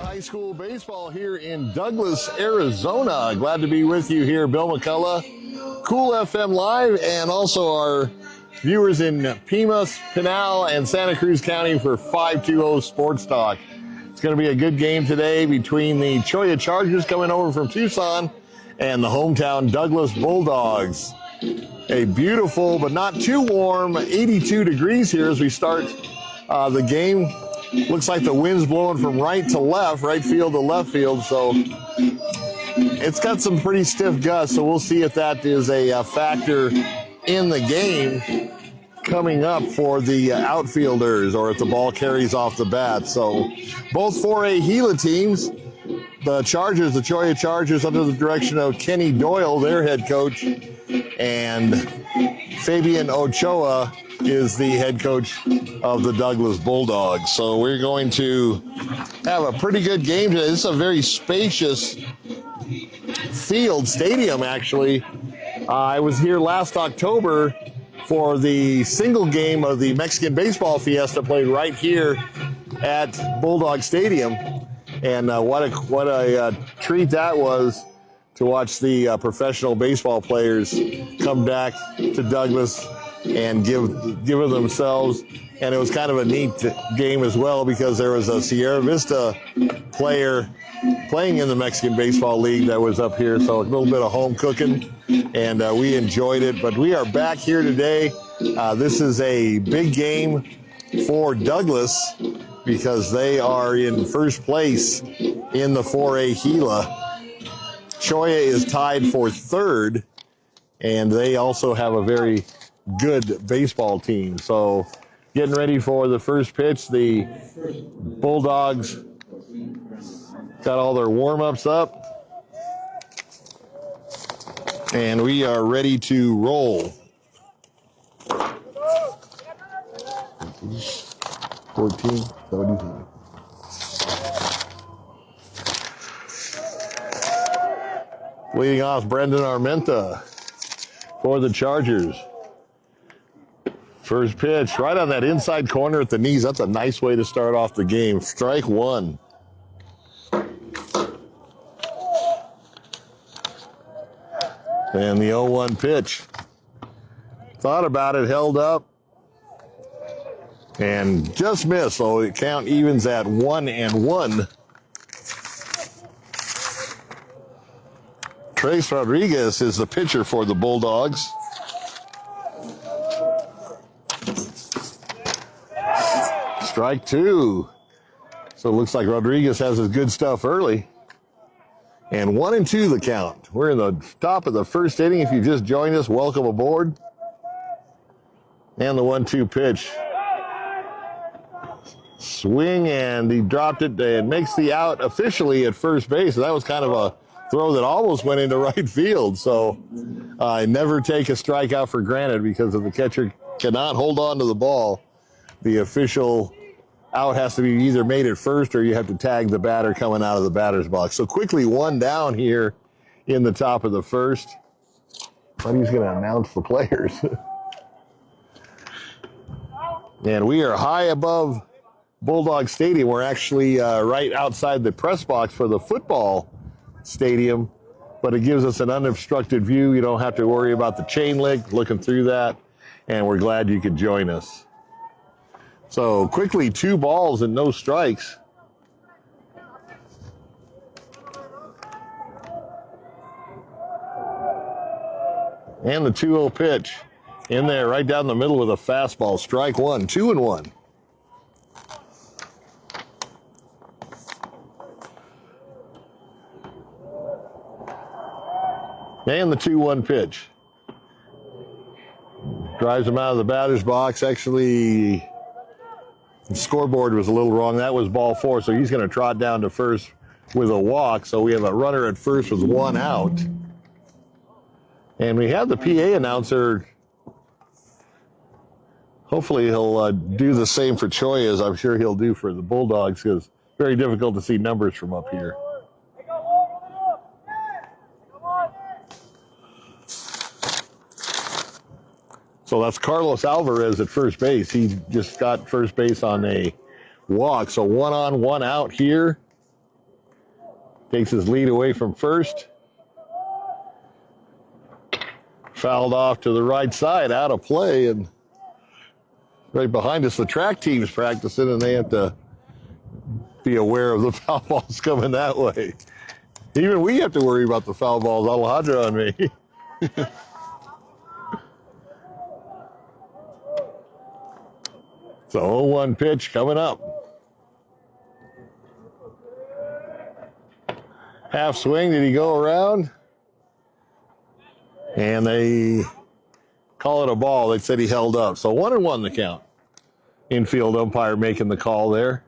High school baseball here in Douglas, Arizona. Glad to be with you here, Bill McCullough, Cool FM Live, and also our viewers in Pimas, Pinal, and Santa Cruz County for 520 Sports Talk. It's going to be a good game today between the Cholla Chargers coming over from Tucson and the hometown Douglas Bulldogs. A beautiful but not too warm 82 degrees here as we start the game. Looks like the wind's blowing from right to left, right field to left field, so it's got some pretty stiff gusts, so we'll see if that is a factor in the game coming up for the outfielders, or if the ball carries off the bat. So both 4A Gila teams, the Chargers, the Cholla Chargers, under the direction of Kenny Doyle, their head coach, and Fabian Ochoa is the head coach of the Douglas Bulldogs. So we're going to have a pretty good game today. This is a very spacious stadium, actually. I was here last October for the single game of the Mexican Baseball Fiesta, played right here at Bulldog Stadium. And what a treat that was to watch the professional baseball players come back to Douglas and give of themselves. And it was kind of a neat game as well, because there was a Sierra Vista player playing in the Mexican Baseball League that was up here, so a little bit of home cooking, and we enjoyed it. But we are back here today. This is a big game for Douglas because they are in first place in the 4A Gila. Cholla is tied for third, and they also have a very good baseball team. So getting ready for the first pitch. The Bulldogs got all their warm-ups up, and we are ready to roll. 14, 17. Leading off, Brendan Armenta for the Chargers. First pitch, right on that inside corner at the knees. That's a nice way to start off the game. Strike one. And the 0-1 pitch. Thought about it, held up, and just missed. So the count evens at 1-1. Trace Rodriguez is the pitcher for the Bulldogs. Strike two. So it looks like Rodriguez has his good stuff early. And 1-2 the count. We're in the top of the first inning. If you just joined us, welcome aboard. And the 1-2 pitch. Swing, and he dropped it and makes the out officially at first base. So that was kind of a throw that almost went into right field. So I never take a strikeout for granted, because if the catcher cannot hold on to the ball, the official out has to be either made at first, or you have to tag the batter coming out of the batter's box. So quickly one down here in the top of the first. But he's going to announce the players. And we are high above Bulldog Stadium. We're actually right outside the press box for the football stadium, but it gives us an unobstructed view. You don't have to worry about the chain link looking through that, and we're glad you could join us. So quickly, 2 balls and no strikes. And the 2-0 pitch in there right down the middle with a fastball. Strike one, 2-1. And the 2-1 pitch. Drives him out of the batter's box. Actually, the scoreboard was a little wrong. That was ball 4, so he's going to trot down to first with a walk. So we have a runner at first with 1 out. And we have the PA announcer. Hopefully he'll do the same for Cholla as I'm sure he'll do for the Bulldogs, because it's very difficult to see numbers from up here. So that's Carlos Alvarez at first base. He just got first base on a walk. So 1 on, 1 out here. Takes his lead away from first. Fouled off to the right side, out of play, and right behind us, the track team's practicing, and they have to be aware of the foul balls coming that way. Even we have to worry about the foul balls, Alejandro and me. So 0-1 pitch coming up. Half swing, did he go around? And they call it a ball. They said he held up. So 1-1 the count. Infield umpire making the call there.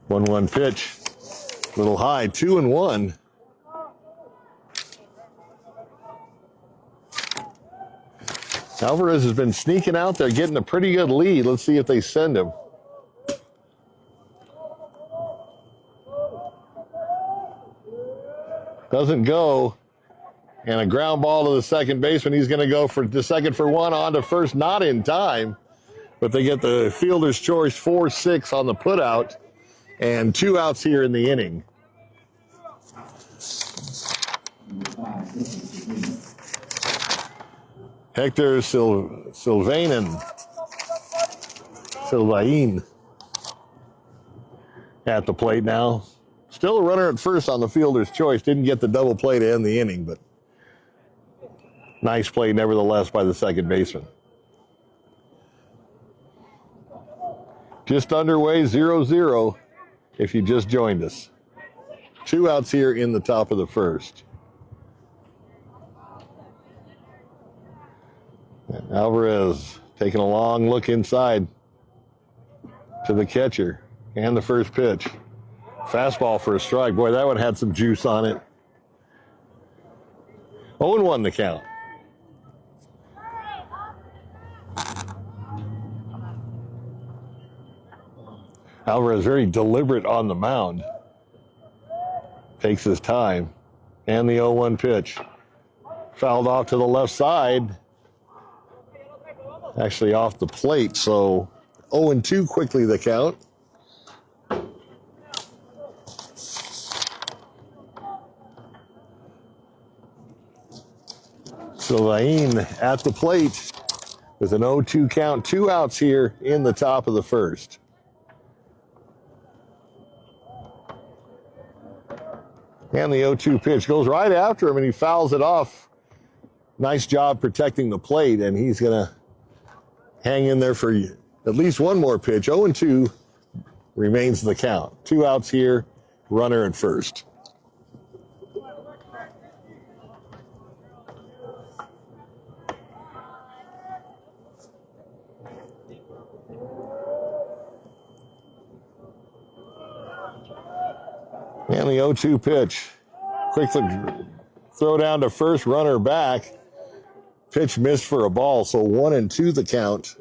One pitch. A little high, 2-1. Alvarez has been sneaking out there, getting a pretty good lead. Let's see if they send him. Doesn't go. And a ground ball to the second baseman. He's going to go for the second for one, on to first, not in time. But they get the fielder's choice 4-6 on the putout. And 2 outs here in the inning. Hector Sylvain at the plate now. Still a runner at first on the fielder's choice. Didn't get the double play to end the inning, but nice play nevertheless by the second baseman. Just underway, 0-0 if you just joined us. 2 outs here in the top of the first. And Alvarez taking a long look inside to the catcher and the first pitch. Fastball for a strike. Boy, that one had some juice on it. 0-1 the count. Alvarez very deliberate on the mound. Takes his time. And the 0-1 pitch. Fouled off to the left side. Actually off the plate, so 0-2 quickly the count. Sylvain at the plate with an 0-2 count. 2 outs here in the top of the first. And the 0-2 pitch goes right after him, and he fouls it off. Nice job protecting the plate, and he's going to hang in there for at least one more pitch. 0-2 remains the count. 2 outs here, runner at first. And the 0-2 pitch. Quick throw down to first, runner back. Pitch missed for a ball, so 1-2 the count.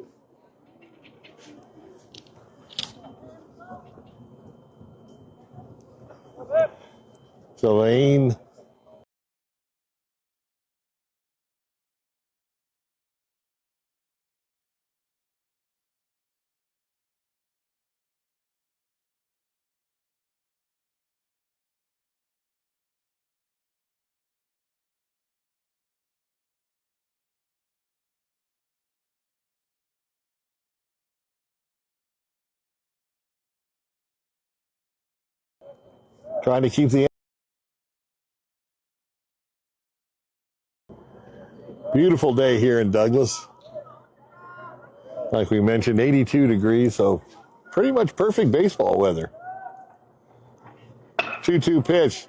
Sylvain. Trying to keep the beautiful day here in Douglas. Like we mentioned, 82 degrees, so pretty much perfect baseball weather. 2-2 pitch.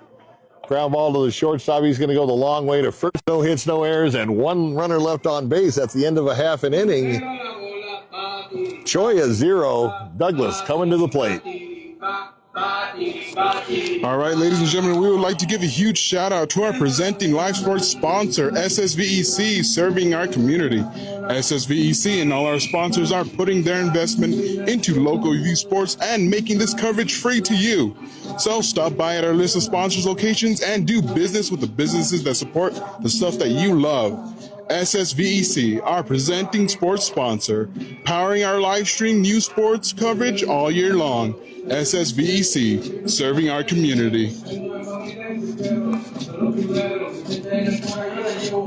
Ground ball to the shortstop. He's going to go the long way to first. No hits, no errors, and 1 runner left on base at the end of a half an inning. Cholla 0. Douglas coming to the plate. All right, ladies and gentlemen, we would like to give a huge shout out to our presenting live sports sponsor, SSVEC, serving our community. SSVEC and all our sponsors are putting their investment into local youth sports and making this coverage free to you. So stop by at our list of sponsors locations and do business with the businesses that support the stuff that you love. SSVEC, our presenting sports sponsor, powering our live stream news sports coverage all year long. SSVEC, serving our community.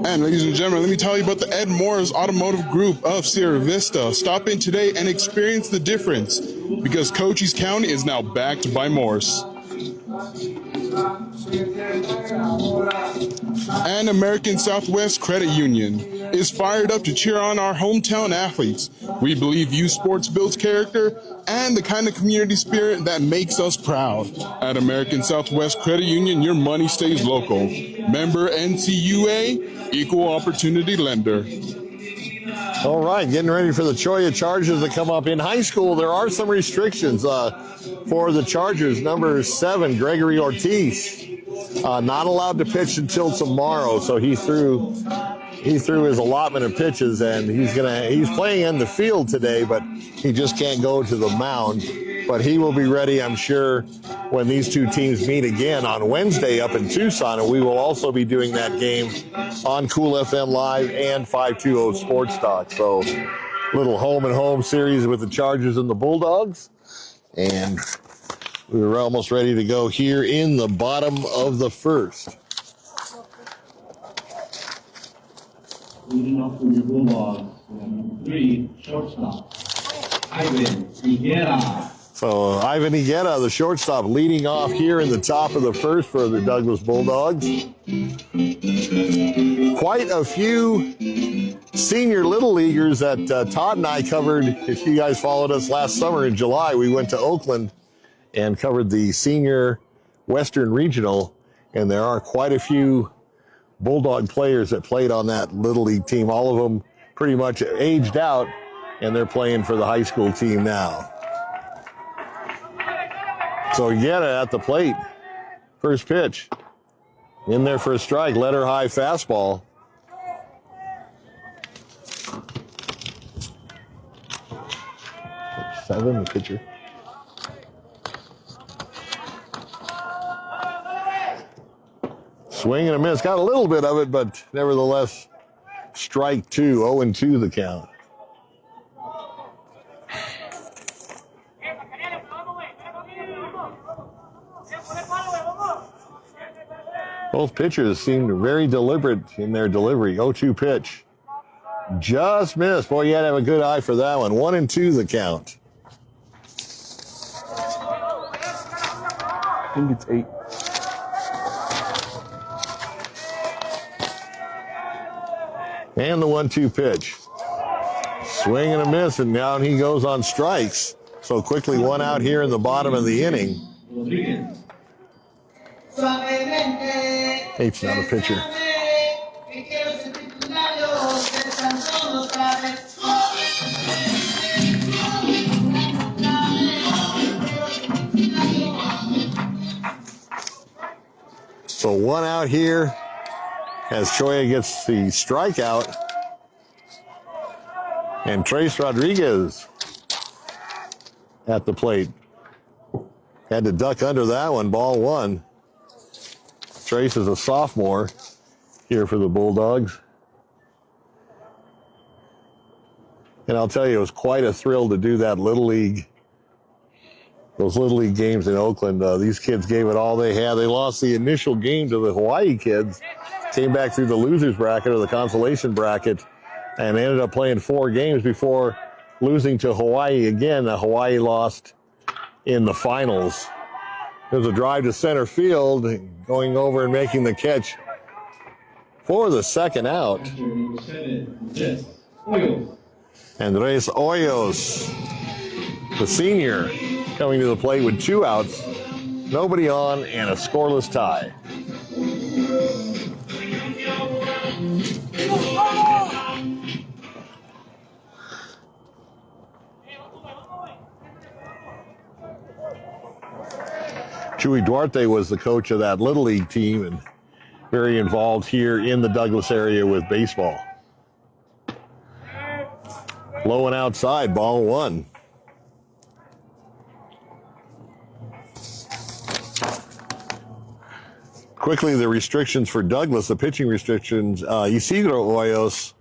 And ladies and gentlemen, let me tell you about the MORSE Automotive Group of Sierra Vista. Stop in today and experience the difference, because Cochise County is now backed by MORSE. And American Southwest Credit Union is fired up to cheer on our hometown athletes. We believe youth sports builds character and the kind of community spirit that makes us proud. At American Southwest Credit Union, your money stays local. Member NCUA, equal opportunity lender. All right, getting ready for the Cholla Chargers to come up. In high school, there are some restrictions for the Chargers. Number 7, Gregory Ortiz, not allowed to pitch until tomorrow, so he threw his allotment of pitches, and he's playing in the field today, but he just can't go to the mound. But he will be ready, I'm sure, when these two teams meet again on Wednesday up in Tucson, and we will also be doing that game on Cool FM Live and 520 Sports Talk. So, little home and home series with the Chargers and the Bulldogs, and we were almost ready to go here in the bottom of the first. Leading off for your Bulldogs, number 3, shortstop, Ivan Higuera. So Ivan Higuera, the shortstop, leading off here in the top of the first for the Douglas Bulldogs. Quite a few senior little leaguers that Todd and I covered. If you guys followed us last summer in July, we went to Oakland and covered the senior Western Regional, and there are quite a few Bulldog players that played on that little league team. All of them pretty much aged out, and they're playing for the high school team now. So Higuera at the plate. First pitch. In there for a strike. Letter high fastball. Seven, the pitcher. Swing and a miss. Got a little bit of it, but nevertheless, strike 2. 0-2 the count. Both pitchers seemed very deliberate in their delivery. 0-2 pitch. Just missed. Boy, you had to have a good eye for that one. 1-2 the count. I think it's 8. And the 1-2 pitch. Swing and a miss, and down he goes on strikes. So quickly one out here in the bottom of the inning. Eight's not a pitcher. So one out here as Cholla gets the strikeout. And Trace Rodriguez at the plate. Had to duck under that one, ball 1. Trace is a sophomore here for the Bulldogs. And I'll tell you, it was quite a thrill to do that Little League, those Little League games in Oakland. These kids gave it all they had. They lost the initial game to the Hawaii kids, came back through the loser's bracket or the consolation bracket, and ended up playing 4 games before losing to Hawaii again. Hawaii lost in the finals. There's a drive to center field, going over and making the catch for the second out. Andres Hoyos, the senior, coming to the plate with 2 outs, nobody on, and a scoreless tie. Chuy Duarte was the coach of that Little League team and very involved here in the Douglas area with baseball. Low and outside, ball 1. Quickly, the restrictions for Douglas, the pitching restrictions. Isidro Hoyos,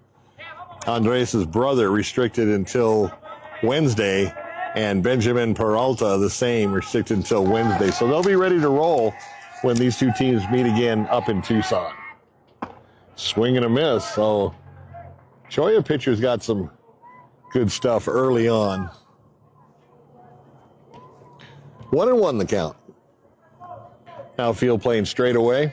Andres' brother, restricted until Wednesday, and Benjamin Peralta, the same, restricted until Wednesday. So they'll be ready to roll when these two teams meet again up in Tucson. Swing and a miss. So Cholla pitcher's got some good stuff early on. 1-1 the count. Outfield playing straight away.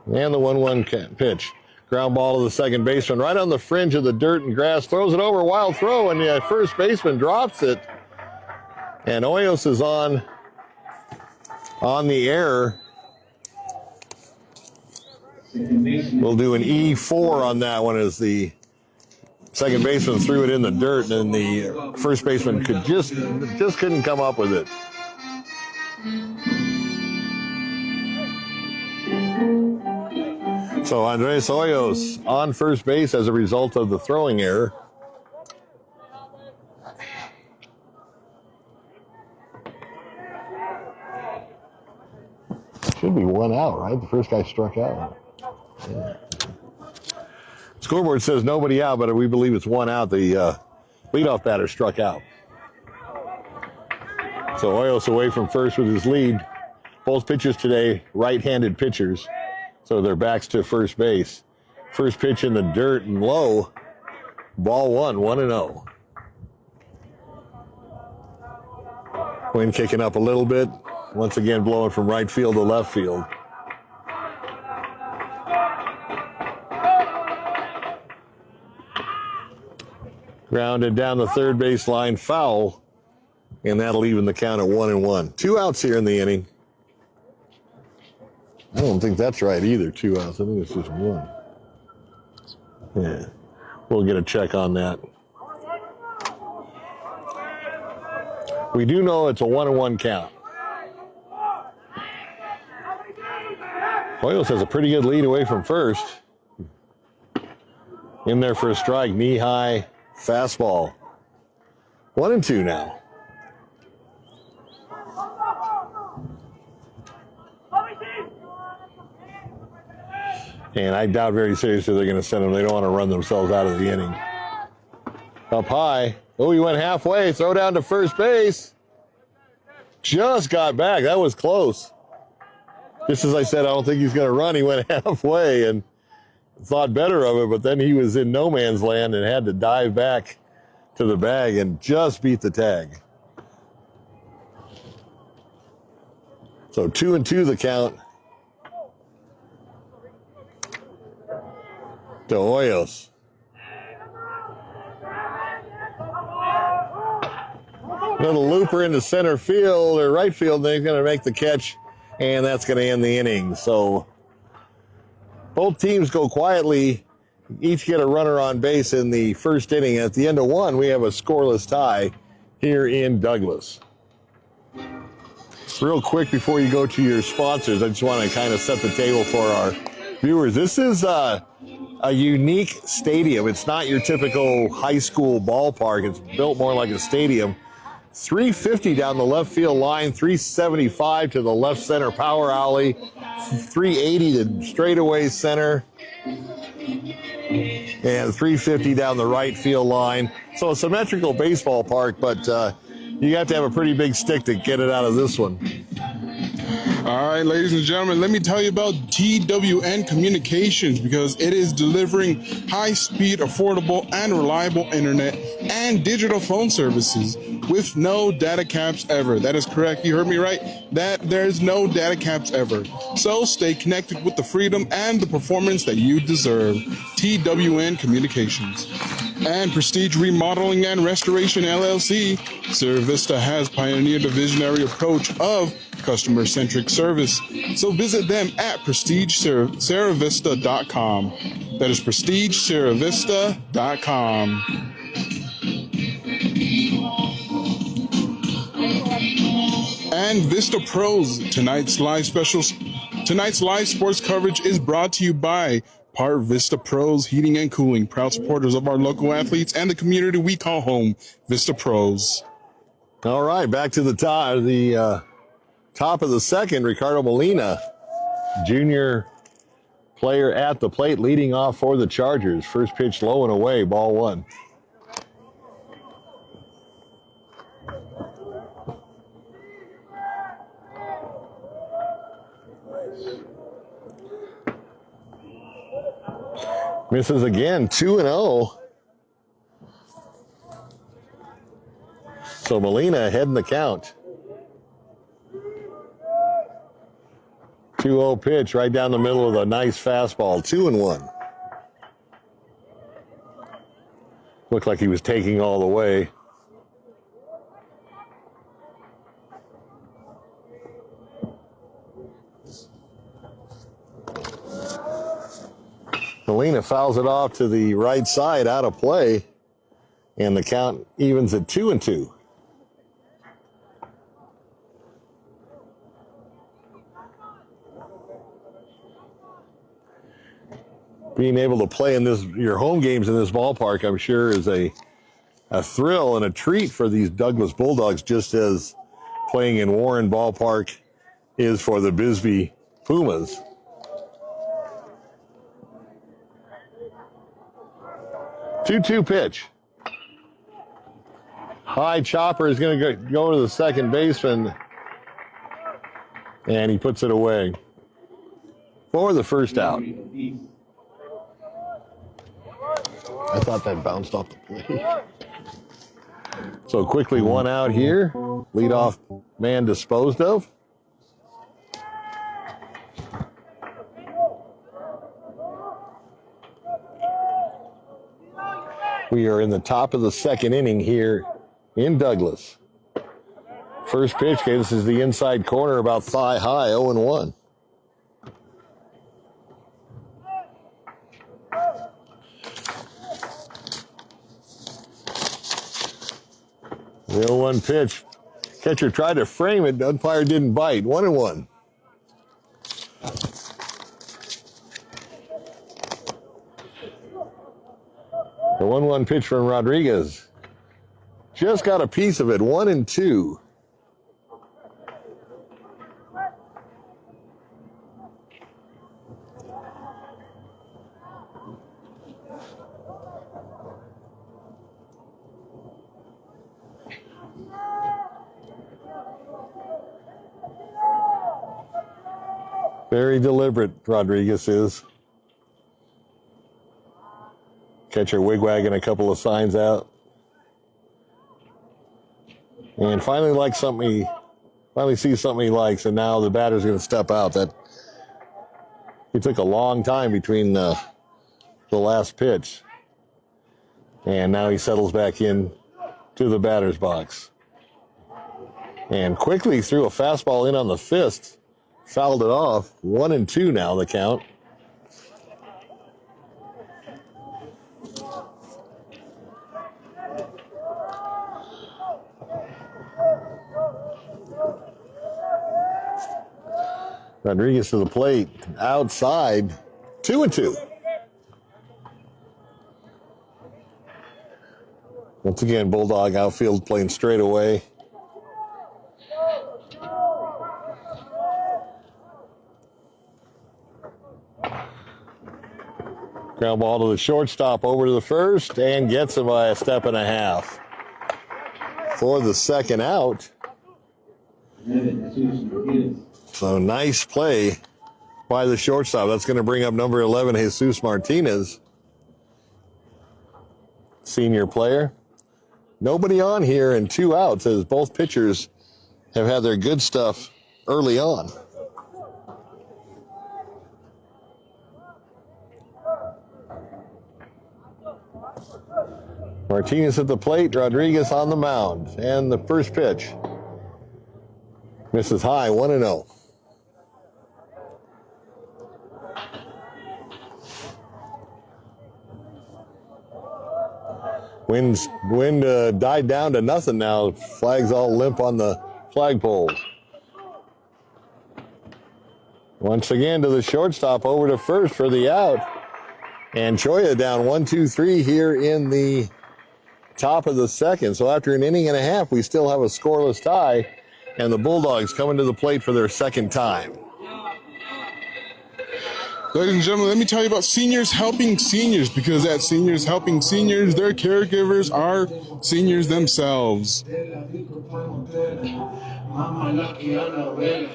And the 1-1 pitch. Ground ball to the second baseman, right on the fringe of the dirt and grass. Throws it over, wild throw, and the first baseman drops it. And Hoyos is on the air. We'll do an E4 on that one as the second baseman threw it in the dirt, and the first baseman could just couldn't come up with it. So Andres Hoyos on first base as a result of the throwing error. Should be one out, right? The first guy struck out. Yeah. Scoreboard says nobody out, but we believe it's one out. The leadoff batter struck out. So Hoyos away from first with his lead. Both pitchers today, right-handed pitchers. So their backs to first base. First pitch in the dirt and low. Ball one, 1-0. Wind kicking up a little bit. Once again blowing from right field to left field. Grounded down the third base line, foul. And that'll even the count at 1-1. 2 outs here in the inning. I don't think that's right either, 2 outs. I think it's just 1. Yeah, we'll get a check on that. We do know it's a 1-1 count. Hoyos has a pretty good lead away from first. In there for a strike, knee-high fastball. 1-2 now. And I doubt very seriously they're going to send him. They don't want to run themselves out of the inning. Up high. Oh, he went halfway. Throw down to first base. Just got back. That was close. Just as I said, I don't think he's going to run. He went halfway and thought better of it, but then he was in no man's land and had to dive back to the bag and just beat the tag. So 2-2 the count to Hoyos. Little looper into center field or right field, and then he's going to make the catch, and that's going to end the inning. So both teams go quietly, each get a runner on base in the first inning. At the end of one, we have a scoreless tie here in Douglas. Real quick before you go to your sponsors, I just want to kind of set the table for our viewers. This is a unique stadium. It's not your typical high school ballpark. It's built more like a stadium. 350 down the left field line, 375 to the left center power alley, 380 to straightaway center, and 350 down the right field line. So a symmetrical baseball park, but you have to have a pretty big stick to get it out of this one. All right, ladies and gentlemen, let me tell you about TWN Communications, because it is delivering high-speed, affordable, and reliable internet and digital phone services with no data caps ever. That is correct. You heard me right. That there's no data caps ever. So stay connected with the freedom and the performance that you deserve. TWN Communications. And Prestige Remodeling and Restoration LLC. Sierra Vista has pioneered the visionary approach of customer-centric service. So visit them at prestigesierravista.com. That is prestigesierravista.com. And Vista Pros, tonight's live sports coverage is brought to you by Part Vista Pros Heating and Cooling, proud supporters of our local athletes and the community we call home. Vista Pros. All right, back to the top of the second. Ricardo Molina, junior player at the plate, leading off for the Chargers. First pitch low and away, ball one. Misses again, 2-0. So Molina ahead in the count. 2-0 pitch right down the middle of a nice fastball, 2-1. Looked like he was taking all the way. Molina fouls it off to the right side, out of play, and the count evens at 2-2. Being able to play in your home games in this ballpark, I'm sure, is a thrill and a treat for these Douglas Bulldogs, just as playing in Warren Ballpark is for the Bisbee Pumas. 2-2 pitch. High chopper is going to go to the second baseman, and he puts it away for the first out. I thought that bounced off the plate. So quickly one out here. Leadoff man disposed of. We are in the top of the second inning here in Douglas. First pitch, okay, this is the inside corner, about thigh high, 0-1. The 0-1 pitch. Catcher tried to frame it. Umpire didn't bite. 1-1. The 1-1 pitch from Rodriguez. Just got a piece of it. 1-2. Very deliberate, Rodriguez is. Catcher wigwagging a couple of signs out. And finally sees something he likes, and now the batter's going to step out. It took a long time between the last pitch. And now he settles back in to the batter's box. And quickly threw a fastball in on the fist. Fouled it off. 1-2 now, the count. Rodriguez to the plate. Outside. 2-2. Once again, Bulldog outfield playing straight away. Ground ball to the shortstop, over to the first, and gets him by a step and a half. For the second out. So nice play by the shortstop. That's going to bring up number 11, Jesus Martinez. Senior player. Nobody on here and 2 outs, as both pitchers have had their good stuff early on. Martinez at the plate, Rodriguez on the mound. And the first pitch. Misses high, 1-0. Wind died down to nothing now. Flag's all limp on the flagpoles. Once again to the shortstop, over to first for the out. And Cholla down 1-2-3 here in the top of the second. So after an inning and a half, we still have a scoreless tie, and the Bulldogs coming to the plate for their second time. Ladies and gentlemen, let me tell you about Seniors Helping Seniors, because at Seniors Helping Seniors, their caregivers are seniors themselves.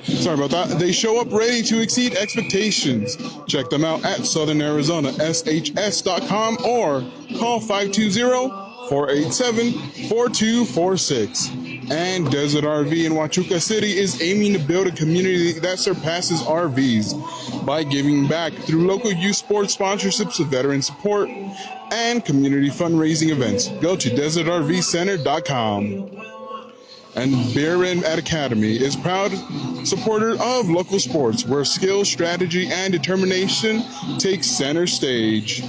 Sorry about that. They show up ready to exceed expectations. Check them out at Southern Arizona SHS.com or call 520-487-4246. And Desert RV in Huachuca City is aiming to build a community that surpasses RVs by giving back through local youth sports sponsorships of veteran support and community fundraising events. Go to desertrvcenter.com. And Beer Inn at Academy is proud supporter of local sports where skill, strategy, and determination take center stage.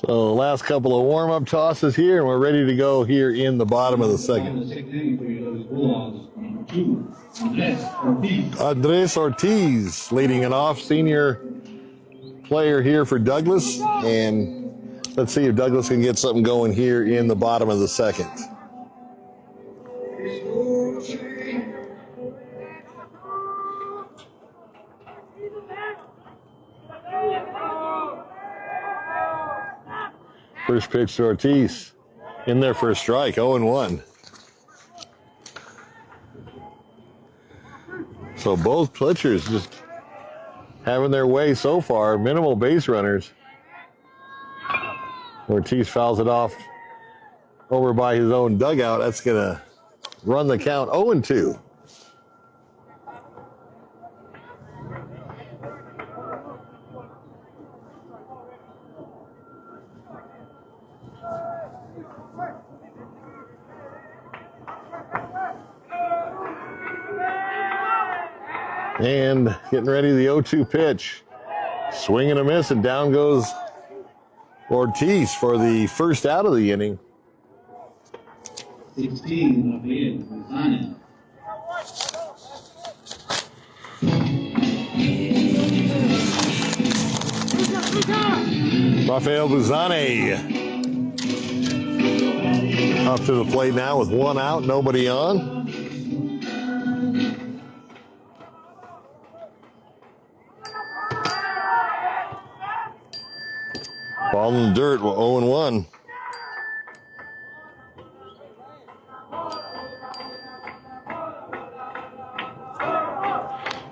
So last couple of warm-up tosses here, and we're ready to go here in the bottom of the second. Andres Ortiz leading it off, senior player here for Douglas, and let's see if Douglas can get something going here in the bottom of the second. First pitch to Ortiz, in there for a strike, 0-1. So both pitchers just having their way so far, minimal base runners. Ortiz fouls it off over by his own dugout. That's gonna run the count 0-2. And getting ready, the 0-2 pitch. Swing and a miss, and down goes Ortiz for the first out of the inning. 16 Rafael Buzane. Rafael Buzane up to the plate now with one out, nobody on. Ball in the dirt, 0-1.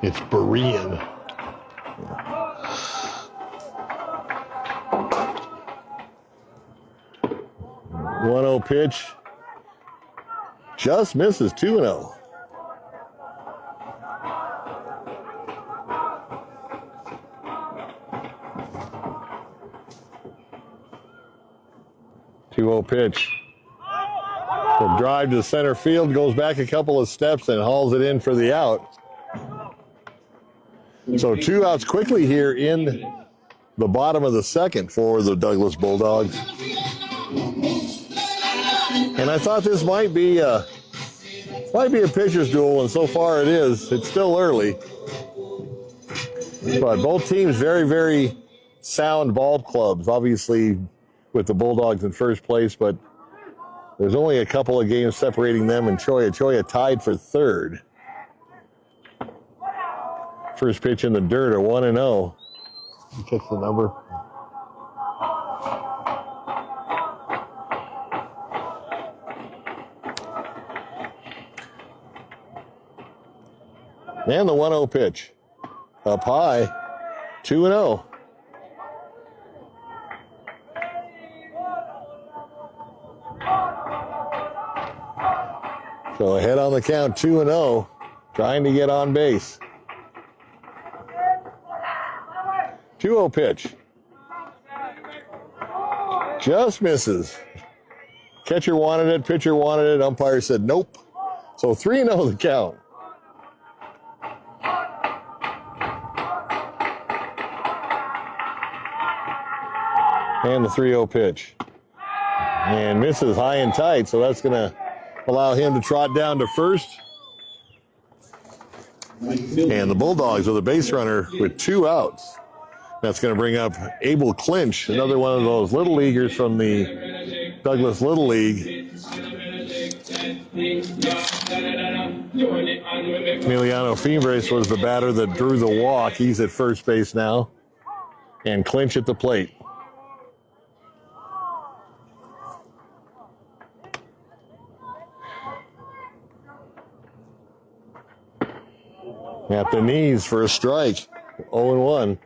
It's Berean. One 0 pitch. Just misses, 2-0. Pitch. The drive to center field, goes back a couple of steps and hauls it in for the out. So 2 outs quickly here in the bottom of the second for the Douglas Bulldogs. And I thought this might be a pitcher's duel, and so far it is. It's still early. But both teams very, very sound ball clubs. Obviously, with the Bulldogs in first place, but there's only a couple of games separating them and Cholla. Cholla tied for third. First pitch in the dirt, a 1-0. You catch the number. And the 1-0 pitch. Up high, 2-0. So ahead on the count, 2-0, trying to get on base. 2-0 pitch. Just misses. Catcher wanted it, pitcher wanted it, umpire said nope. So 3-0 the count. And the 3-0 pitch. And misses high and tight, so that's going to allow him to trot down to first. And the Bulldogs with a base runner with 2 outs. That's going to bring up Abel Clinch, another one of those little leaguers from the Douglas Little League. Emiliano Fimbres was the batter that drew the walk. He's at first base now. And Clinch at the plate. At the knees for a strike. 0-1.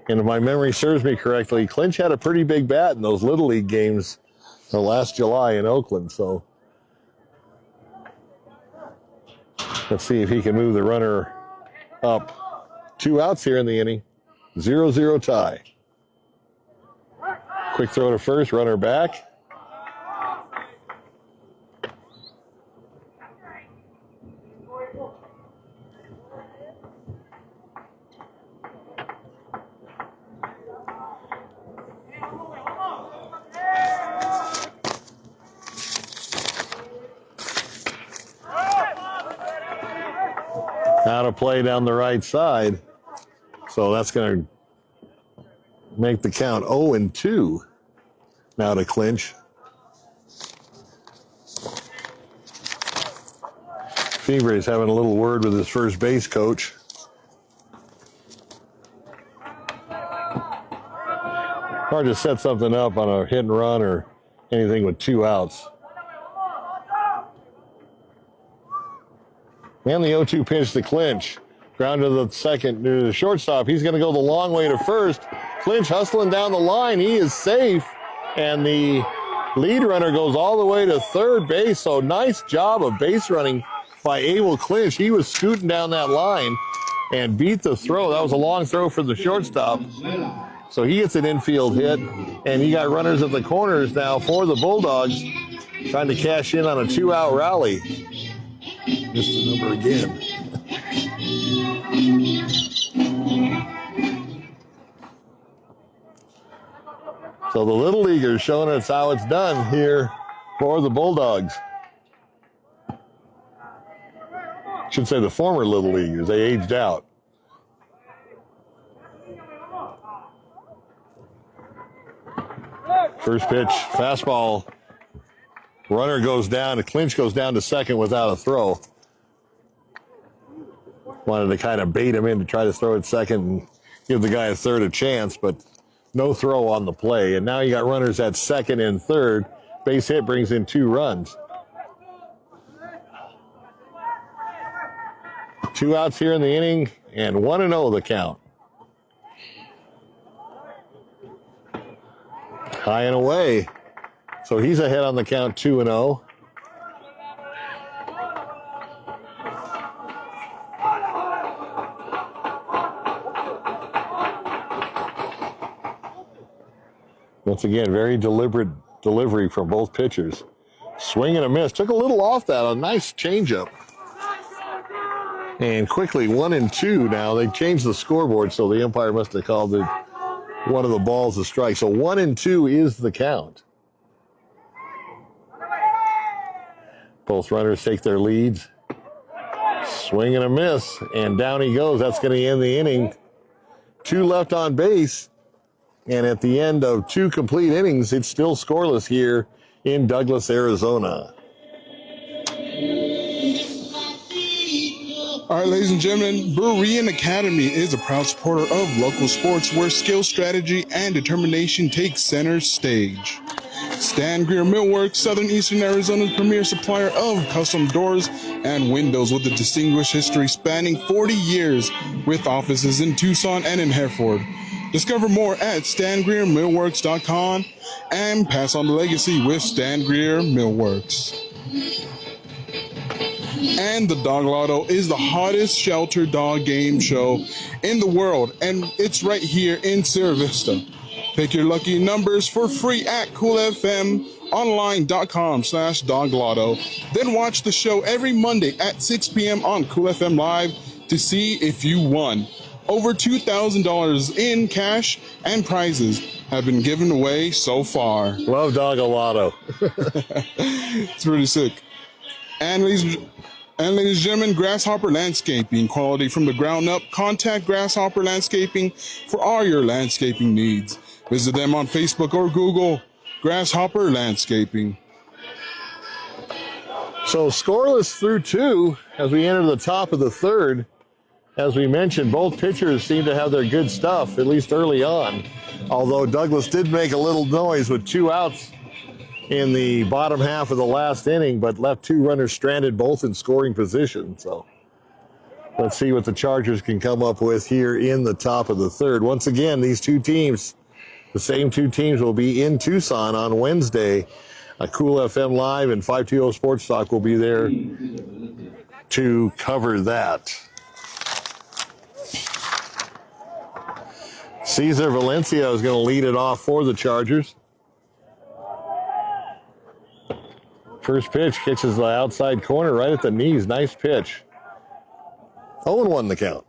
And if my memory serves me correctly, Clinch had a pretty big bat in those Little League games last July in Oakland. So let's see if he can move the runner up. 2 outs here in the inning. 0-0 tie. Quick throw to first, runner back. Out of play down the right side. So that's going to make the count 0-2 now to Clinch. Fimbres having a little word with his first base coach. Hard to set something up on a hit and run or anything with 2 outs. And the 0-2 pitch to Clinch. Ground to the second, to the shortstop. He's going to go the long way to first. Clinch hustling down the line. He is safe. And the lead runner goes all the way to third base. So nice job of base running by Abel Clinch. He was scooting down that line and beat the throw. That was a long throw for the shortstop. So he gets an infield hit. And you got runners at the corners now for the Bulldogs trying to cash in on a 2-out rally. Just the number again. So the Little Leaguers showing us how it's done here for the Bulldogs. Should say the former Little Leaguers. They aged out. First pitch, fastball. Runner goes down. Clinch goes down to second without a throw. Wanted to kind of bait him in to try to throw at second and give the guy a third a chance, but no throw on the play. And now you got runners at second and third. Base hit brings in 2 runs. 2 outs here in the inning and 1-0 the count. High and away. So he's ahead on the count 2-0. Once again, very deliberate delivery from both pitchers. Swing and a miss. Took a little off that. A nice changeup. And quickly 1-2 now. They changed the scoreboard, so the umpire must have called it one of the balls a strike. So 1-2 is the count. Both runners take their leads. Swing and a miss, and down he goes. That's going to end the inning. 2 left on base, and at the end of 2 complete innings, it's still scoreless here in Douglas, Arizona. All right, ladies and gentlemen, Berean Academy is a proud supporter of local sports where skill, strategy, and determination take center stage. Stan Greer Millwork, Southern Eastern Arizona's premier supplier of custom doors and windows with a distinguished history spanning 40 years with offices in Tucson and in Hereford. Discover more at StanGreerMillworks.com and pass on the legacy with Stan Greer Millworks. And the Dog Lotto is the hottest shelter dog game show in the world, and it's right here in Sierra Vista. Pick your lucky numbers for free at coolfmonline.com/doglotto. Then watch the show every Monday at 6 p.m. on Cool FM Live to see if you won. Over $2,000 in cash and prizes have been given away so far. Love Dog Lotto. It's pretty sick. And ladies and gentlemen, Grasshopper Landscaping, quality from the ground up. Contact Grasshopper Landscaping for all your landscaping needs. Visit them on Facebook or Google, Grasshopper Landscaping. So scoreless through 2 as we enter the top of the 3rd. As we mentioned, both pitchers seem to have their good stuff, at least early on. Although Douglas did make a little noise with 2 outs in the bottom half of the last inning, but left 2 runners stranded, both in scoring position. So let's see what the Chargers can come up with here in the top of the 3rd. Once again, these 2 teams, the same 2 teams, will be in Tucson on Wednesday. A Cool FM Live and 520 Sports Talk will be there to cover that. Cesar Valencia is going to lead it off for the Chargers. First pitch catches the outside corner right at the knees. Nice pitch. 0-1 the count.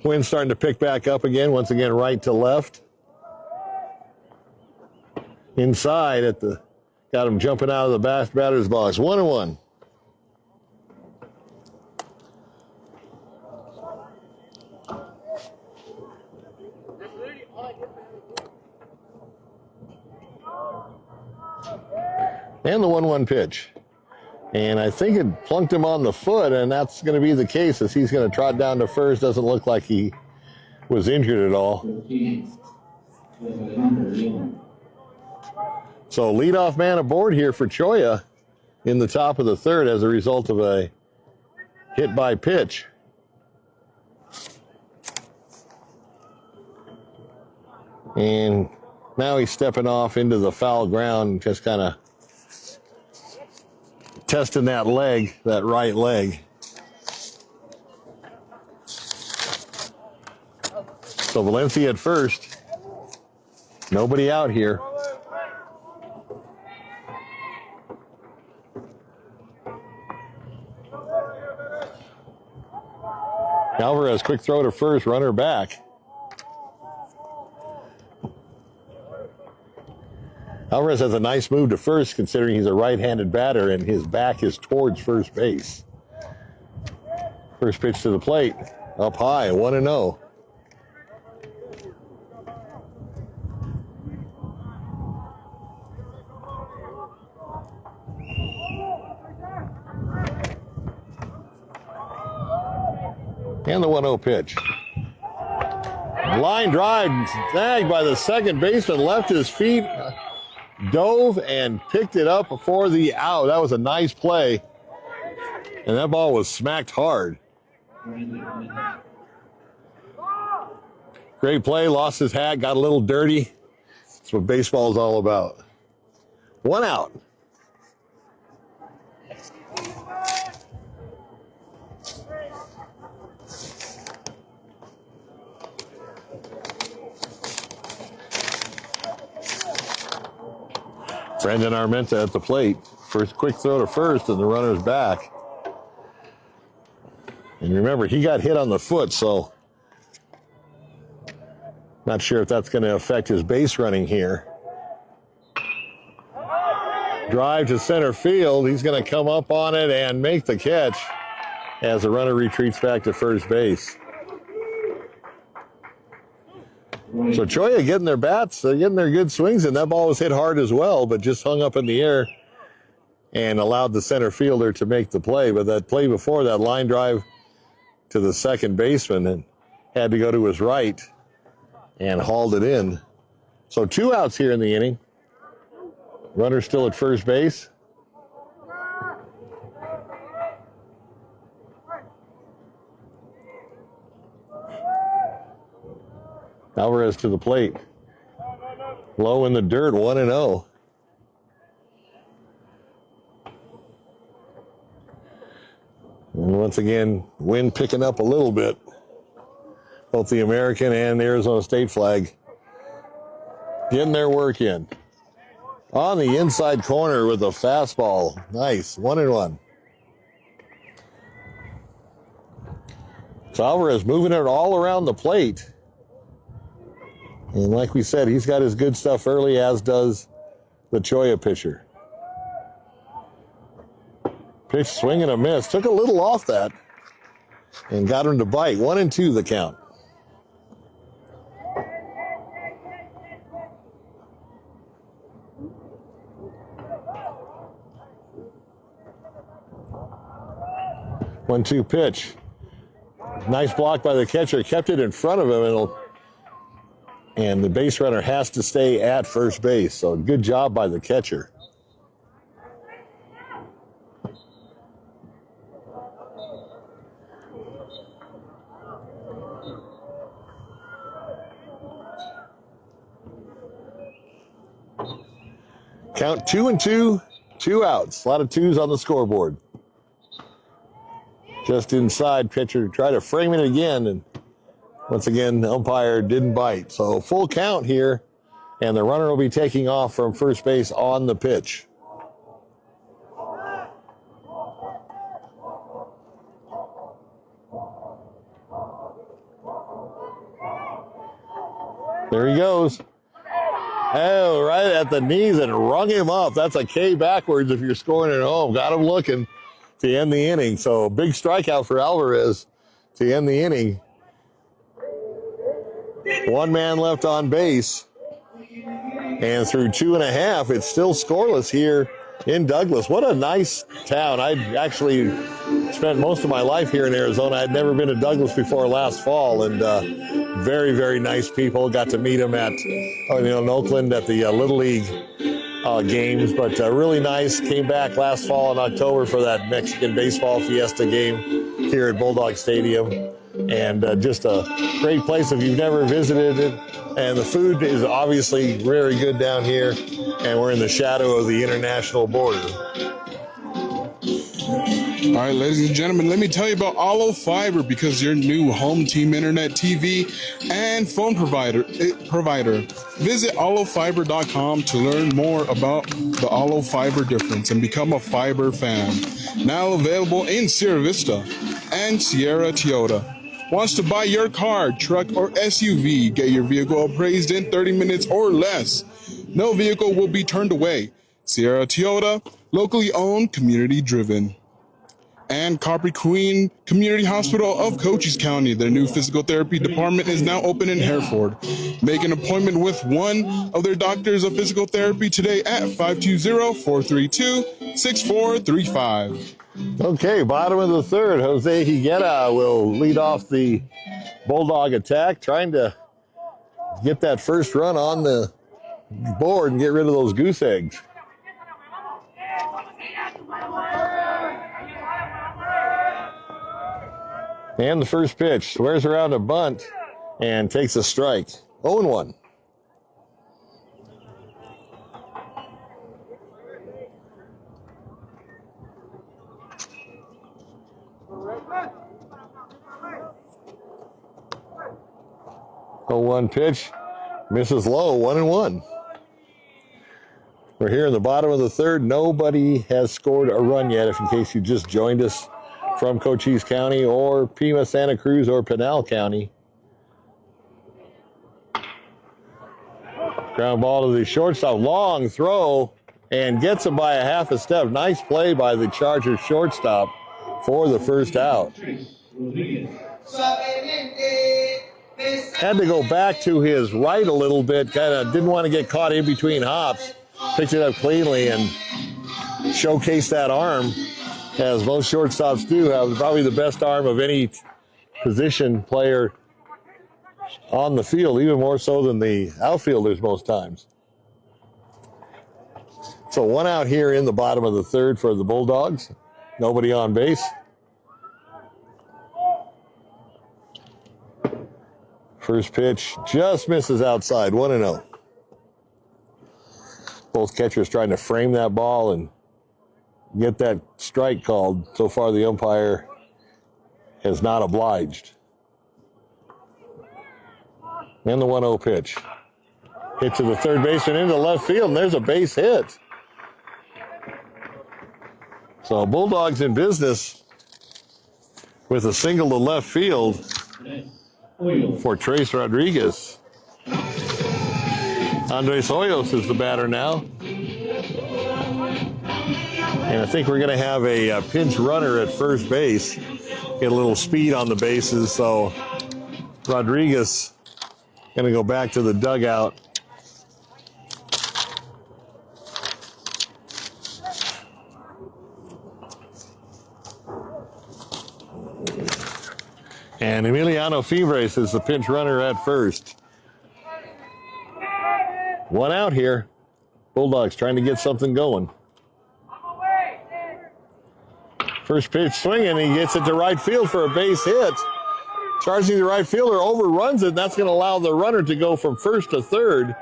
Wind starting to pick back up again. Once again, right to left. Inside at the, got him jumping out of the batter's box. 1-1. And the 1-1 pitch. And I think it plunked him on the foot, and that's going to be the case as he's going to trot down to first. Doesn't look like he was injured at all. So leadoff man aboard here for Cholla in the top of the 3rd as a result of a hit by pitch. And now he's stepping off into the foul ground, just kind of testing that leg, that right leg. So Valencia at first. Nobody out here. Alvarez, quick throw to first, runner back. Alvarez has a nice move to first considering he's a right-handed batter and his back is towards first base. First pitch to the plate, up high, 1-0. And the 1-0 pitch. Line drive, snagged by the second baseman, left his feet, dove and picked it up before the out. That was a nice play. And that ball was smacked hard. Great play, lost his hat, got a little dirty. That's what baseball is all about. 1 out. Brandon Armenta at the plate. First quick throw to first, and the runner's back. And remember, he got hit on the foot, so not sure if that's going to affect his base running here. Drive to center field. He's going to come up on it and make the catch as the runner retreats back to first base. So Cholla getting their bats, getting their good swings, and that ball was hit hard as well, but just hung up in the air and allowed the center fielder to make the play. But that play before, that line drive to the second baseman, and had to go to his right and hauled it in. So 2 outs here in the inning. Runner still at first base. Alvarez to the plate. Low in the dirt, 1-0. And once again, wind picking up a little bit. Both the American and the Arizona State flag getting their work in. On the inside corner with a fastball. Nice, 1-1. So Alvarez moving it all around the plate. And like we said, he's got his good stuff early, as does the Cholla pitcher. Pitch, swing and a miss. Took a little off that and got him to bite. 1-2 the count. One-two pitch. Nice block by the catcher. Kept it in front of him, and the base runner has to stay at first base. So good job by the catcher. Count 2-2, 2 outs. A lot of twos on the scoreboard. Just inside, pitcher tried to frame it again, and once again, the umpire didn't bite. So full count here, and the runner will be taking off from first base on the pitch. There he goes. Oh, right at the knees and rung him up. That's a K backwards if you're scoring at home. Got him looking to end the inning. So big strikeout for Alvarez to end the inning. One man left on base. And through 2.5, it's still scoreless here in Douglas. What a nice town. I actually spent most of my life here in Arizona. I'd never been to Douglas before last fall, and very, very nice people. Got to meet them at, in Oakland at the Little League games, but really nice. Came back last fall in October for that Mexican baseball fiesta game here at Bulldog Stadium, and just a great place if you've never visited it. And the food is obviously very good down here, and we're in the shadow of the international border. All right, ladies and gentlemen, let me tell you about Allo Fiber, because your new home team internet, TV, and phone provider. Visit allofiber.com to learn more about the Allo Fiber difference and become a fiber fan. Now available in Sierra Vista and Sierra Toyota. Wants to buy your car, truck, or SUV? Get your vehicle appraised in 30 minutes or less. No vehicle will be turned away. Sierra Toyota, locally owned, community driven. And Copper Queen Community Hospital of Cochise County. Their new physical therapy department is now open in Hereford. Make an appointment with one of their doctors of physical therapy today at 520-432-6435. Okay, bottom of the third. Jose Higuera will lead off the Bulldog attack, trying to get that first run on the board and get rid of those goose eggs. And the first pitch, swears around a bunt and takes a strike. 0-1. One pitch, misses low, 1-1. We're here in the bottom of the third. Nobody has scored a run yet, if in case you just joined us from Cochise County or Pima, Santa Cruz, or Pinal County. Ground ball to the shortstop, long throw, and gets him by a half a step. Nice play by the Chargers shortstop for the first out. Had to go back to his right a little bit, kind of didn't want to get caught in between hops. Picked it up cleanly and showcased that arm, as most shortstops do. Have probably the best arm of any position player on the field, even more so than the outfielders most times. So one out here in the bottom of the third for the Bulldogs. Nobody on base. First pitch just misses outside, 1-0. Both catchers trying to frame that ball and get that strike called. So far, the umpire has not obliged. And the 1-0 pitch. Hit to the third baseman into left field, and there's a base hit. So Bulldogs in business with a single to left field for Trace Rodriguez. Andres Hoyos is the batter now. And I think we're going to have a pinch runner at first base. Get a little speed on the bases, so Rodriguez going to go back to the dugout. And Emiliano Fibres is the pinch runner at first. One out here. Bulldogs trying to get something going. First pitch swinging, he gets it to right field for a base hit. Charging the right fielder, overruns it, and that's going to allow the runner to go from first to third.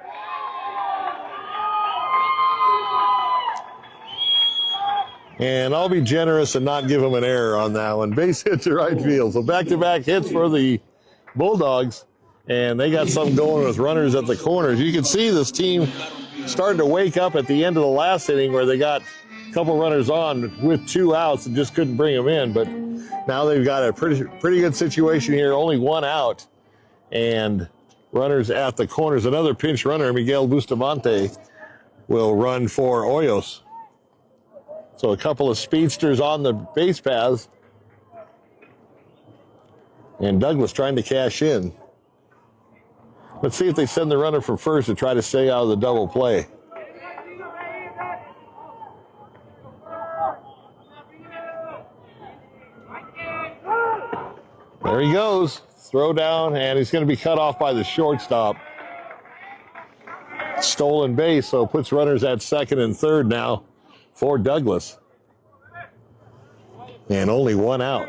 And I'll be generous and not give him an error on that one. Base hit to right field. So back-to-back hits for the Bulldogs, and they got something going with runners at the corners. You can see this team starting to wake up at the end of the last inning where they got a couple runners on with 2 outs and just couldn't bring them in. But now they've got a pretty good situation here. Only 1 out and runners at the corners. Another pinch runner, Miguel Bustamante, will run for Hoyos. So a couple of speedsters on the base paths. And Douglas trying to cash in. Let's see if they send the runner from first to try to stay out of the double play. There he goes. Throw down, and he's going to be cut off by the shortstop. Stolen base, so puts runners at second and third now for Douglas. And only 1 out.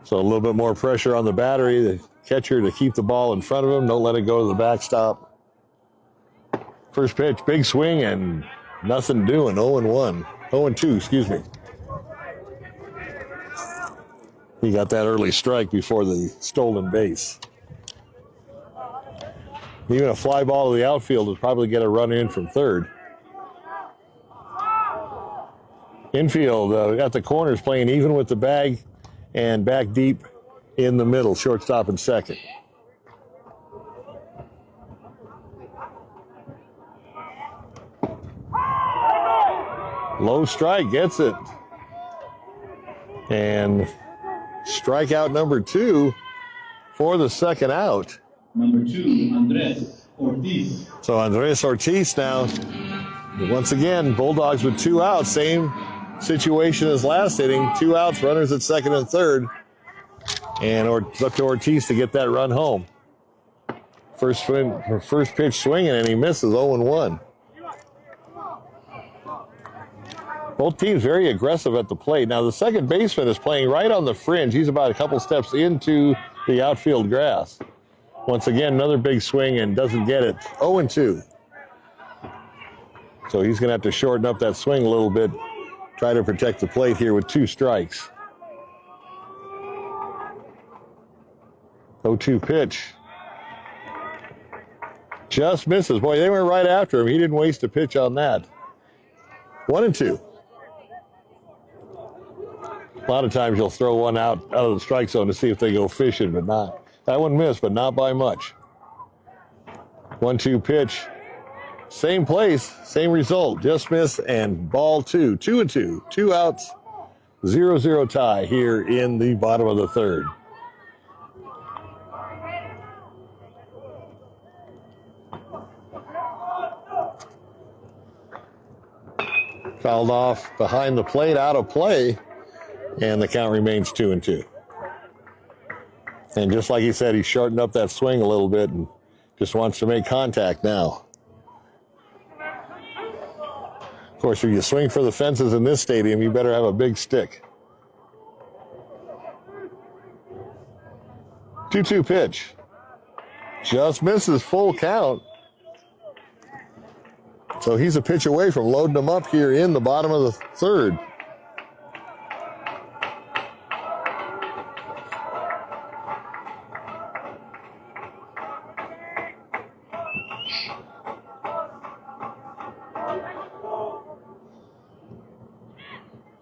So a little bit more pressure on the battery, the catcher to keep the ball in front of him. Don't let it go to the backstop. First pitch, big swing, and nothing doing. 0-1. 0-2, excuse me. He got that early strike before the stolen base. Even a fly ball to the outfield would probably get a run in from third. Infield at the corners playing even with the bag and back deep in the middle, shortstop and second. Low strike, gets it. And strikeout number 2 for the second out. Number 2, Andres Ortiz. So Andres Ortiz now, once again, Bulldogs with 2 outs, same situation as last inning. 2 outs, runners at second and third. And it's up to Ortiz to get that run home. First pitch swinging, and he misses. 0-1. Both teams very aggressive at the plate. Now the second baseman is playing right on the fringe. He's about a couple steps into the outfield grass. Once again, another big swing and doesn't get it. 0-2. So he's going to have to shorten up that swing a little bit. Try to protect the plate here with 2 strikes. 0-2 pitch. Just misses. Boy, they went right after him. He didn't waste a pitch on that. 1-2. A lot of times you'll throw one out of the strike zone to see if they go fishing, but not. That one missed, but not by much. 1-2 pitch. Same place, same result. Just miss and ball 2. 2-2. 2 outs. 0-0 tie here in the bottom of the third. Fouled off behind the plate, out of play, and the count remains 2-2. And just like he said, he shortened up that swing a little bit and just wants to make contact now. Of course, if you swing for the fences in this stadium, you better have a big stick. 2-2 pitch. Just misses, full count. So he's a pitch away from loading him up here in the bottom of the third.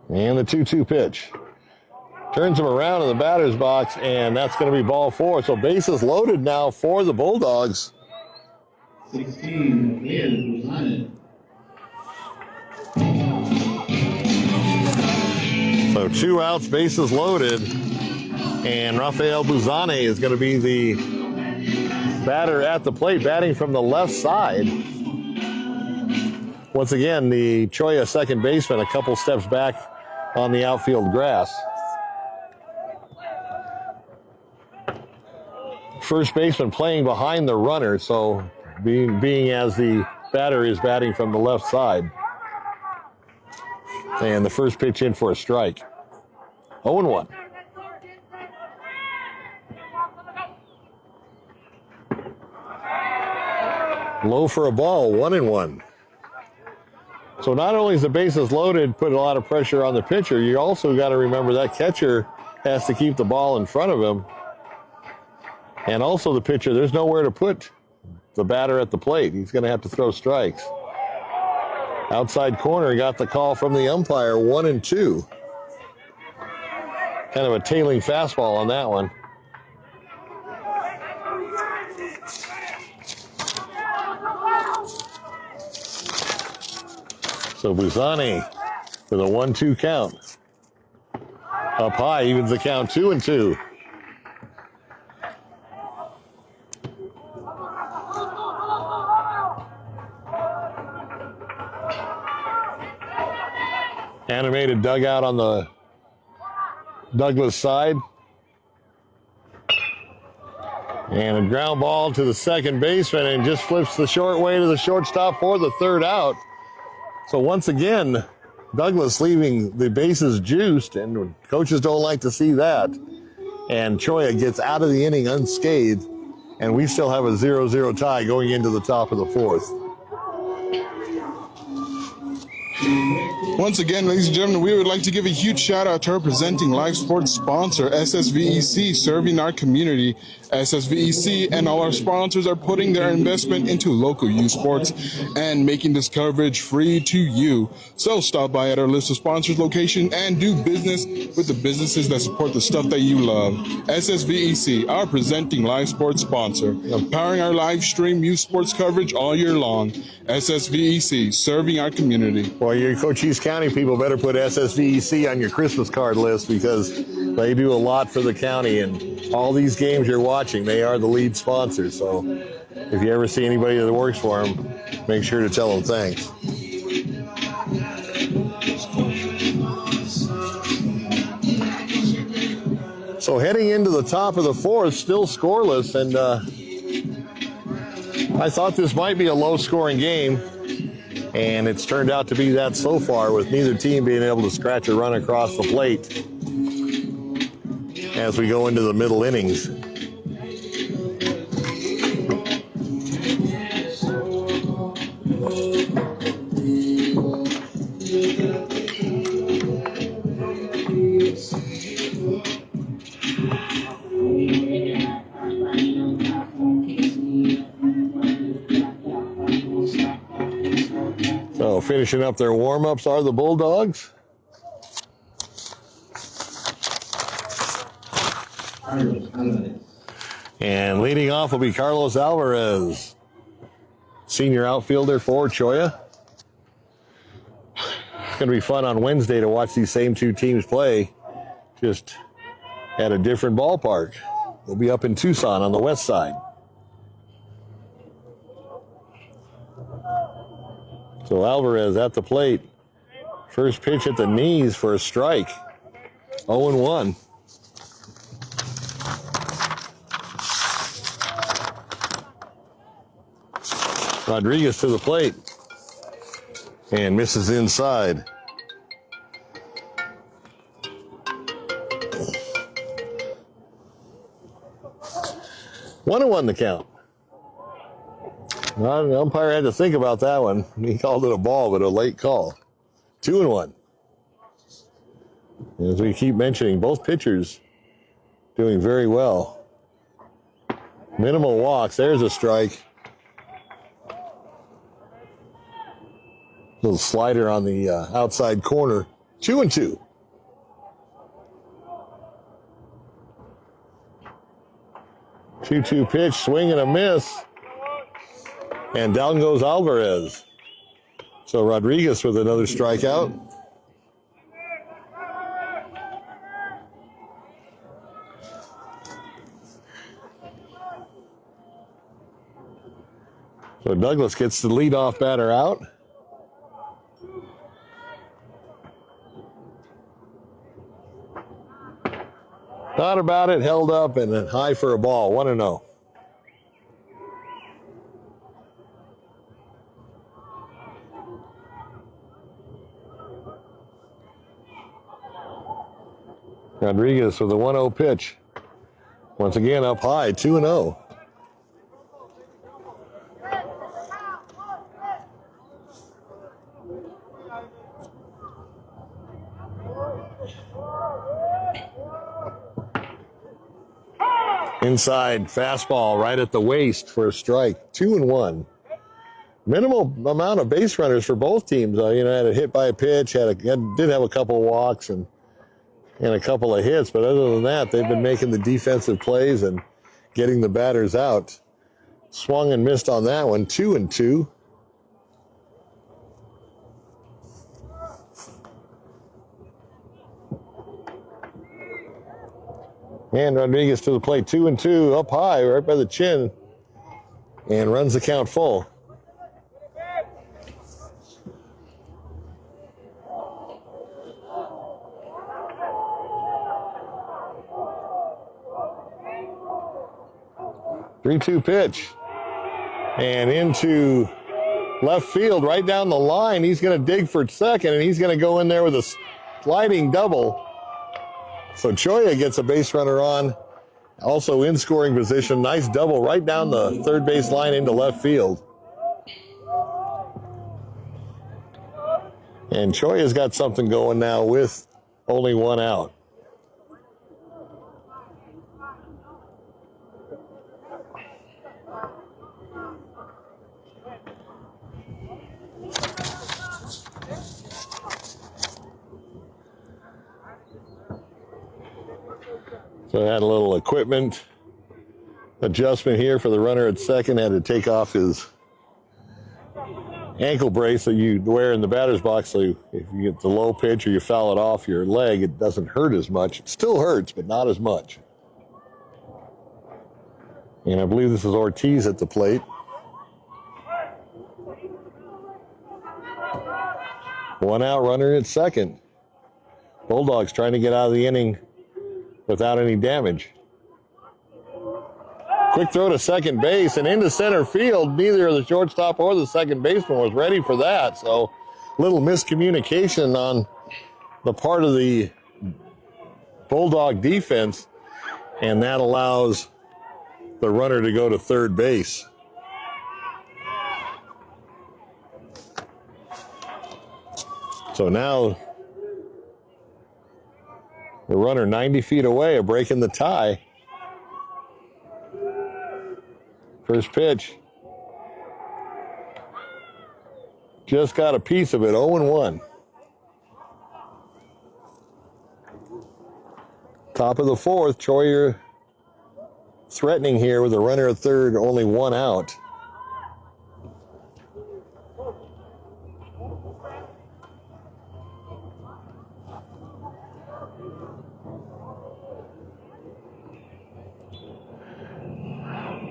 And the 2-2 pitch. Turns him around in the batter's box, and that's going to be ball 4. So bases loaded now for the Bulldogs. 16, Gabriel Guzman. So 2 outs, bases loaded, and Rafael Buzane is going to be the batter at the plate, batting from the left side. Once again, the Cholla second baseman a couple steps back on the outfield grass. First baseman playing behind the runner, so being as the batter is batting from the left side. And the first pitch in for a strike. 0-1. Low for a ball, 1-1. So not only is the bases loaded, put a lot of pressure on the pitcher, you also got to remember that catcher has to keep the ball in front of him. And also the pitcher, there's nowhere to put the batter at the plate. He's going to have to throw strikes. Outside corner, got the call from the umpire, 1-2. Kind of a tailing fastball on that one. So Buzane with a 1-2 count. Up high, evens the count, 2-2. Animated dugout on the Douglas side. And a ground ball to the second baseman and just flips the short way to the shortstop for the third out. So once again, Douglas leaving the bases juiced, and coaches don't like to see that. And Cholla gets out of the inning unscathed, and we still have a 0-0 tie going into the top of the fourth. Once again, ladies and gentlemen, we would like to give a huge shout out to our presenting live sports sponsor, SSVEC, serving our community. SSVEC and all our sponsors are putting their investment into local youth sports and making this coverage free to you. So stop by at our list of sponsors location and do business with the businesses that support the stuff that you love. SSVEC, our presenting live sports sponsor, empowering our live stream youth sports coverage all year long. SSVEC, serving our community. Well, you Cochise County people better put SSVEC on your Christmas card list, because they do a lot for the county, and all these games you're watching, they are the lead sponsors. So if you ever see anybody that works for them, make sure to tell them thanks. So heading into the top of the fourth, still scoreless, and I thought this might be a low-scoring game, and it's turned out to be that so far, with neither team being able to scratch a run across the plate as we go into the middle innings. So finishing up their warm-ups are the Bulldogs. And leading off will be Carlos Alvarez, senior outfielder for Cholla. It's going to be fun on Wednesday to watch these same two teams play, just at a different ballpark. We'll be up in Tucson on the west side. So Alvarez at the plate. First pitch at the knees for a strike. 0-1. Rodriguez to the plate and misses inside. One and one the count. Well, the umpire had to think about that one. He called it a ball, but a late call. 2-1. As we keep mentioning, both pitchers doing very well. Minimal walks. There's a strike. Little slider on the outside corner. 2-2. Two-two pitch, swing and a miss. And down goes Alvarez. So Rodriguez with another strikeout. So Douglas gets the leadoff batter out. Thought about it, held up, and then high for a ball. 1-0. Rodriguez with a 1-0 pitch. Once again up high, 2-0. Inside fastball right at the waist for a strike. 2-1. Minimal amount of base runners for both teams. Had a hit by a pitch, did have a couple of walks and a couple of hits, but other than that, they've been making the defensive plays and getting the batters out. Swung and missed on that one. 2-2. And Rodriguez to the plate, 2-2, up high, right by the chin, and runs the count full. Three-two pitch, and into left field, right down the line. He's going to dig for second, and he's going to go in there with a sliding double. So Cholla gets a base runner on, also in scoring position. Nice double right down the third base line into left field. And Cholla's got something going now with only one out. So I had a little equipment adjustment here for the runner at second. Had to take off his ankle brace that you wear in the batter's box, so if you get the low pitch or you foul it off your leg, it doesn't hurt as much. It still hurts, but not as much. And I believe this is Ortiz at the plate. One out, runner at second. Bulldogs trying to get out of the inning without any damage. Quick throw to second base and into center field. Neither the shortstop or the second baseman was ready for that. So little miscommunication on the part of the Bulldog defense, and that allows the runner to go to third base. So now the runner 90 feet away, breaking the tie. First pitch. Just got a piece of it, 0-1. Top of the fourth, Cholla threatening here with a runner at third, only one out.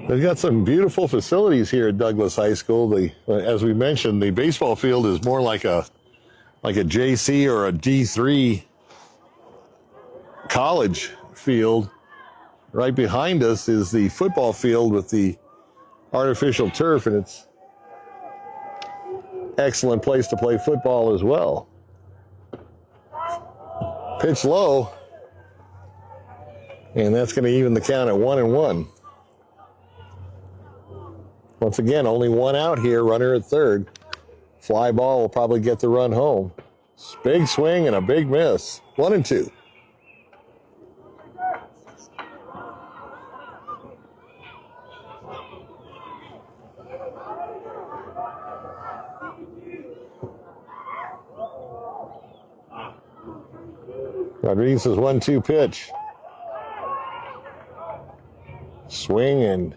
They've got some beautiful facilities here at Douglas High School. As we mentioned, the baseball field is more like a JC or a D3 college field. Right behind us is the football field with the artificial turf, and it's an excellent place to play football as well. Pitch low, and that's going to even the count at 1-1. Once again, only one out here, runner at third. Fly ball will probably get the run home. Big swing and a big miss. 1-2. Rodriguez's 1-2 pitch. Swing and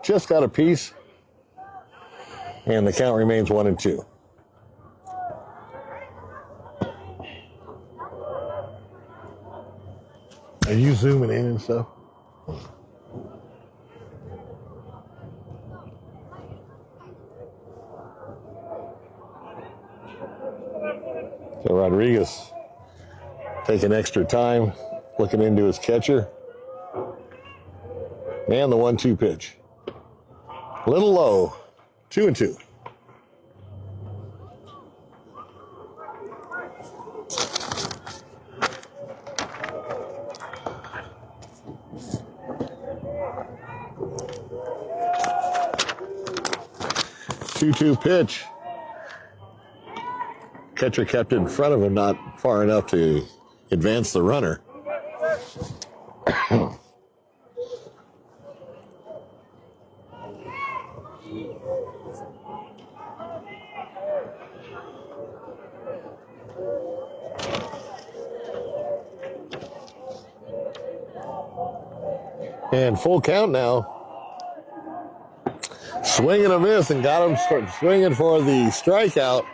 just got a piece. And the count remains 1-2. Are you zooming in and stuff? So Rodriguez taking extra time, looking into his catcher. And the 1-2 pitch. A little low. 2-2. Two pitch. Catcher kept it in front of him, not far enough to advance the runner. And full count now. Swing and a miss, and got him swinging for the strikeout.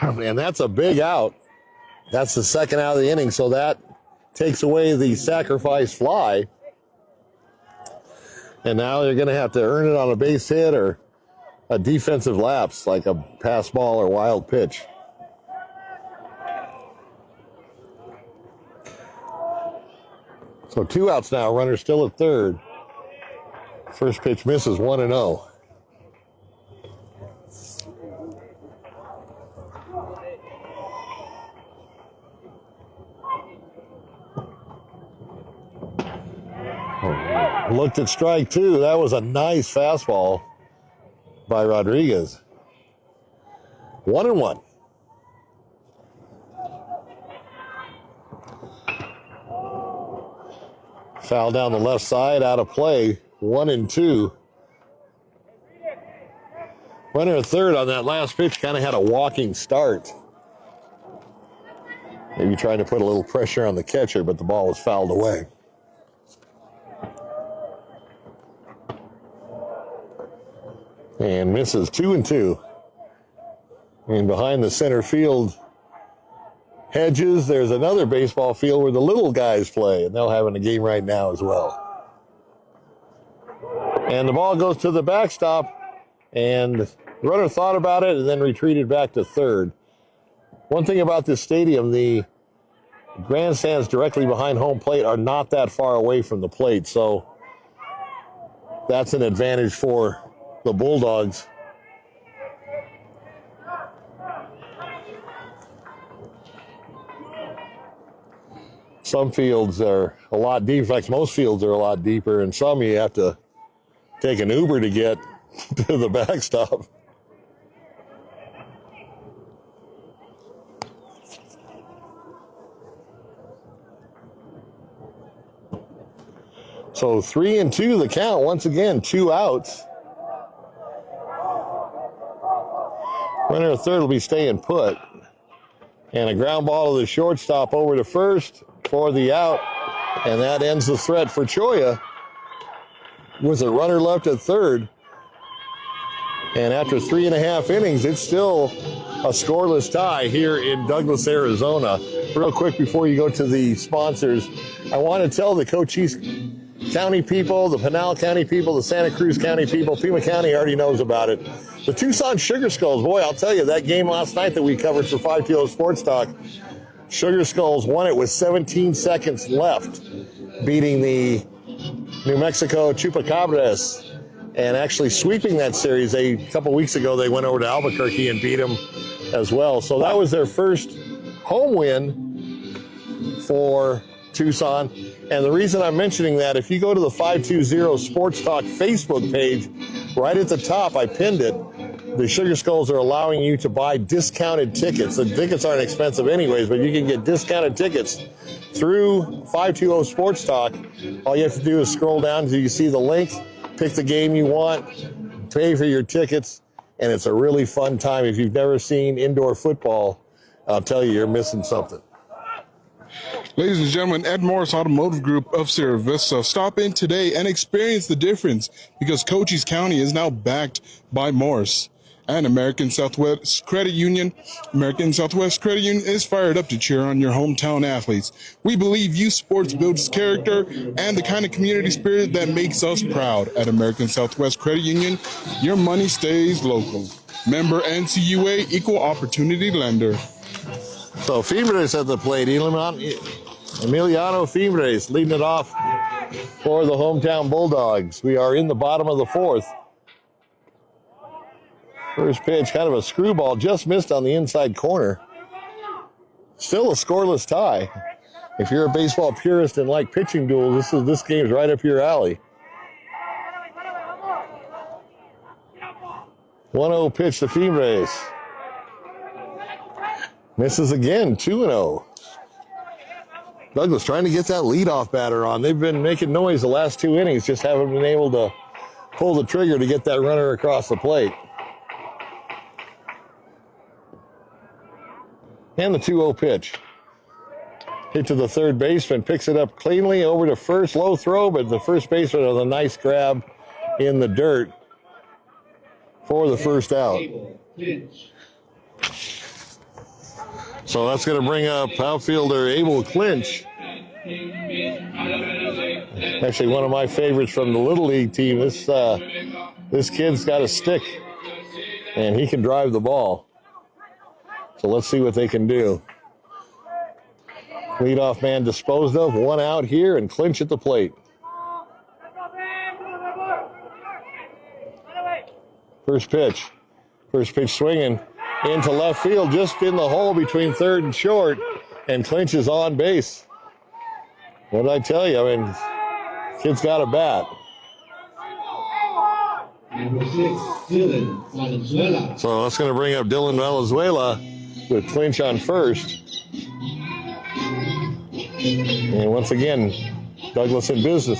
And that's a big out. That's the second out of the inning, so that takes away the sacrifice fly. And now they're going to have to earn it on a base hit or a defensive lapse, like a pass ball or wild pitch. So 2 outs now, runner still at third. First pitch misses, 1-0. Looked at strike 2. That was a nice fastball by Rodriguez. 1-1. Foul down the left side, out of play. 1-2. Runner at third on that last pitch kind of had a walking start. Maybe trying to put a little pressure on the catcher, but the ball was fouled away. And misses 2-2. And behind the center field hedges, there's another baseball field where the little guys play, and they're having a game right now as well. And the ball goes to the backstop, and the runner thought about it and then retreated back to third. One thing about this stadium, the grandstands directly behind home plate are not that far away from the plate, so that's an advantage for the Bulldogs. Some fields are a lot deeper. In fact, most fields are a lot deeper, and some you have to take an Uber to get to the backstop. So 3-2 the count. Once again, 2 outs. Runner at third will be staying put. And a ground ball to the shortstop over to first for the out. And that ends the threat for Cholla with a runner left at third. And after 3.5 innings, it's still a scoreless tie here in Douglas, Arizona. Real quick before you go to the sponsors, I want to tell the Cochise County people, the Pinal County people, the Santa Cruz County people, Pima County already knows about it. The Tucson Sugar Skulls, boy, I'll tell you, that game last night that we covered for 520 Sports Talk, Sugar Skulls won it with 17 seconds left, beating the New Mexico Chupacabras and actually sweeping that series. A couple weeks ago, they went over to Albuquerque and beat them as well. So that was their first home win for Tucson. And the reason I'm mentioning that, if you go to the 520 Sports Talk Facebook page, right at the top, I pinned it. The Sugar Skulls are allowing you to buy discounted tickets. The tickets aren't expensive anyways, but you can get discounted tickets through 520 Sports Talk. All you have to do is scroll down until you see the link, pick the game you want, pay for your tickets, and it's a really fun time. If you've never seen indoor football, I'll tell you, you're missing something. Ladies and gentlemen, at MORSE Automotive Group of Sierra Vista, stop in today and experience the difference because Cochise County is now backed by MORSE. And American Southwest Credit Union is fired up to cheer on your hometown athletes. We believe youth sports builds character and the kind of community spirit that makes us proud. At American Southwest Credit Union, your money stays local. Member NCUA, equal opportunity lender. So Fimbres at the plate. Emiliano Fimbres leading it off for the hometown Bulldogs. We are in the bottom of the fourth. First pitch, kind of a screwball, just missed on the inside corner. Still a scoreless tie. If you're a baseball purist and like pitching duels, this game's right up your alley. 1-0 pitch to Fimbres. Misses again, 2-0. Douglas trying to get that leadoff batter on. They've been making noise the last 2 innings, just haven't been able to pull the trigger to get that runner across the plate. And the 2-0 pitch. Hit to the third baseman, picks it up cleanly over to first. Low throw, but the first baseman with a nice grab in the dirt for the first out. So that's going to bring up outfielder Abel Clinch. Actually, one of my favorites from the Little League team. This kid's got a stick, and he can drive the ball. So let's see what they can do. Leadoff man disposed of. 1 out here, and Clinch at the plate. First pitch swinging into left field, just in the hole between third and short, and Clinch is on base. What did I tell you? I mean, kid's got a bat. Number 6, Dylan Valenzuela. So that's going to bring up Dylan Valenzuela with Clinch on first. And once again, Douglas in business.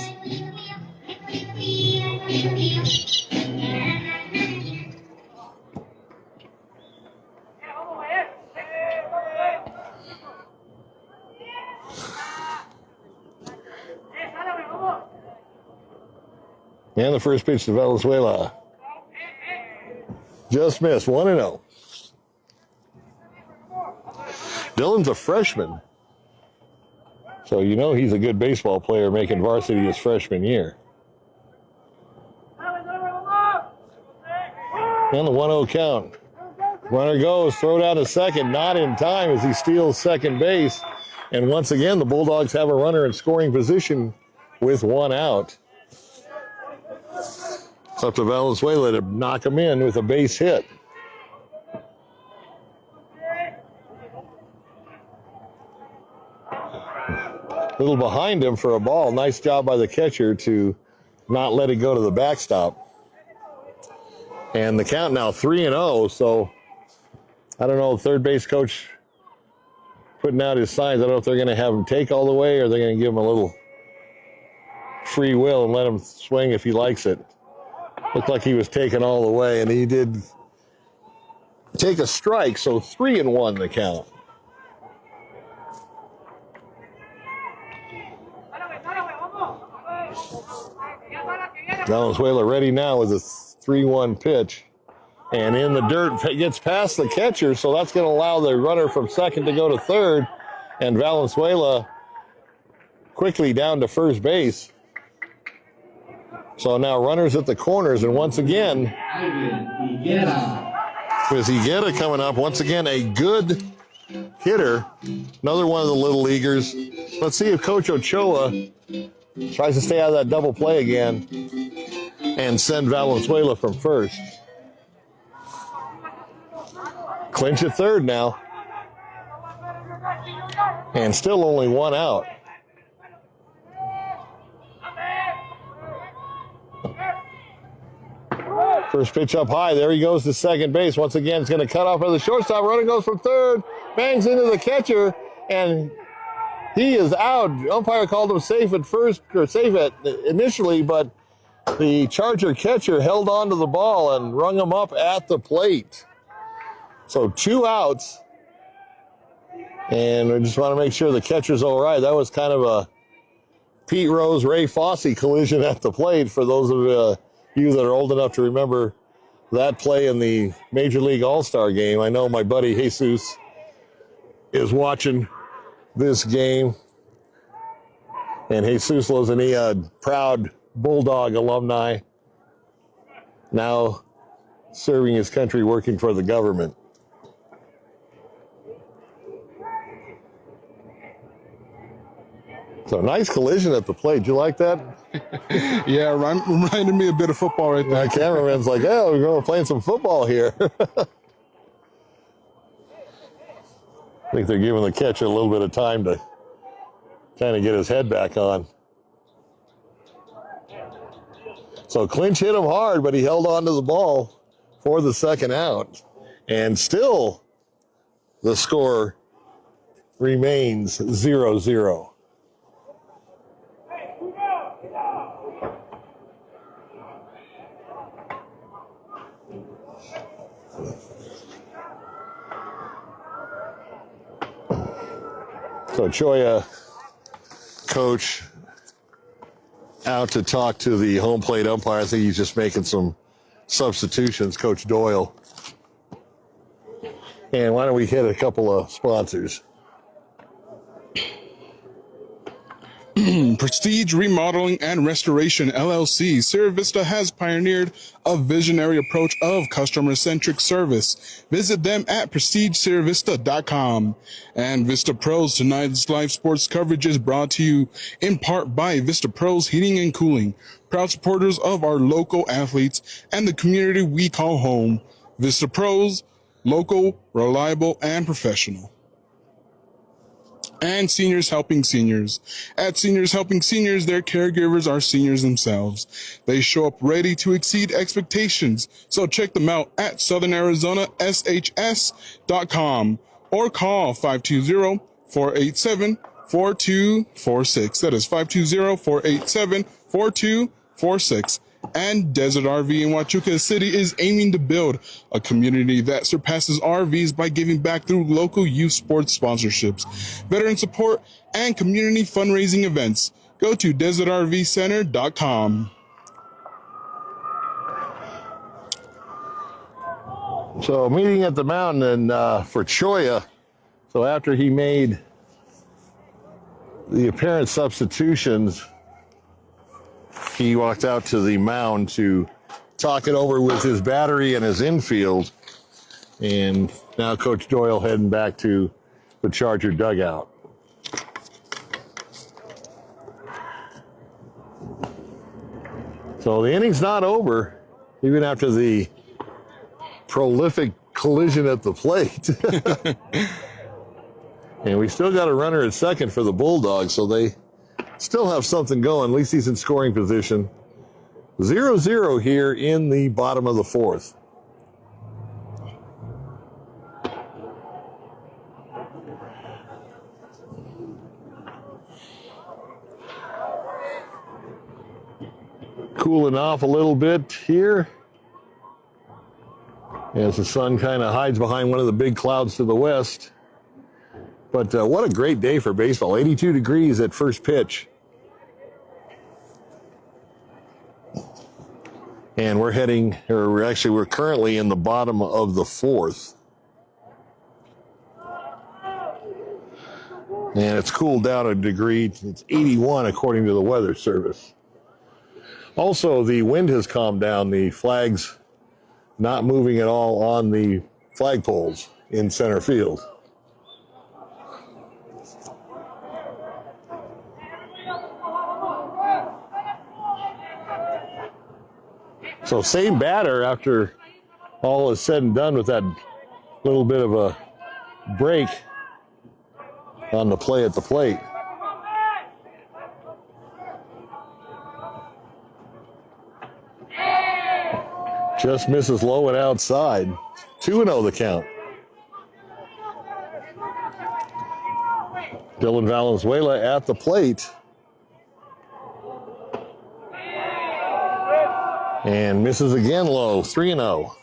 And the first pitch to Valenzuela. Just missed, 1-0. Dylan's a freshman. So you know he's a good baseball player making varsity his freshman year. And the 1-0 count. Runner goes, throw down to second, not in time as he steals second base. And once again, the Bulldogs have a runner in scoring position with 1 out. It's up to Valenzuela to knock him in with a base hit. A little behind him for a ball. Nice job by the catcher to not let it go to the backstop. And the count now 3-0, so I don't know, third base coach putting out his signs. I don't know if they're going to have him take all the way or they're going to give him a little free will and let him swing if he likes it. Looked like he was taken all the way, and he did take a strike, so 3-1 the count. Valenzuela ready now with a 3-1 pitch. And in the dirt, gets past the catcher, so that's going to allow the runner from second to go to third. And Valenzuela quickly down to first base. So now runners at the corners, and once again, with Higuera coming up, once again a good hitter, another one of the little leaguers. Let's see if Coach Cholla tries to stay out of that double play again and send Valenzuela from first. Clinch at third now. And still only 1 out. First pitch up high. There he goes to second base. Once again, it's going to cut off by the shortstop. Runner goes from third, bangs into the catcher, and he is out. Umpire called him safe at first, or safe at initially, but the Charger catcher held on to the ball and rung him up at the plate. So 2 outs And we just want to make sure the catcher's all right. That was kind of a Pete Rose, Ray Fosse collision at the plate for those of you that are old enough to remember that play in the Major League All-Star game. I know my buddy Jesus is watching this game. And Jesus was a proud Bulldog alumni, now serving his country, working for the government. So nice collision at the plate. Did you like that? Yeah, reminded me a bit of football right there. My cameraman's like, oh, we're going to play some football here. I think they're giving the catcher a little bit of time to kind of get his head back on. So Clinch hit him hard, but he held on to the ball for the second out. And still the score remains 0-0. So Cholla coach out to talk to the home plate umpire. I think he's just making some substitutions, Coach Doyle. And why don't we hit a couple of sponsors? Prestige Remodeling and Restoration LLC. Sierra Vista has pioneered a visionary approach of customer-centric service. Visit them at prestigesierravista.com. And Vista Pros. Tonight's live sports coverage is brought to you in part by Vista Pros Heating and Cooling, proud supporters of our local athletes and the community we call home. Vista Pros, local, reliable, and professional. And Seniors Helping Seniors. At Seniors Helping Seniors, their caregivers are seniors themselves. They show up ready to exceed expectations. So check them out at southernarizonaSHS.com or call 520-487-4246. That is 520-487-4246. And Desert RV in Huachuca City is aiming to build a community that surpasses RVs by giving back through local youth sports sponsorships, veteran support, and community fundraising events. Go to desertrvcenter.com. So meeting at the mountain and for Cholla. So after he made the apparent substitutions, he walked out to the mound to talk it over with his battery and his infield. And now Coach Doyle heading back to the Charger dugout. So the inning's not over, even after the prolific collision at the plate. And we still got a runner at second for the Bulldogs, so they still have something going. At least he's in scoring position. 0-0 here in the bottom of the fourth. Cooling off a little bit here as the sun kind of hides behind one of the big clouds to the west. But what a great day for baseball. 82 degrees at first pitch. And we're currently in the bottom of the fourth. And it's cooled down a degree. It's 81 according to the Weather Service. Also, the wind has calmed down. The flags not moving at all on the flagpoles in center field. So same batter after all is said and done with that little bit of a break on the play at the plate. Just misses low and outside. 2-0 the count. Dylan Valenzuela at the plate. And misses again low, 3-0.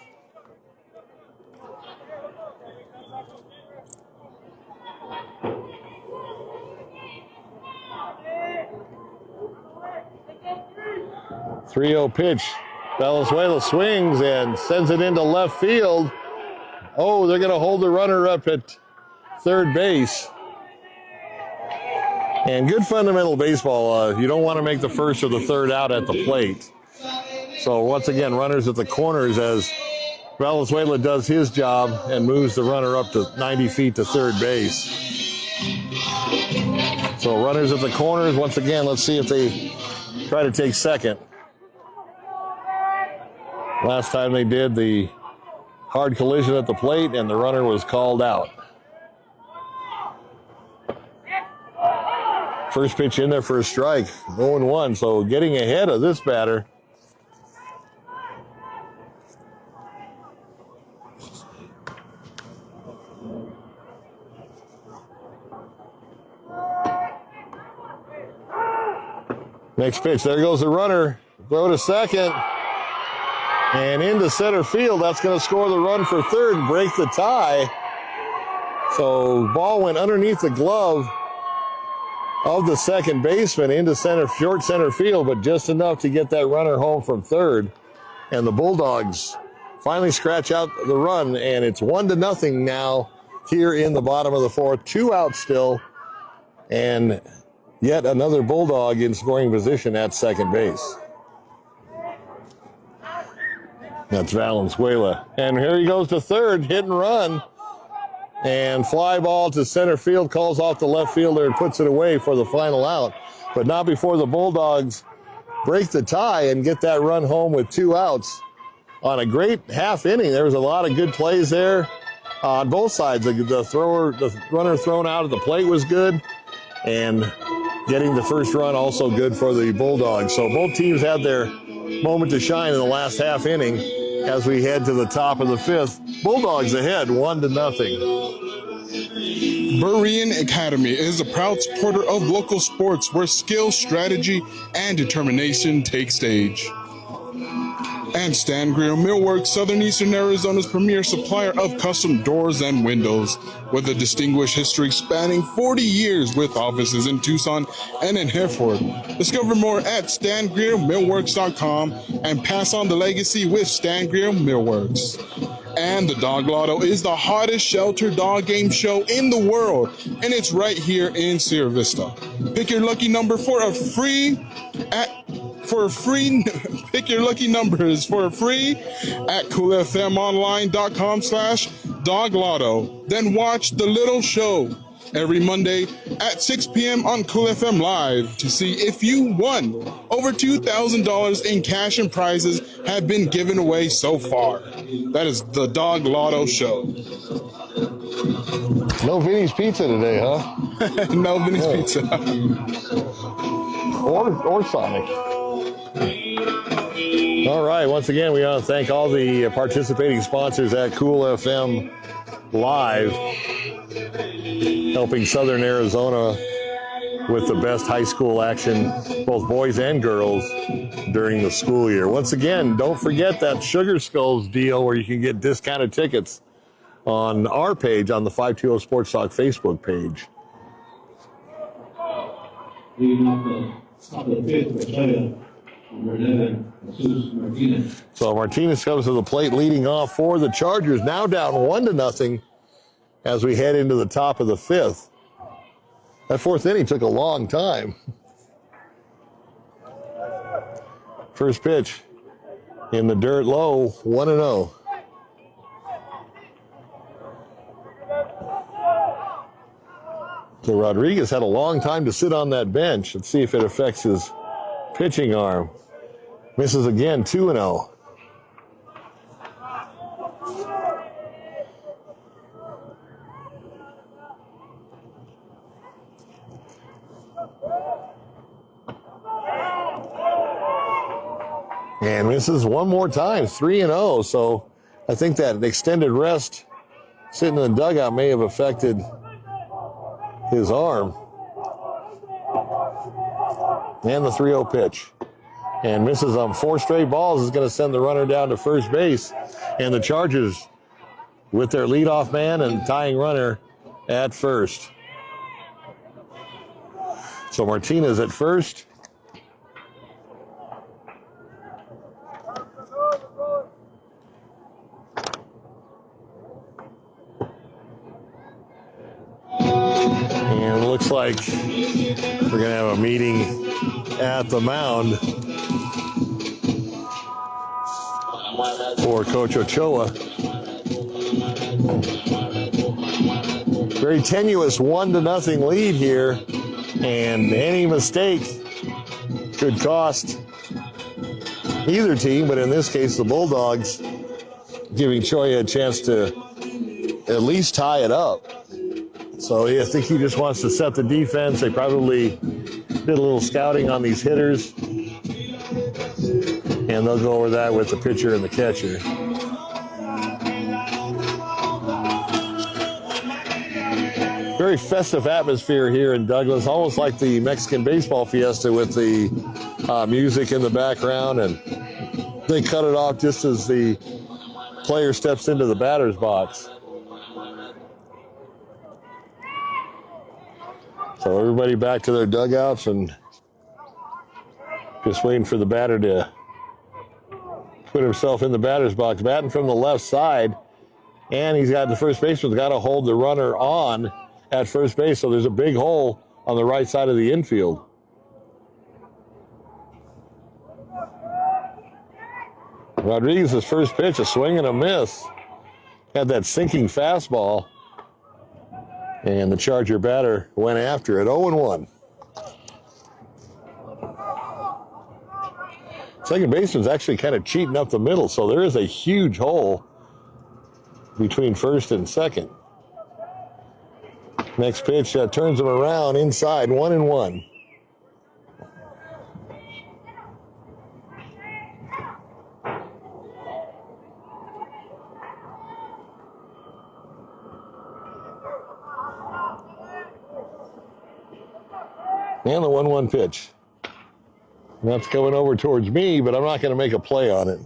3-0 pitch. Valenzuela swings and sends it into left field. Oh, they're going to hold the runner up at third base. And good fundamental baseball. You don't want to make the first or the third out at the plate. So once again, runners at the corners as Valenzuela does his job and moves the runner up to 90 feet to third base. So runners at the corners, once again, let's see if they try to take second. Last time they did, the hard collision at the plate, and the runner was called out. First pitch in there for a strike, 0-1, so getting ahead of this batter. Next pitch, there goes the runner. Throw to second. And into center field. That's going to score the run for third and break the tie. So ball went underneath the glove of the second baseman into short center field, but just enough to get that runner home from third. And the Bulldogs finally scratch out the run, and it's 1-0 now here in the bottom of the fourth. 2 out still, and yet another Bulldog in scoring position at second base. That's Valenzuela. And here he goes to third, hit and run. And fly ball to center field, calls off the left fielder and puts it away for the final out. But not before the Bulldogs break the tie and get that run home with 2 outs on a great half inning. There was a lot of good plays there on both sides. The runner thrown out at the plate was good, and getting the first run also good for the Bulldogs. So both teams had their moment to shine in the last half inning as we head to the top of the fifth. Bulldogs ahead 1-0. Berean Academy is a proud supporter of local sports where skill, strategy, and determination take stage. And Stan Grill Millwork, Southern Eastern Arizona's premier supplier of custom doors and windows, with a distinguished history spanning 40 years with offices in Tucson and in Hereford. Discover more at StanGrillMillworks.com and pass on the legacy with Stan Grill Millworks. And the Dog Lotto is the hottest shelter dog game show in the world, and it's right here in Sierra Vista. Pick your lucky number pick your lucky numbers for free at coolfmonline.com/doglotto. Then watch The Little Show every Monday at 6 p.m. on Cool FM Live to see if you won. Over $2,000 in cash and prizes have been given away so far. That is the Dog Lotto Show. No Vinny's Pizza today, huh? No Vinny's Pizza. Or Sonic. All right, once again, we want to thank all the participating sponsors at Cool FM Live, helping Southern Arizona with the best high school action, both boys and girls, during the school year. Once again, don't forget that Sugar Skulls deal where you can get discounted tickets on our page, on the 520 Sports Talk Facebook page. So Martinez comes to the plate leading off for the Chargers, now down 1-0 as we head into the top of the fifth. That fourth inning took a long time. First pitch in the dirt low, 1-0. So Rodriguez had a long time to sit on that bench. Let's see if it affects his pitching arm. Misses again, 2-0. And misses one more time, 3-0. So I think that extended rest sitting in the dugout may have affected his arm. And the 3-0 pitch. And misses on 4 straight balls, is going to send the runner down to first base. And the Chargers with their leadoff man and tying runner at first. So Martinez at first. looks like we're going to have a meeting at the mound for Coach Cholla. Very tenuous 1-0 lead here, and any mistake could cost either team, but in this case, the Bulldogs, giving Cholla a chance to at least tie it up. So I think he just wants to set the defense. They probably did a little scouting on these hitters, and they'll go over that with the pitcher and the catcher. Very festive atmosphere here in Douglas, almost like the Mexican baseball fiesta with the music in the background, and they cut it off just as the player steps into the batter's box. So everybody back to their dugouts and just waiting for the batter to put himself in the batter's box. Batting from the left side, and he's got the first baseman's got to hold the runner on at first base, so there's a big hole on the right side of the infield. Rodriguez's first pitch, a swing and a miss. Had that sinking fastball, and the Charger batter went after it. 0-1. Second baseman's actually kind of cheating up the middle, so there is a huge hole between first and second. Next pitch turns him around inside, 1-1. And the 1-1 pitch. That's coming over towards me, but I'm not going to make a play on it.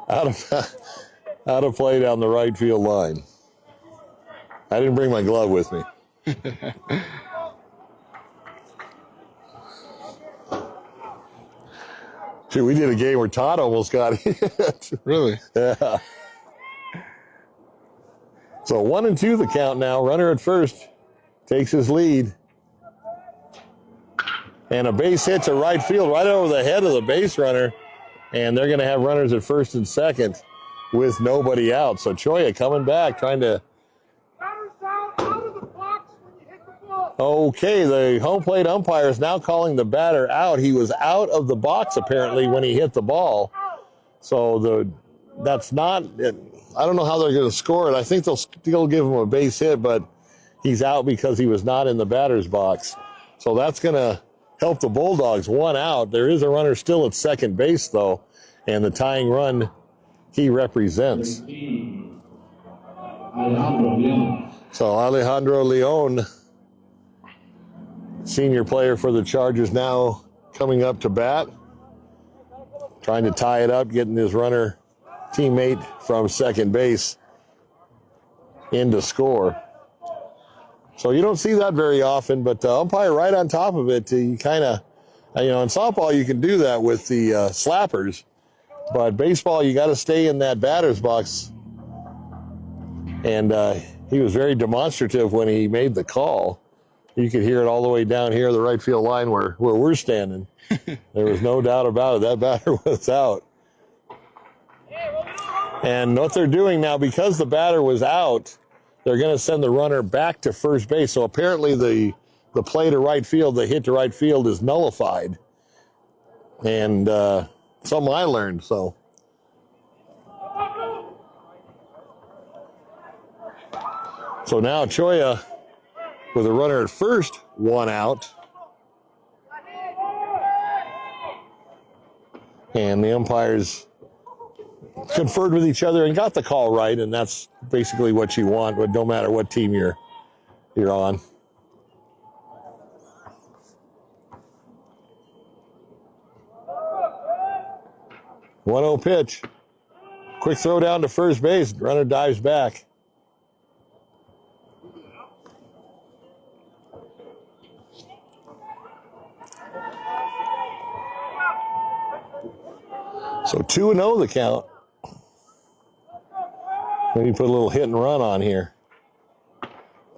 Out of play down the right field line. I didn't bring my glove with me. Dude, we did a game where Todd almost got hit. Really? Yeah. So 1-2 the count now. Runner at first takes his lead. And a base hit to right field, right over the head of the base runner. And they're going to have runners at first and second with nobody out. So Cholla coming back, trying to... Okay, the home plate umpire is now calling the batter out. He was out of the box, apparently, when he hit the ball. So that's not... I don't know how they're going to score it. I think they'll still give him a base hit, but he's out because he was not in the batter's box. So that's going to help the Bulldogs. One out. There is a runner still at second base, though, and the tying run he represents. So Alejandro Leon, senior player for the Chargers, now coming up to bat, trying to tie it up, getting his runner teammate from second base in to score. So you don't see that very often, but the umpire right on top of it, you kind of, in softball you can do that with the slappers, but baseball you got to stay in that batter's box. And he was very demonstrative when he made the call. You could hear it all the way down here, the right field line where we're standing. There was no doubt about it. That batter was out. And what they're doing now, because the batter was out, they're going to send the runner back to first base. So apparently the play to right field, the hit to right field is nullified. And something I learned, so. So now Cholla with a runner at first, one out. And the umpires conferred with each other and got the call right, and that's basically what you want, but no matter what team you're on. One 1-0 pitch. Quick throw down to first base. Runner dives back. So 2-0 the count. Maybe put a little hit and run on here.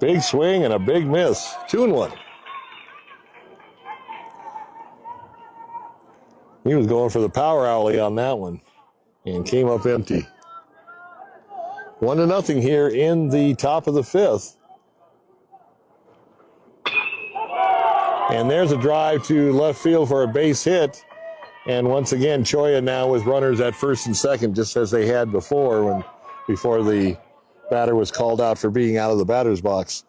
Big swing and a big miss. 2-1. He was going for the power alley on that one and came up empty. 1-0 here in the top of the fifth. And there's a drive to left field for a base hit. And once again, Cholla now with runners at first and second, just as they had before before the batter was called out for being out of the batter's box.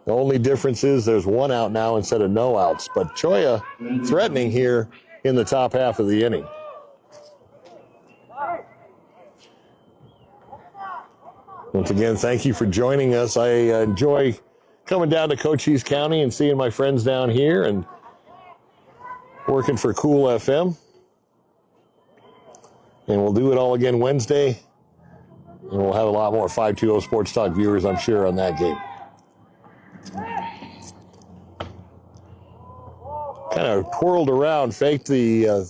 The only difference is there's 1 out now instead of no outs. But Cholla threatening here in the top half of the inning. Once again, thank you for joining us. I enjoy coming down to Cochise County and seeing my friends down here and working for Cool FM. And we'll do it all again Wednesday. And we'll have a lot more 520 Sports Talk viewers, I'm sure, on that game. Kind of twirled around, faked the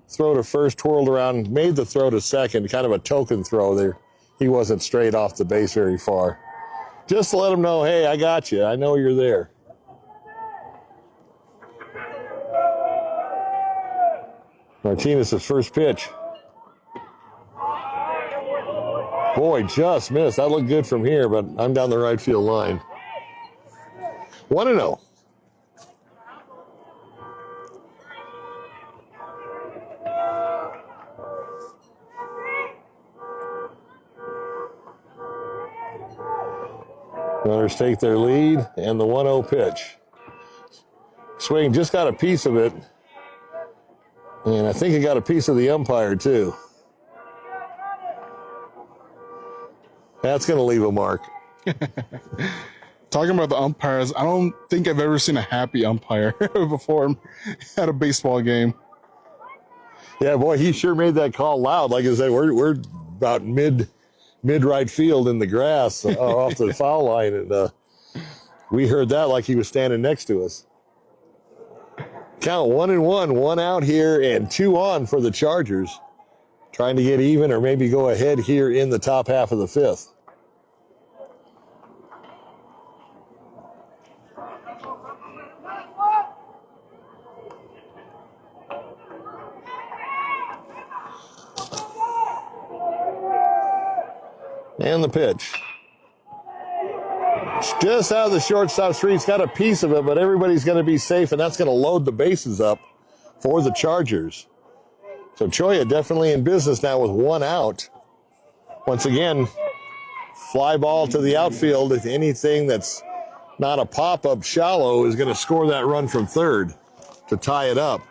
throw to first, twirled around, made the throw to second, kind of a token throw there. He wasn't straight off the base very far. Just to let him know, hey, I got you. I know you're there. Martinez's first pitch. Boy, just missed. That looked good from here, but I'm down the right field line. 1-0. Runners take their lead, and the 1-0 pitch. Swing just got a piece of it, and I think it got a piece of the umpire, too. That's going to leave a mark. Talking about the umpires, I don't think I've ever seen a happy umpire before at a baseball game. Yeah, boy, he sure made that call loud. Like I said, we're about mid right field in the grass off the foul line, and we heard that like he was standing next to us. Count 1-1, 1 out here, and 2 on for the Chargers. Trying to get even or maybe go ahead here in the top half of the fifth. And the pitch. It's just out of the shortstop street. It's got a piece of it, but everybody's going to be safe, and that's going to load the bases up for the Chargers. So Cholla definitely in business now with 1 out. Once again, fly ball to the outfield. If anything that's not a pop-up shallow is going to score that run from third to tie it up.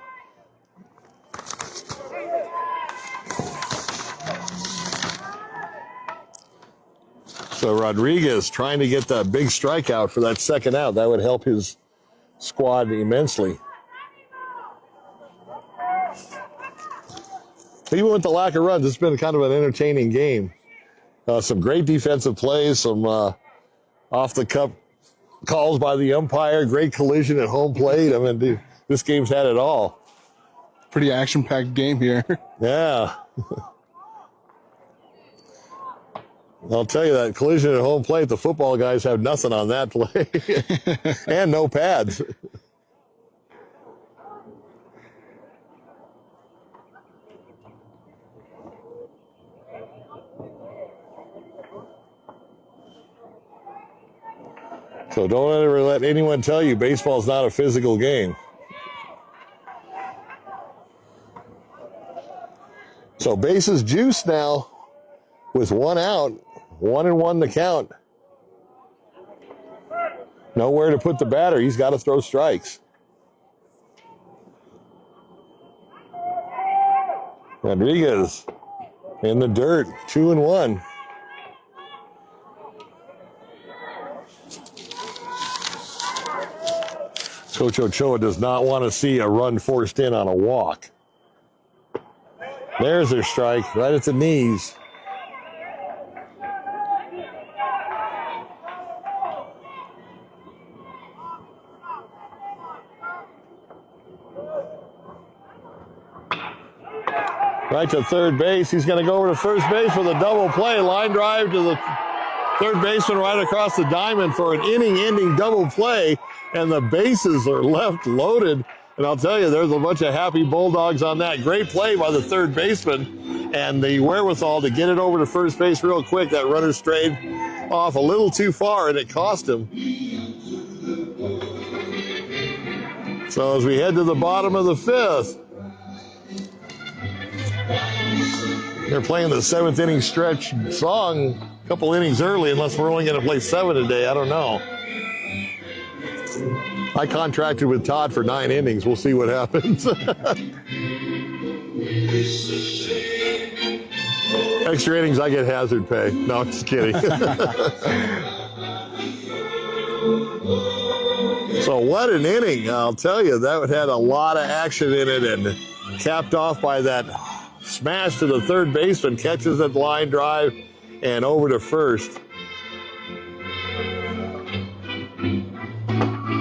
So Rodriguez trying to get that big strikeout for that second out. That would help his squad immensely. Even with the lack of runs, it's been kind of an entertaining game. Some great defensive plays, some off-the-cup calls by the umpire, great collision at home plate. I mean, dude, this game's had it all. Pretty action-packed game here. Yeah. I'll tell you that collision at home plate, the football guys have nothing on that play. And no pads. So don't ever let anyone tell you baseball's not a physical game. So bases juiced now with 1 out, 1-1 the count. Nowhere to put the batter. He's got to throw strikes. Rodriguez in the dirt, 2-1. Coach Ochoa does not want to see a run forced in on a walk. There's their strike, right at the knees. Right to third base. He's going to go over to first base with a double play. Line drive to the third baseman right across the diamond for an inning-ending double play, and the bases are left loaded. And I'll tell you, there's a bunch of happy Bulldogs on that. Great play by the third baseman, and the wherewithal to get it over to first base real quick. That runner strayed off a little too far, and it cost him. So as we head to the bottom of the fifth, they're playing the seventh inning stretch song a couple innings early, unless we're only going to play 7 today. I don't know. I contracted with Todd for 9 innings. We'll see what happens. Extra innings, I get hazard pay. No, just kidding. So what an inning. I'll tell you, that had a lot of action in it, and capped off by that smash to the third baseman, catches that line drive, and over to first.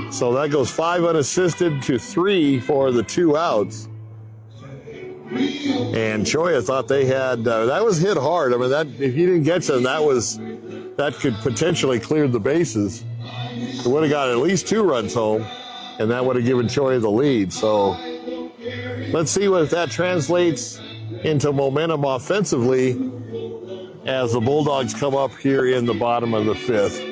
So that goes 5 unassisted to 3 for the 2 outs. And Cholla thought they had, that was hit hard. I mean, that if you didn't get them, that could potentially clear the bases. It would have got at least 2 runs home, and that would have given Cholla the lead. So let's see if that translates into momentum offensively as the Bulldogs come up here in the bottom of the 5th.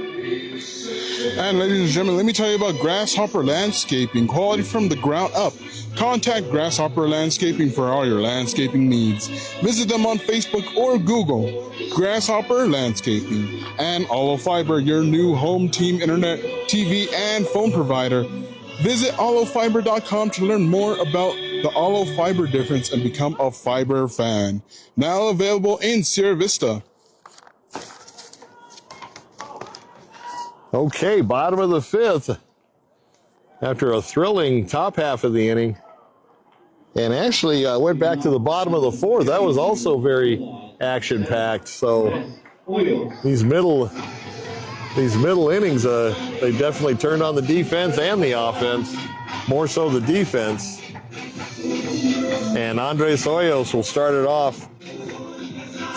And ladies and gentlemen, let me tell you about Grasshopper Landscaping, quality from the ground up. Contact Grasshopper Landscaping for all your landscaping needs. Visit them on Facebook or Google. Grasshopper Landscaping. And Allo Fiber, your new home team internet, TV, and phone provider. Visit allofiber.com to learn more about the Allo Fiber difference and become a fiber fan. Now available in Sierra Vista. Okay, bottom of the 5th. After a thrilling top half of the inning. And actually, I went back to the bottom of the 4th. That was also very action-packed. So these middle innings, they definitely turned on the defense and the offense. More so the defense. And Andres Hoyos will start it off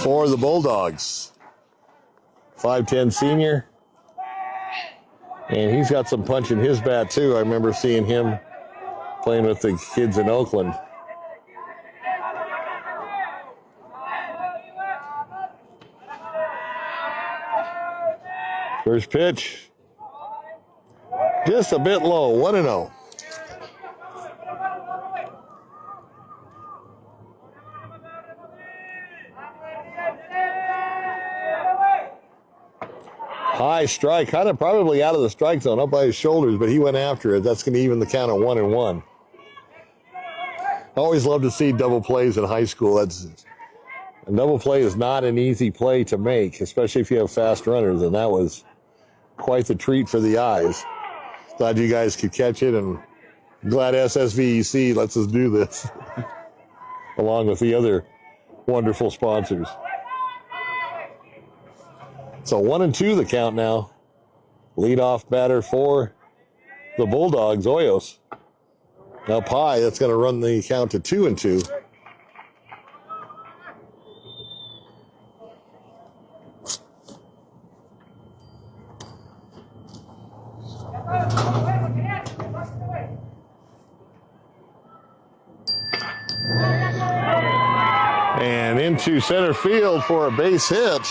for the Bulldogs. 5'10" senior. And he's got some punch in his bat, too. I remember seeing him playing with the kids in Oakland. First pitch. Just a bit low, 1-0. High strike, kind of probably out of the strike zone, up by his shoulders, but he went after it. That's going to even the count at 1-1. I always love to see double plays in high school. A double play is not an easy play to make, especially if you have fast runners, and that was quite the treat for the eyes. Glad you guys could catch it, and glad SSVEC lets us do this, along with the other wonderful sponsors. So 1-2 the count now. Leadoff batter for the Bulldogs, Hoyos. Now Pye, that's going to run the count to 2-2. And into center field for a base hit.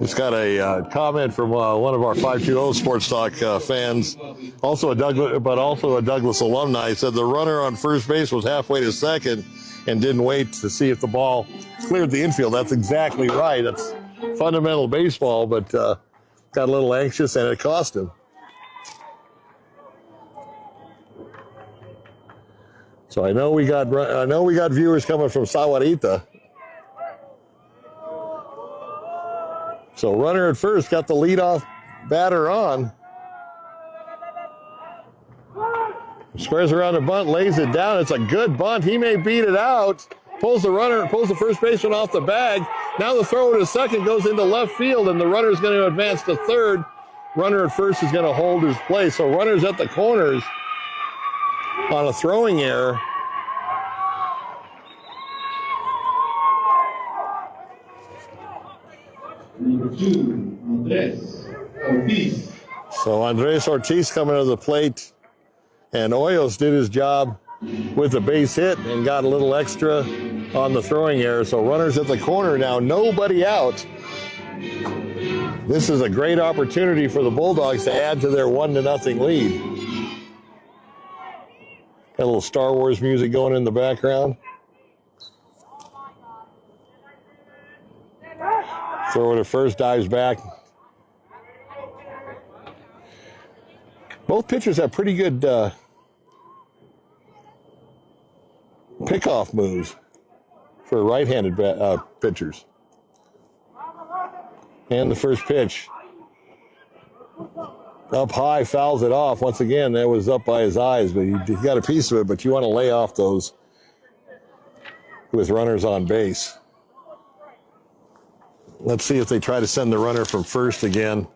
Just got a comment from one of our 520 Sports Talk fans, also a Douglas alumni. He said the runner on first base was halfway to second and didn't wait to see if the ball cleared the infield. That's exactly right. That's fundamental baseball, but got a little anxious and it cost him. So I know we got viewers coming from Sahuarita. So runner at first got the leadoff batter on. Squares around the bunt, lays it down. It's a good bunt. He may beat it out. Pulls the first baseman off the bag. Now the throw to second goes into left field, and the runner is going to advance to third. Runner at first is going to hold his place. So runners at the corners. on a throwing error. Number 2, Andres Ortiz. So Andres Ortiz coming to the plate, and Hoyos did his job with a base hit and got a little extra on the throwing error. So runners at the corner now, nobody out. This is a great opportunity for the Bulldogs to add to their 1-0 lead. Got a little Star Wars music going in the background. Throw it at first, dives back. Both pitchers have pretty good pickoff moves for right-handed pitchers. And the first pitch. Up high, fouls it off. Once again, that was up by his eyes, but he got a piece of it, but you want to lay off those with runners on base. Let's see if they try to send the runner from first again.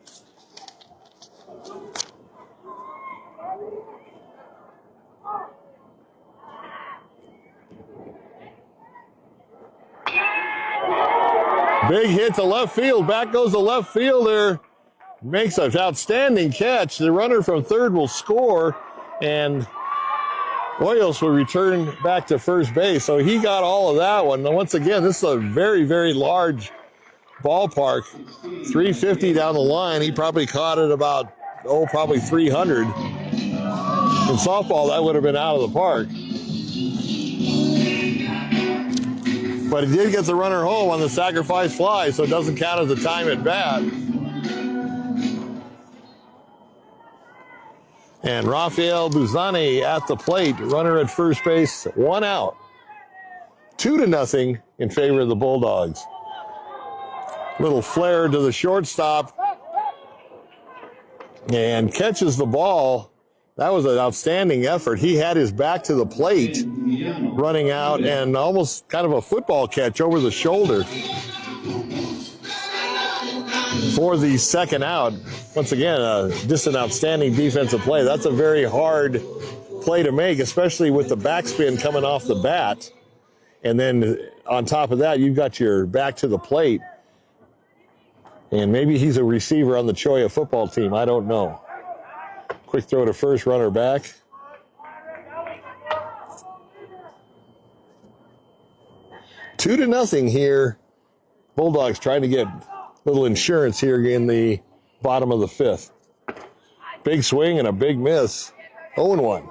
Big hit to left field. Back goes the left fielder. Makes an outstanding catch. The runner from third will score, and Hoyos will return back to first base. So he got all of that one. Now, once again, this is a very, very large ballpark. 350 down the line. He probably caught it about, probably 300. In softball, that would have been out of the park. But he did get the runner home on the sacrifice fly, so it doesn't count as a time at bat. And Rafael Buzani at the plate, runner at first base, 1 out. 2-0 in favor of the Bulldogs. Little flare to the shortstop and catches the ball. That was an outstanding effort. He had his back to the plate running out and almost kind of a football catch over the shoulder for the second out. Once again, just an outstanding defensive play. That's a very hard play to make, especially with the backspin coming off the bat. And then on top of that, you've got your back to the plate. And maybe he's a receiver on the Cholla football team. I don't know. Quick throw to first, runner back. Two to nothing here. Bulldogs trying to get a little insurance here in the bottom of the fifth. Big swing and a big miss. 0-1.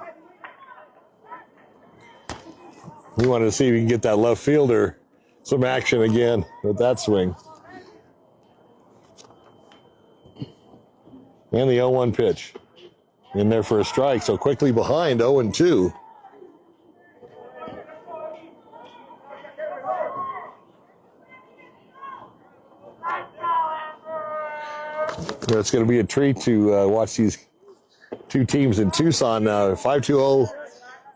We wanted to see if we can get that left fielder some action again with that swing. And the 0-1 pitch. In there for a strike, so quickly behind 0-2. It's going to be a treat to watch these two teams in Tucson. 520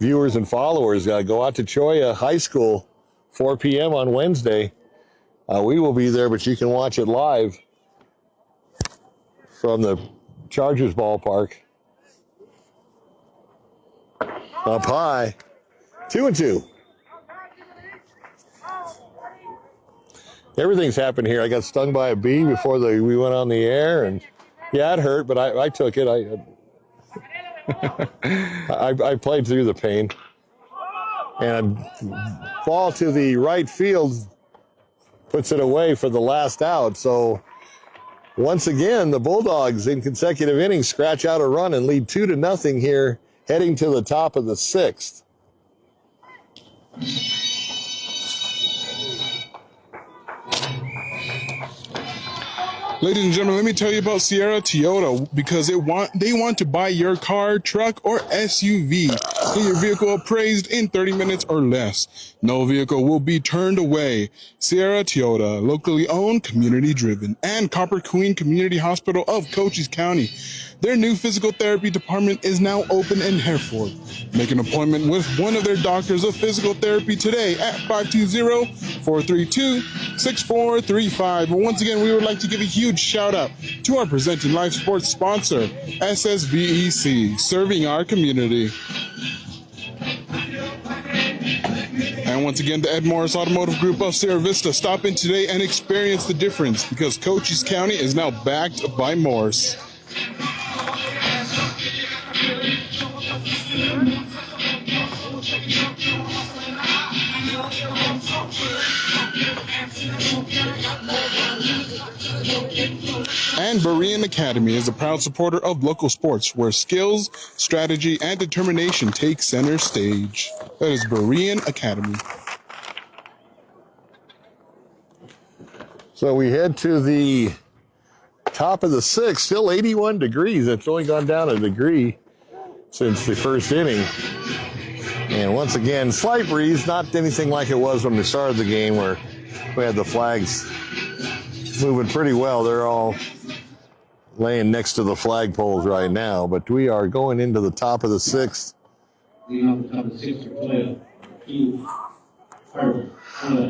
viewers and followers go out to Cholla High School, 4 p.m. on Wednesday. We will be there, but you can watch it live from the Chargers ballpark. Up high, 2-2. Everything's happened here. I got stung by a bee before we went on the air, and yeah, it hurt, but I took it. I played through the pain. And ball to the right field puts it away for the last out. So once again, the Bulldogs in consecutive innings scratch out a run and lead 2-0 here, heading to the top of the sixth. Ladies and gentlemen, let me tell you about Sierra Toyota, because they want to buy your car, truck, or SUV. Get your vehicle appraised in 30 minutes or less. No vehicle will be turned away. Sierra Toyota, locally owned, community driven, and Copper Queen Community Hospital of Cochise County. Their new physical therapy department is now open in Hereford. Make an appointment with one of their doctors of physical therapy today at 520-432-6435. And once again, we would like to give a huge shout out to our presenting live sports sponsor, SSVEC, serving our community. once again, the MORSE Automotive Group of Sierra Vista. Stop in today and experience the difference because Cochise County is now backed by MORSE. And Berean Academy is a proud supporter of local sports where skills, strategy, and determination take center stage. That is Berean Academy. So we head to the top of the sixth, still 81 degrees. It's only gone down a degree since the first inning. And once again, slight breeze, not anything like it was when we started the game where we had the flags moving pretty well. They're all laying next to the flagpoles right now, but we are going into the top of the sixth.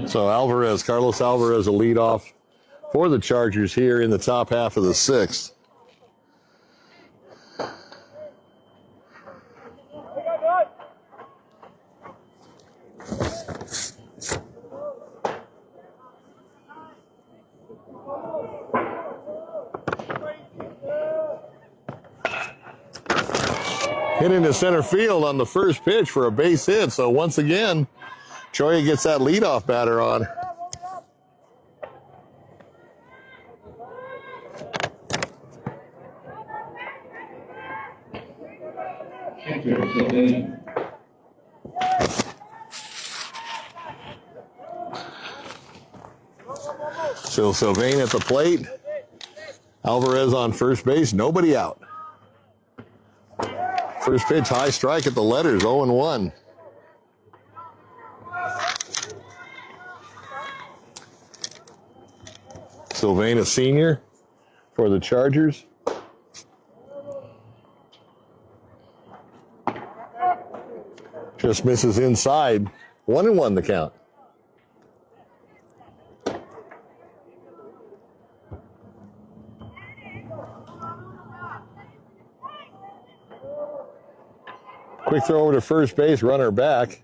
So Alvarez, Carlos Alvarez, a leadoff for the Chargers here in the top half of the sixth. Hit into center field on the first pitch for a base hit. So once again, Cholla gets that leadoff batter on. So Sylvain at the plate. Alvarez on first base, nobody out. First pitch, high strike at the letters, 0-1. Sylvain, a senior for the Chargers. Just misses inside. 1-1 the count. Quick throw over to first base, runner back.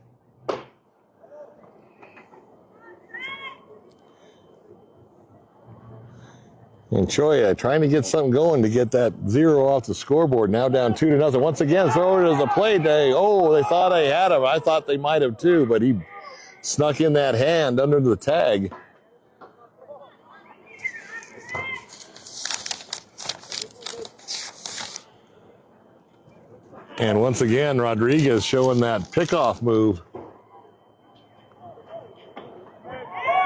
And Cholla trying to get something going to get that 0 off the scoreboard. Now down 2-0. Once again, throw it to the plate. They thought they had him. I thought they might have too, but he snuck in that hand under the tag. And once again, Rodriguez showing that pickoff move.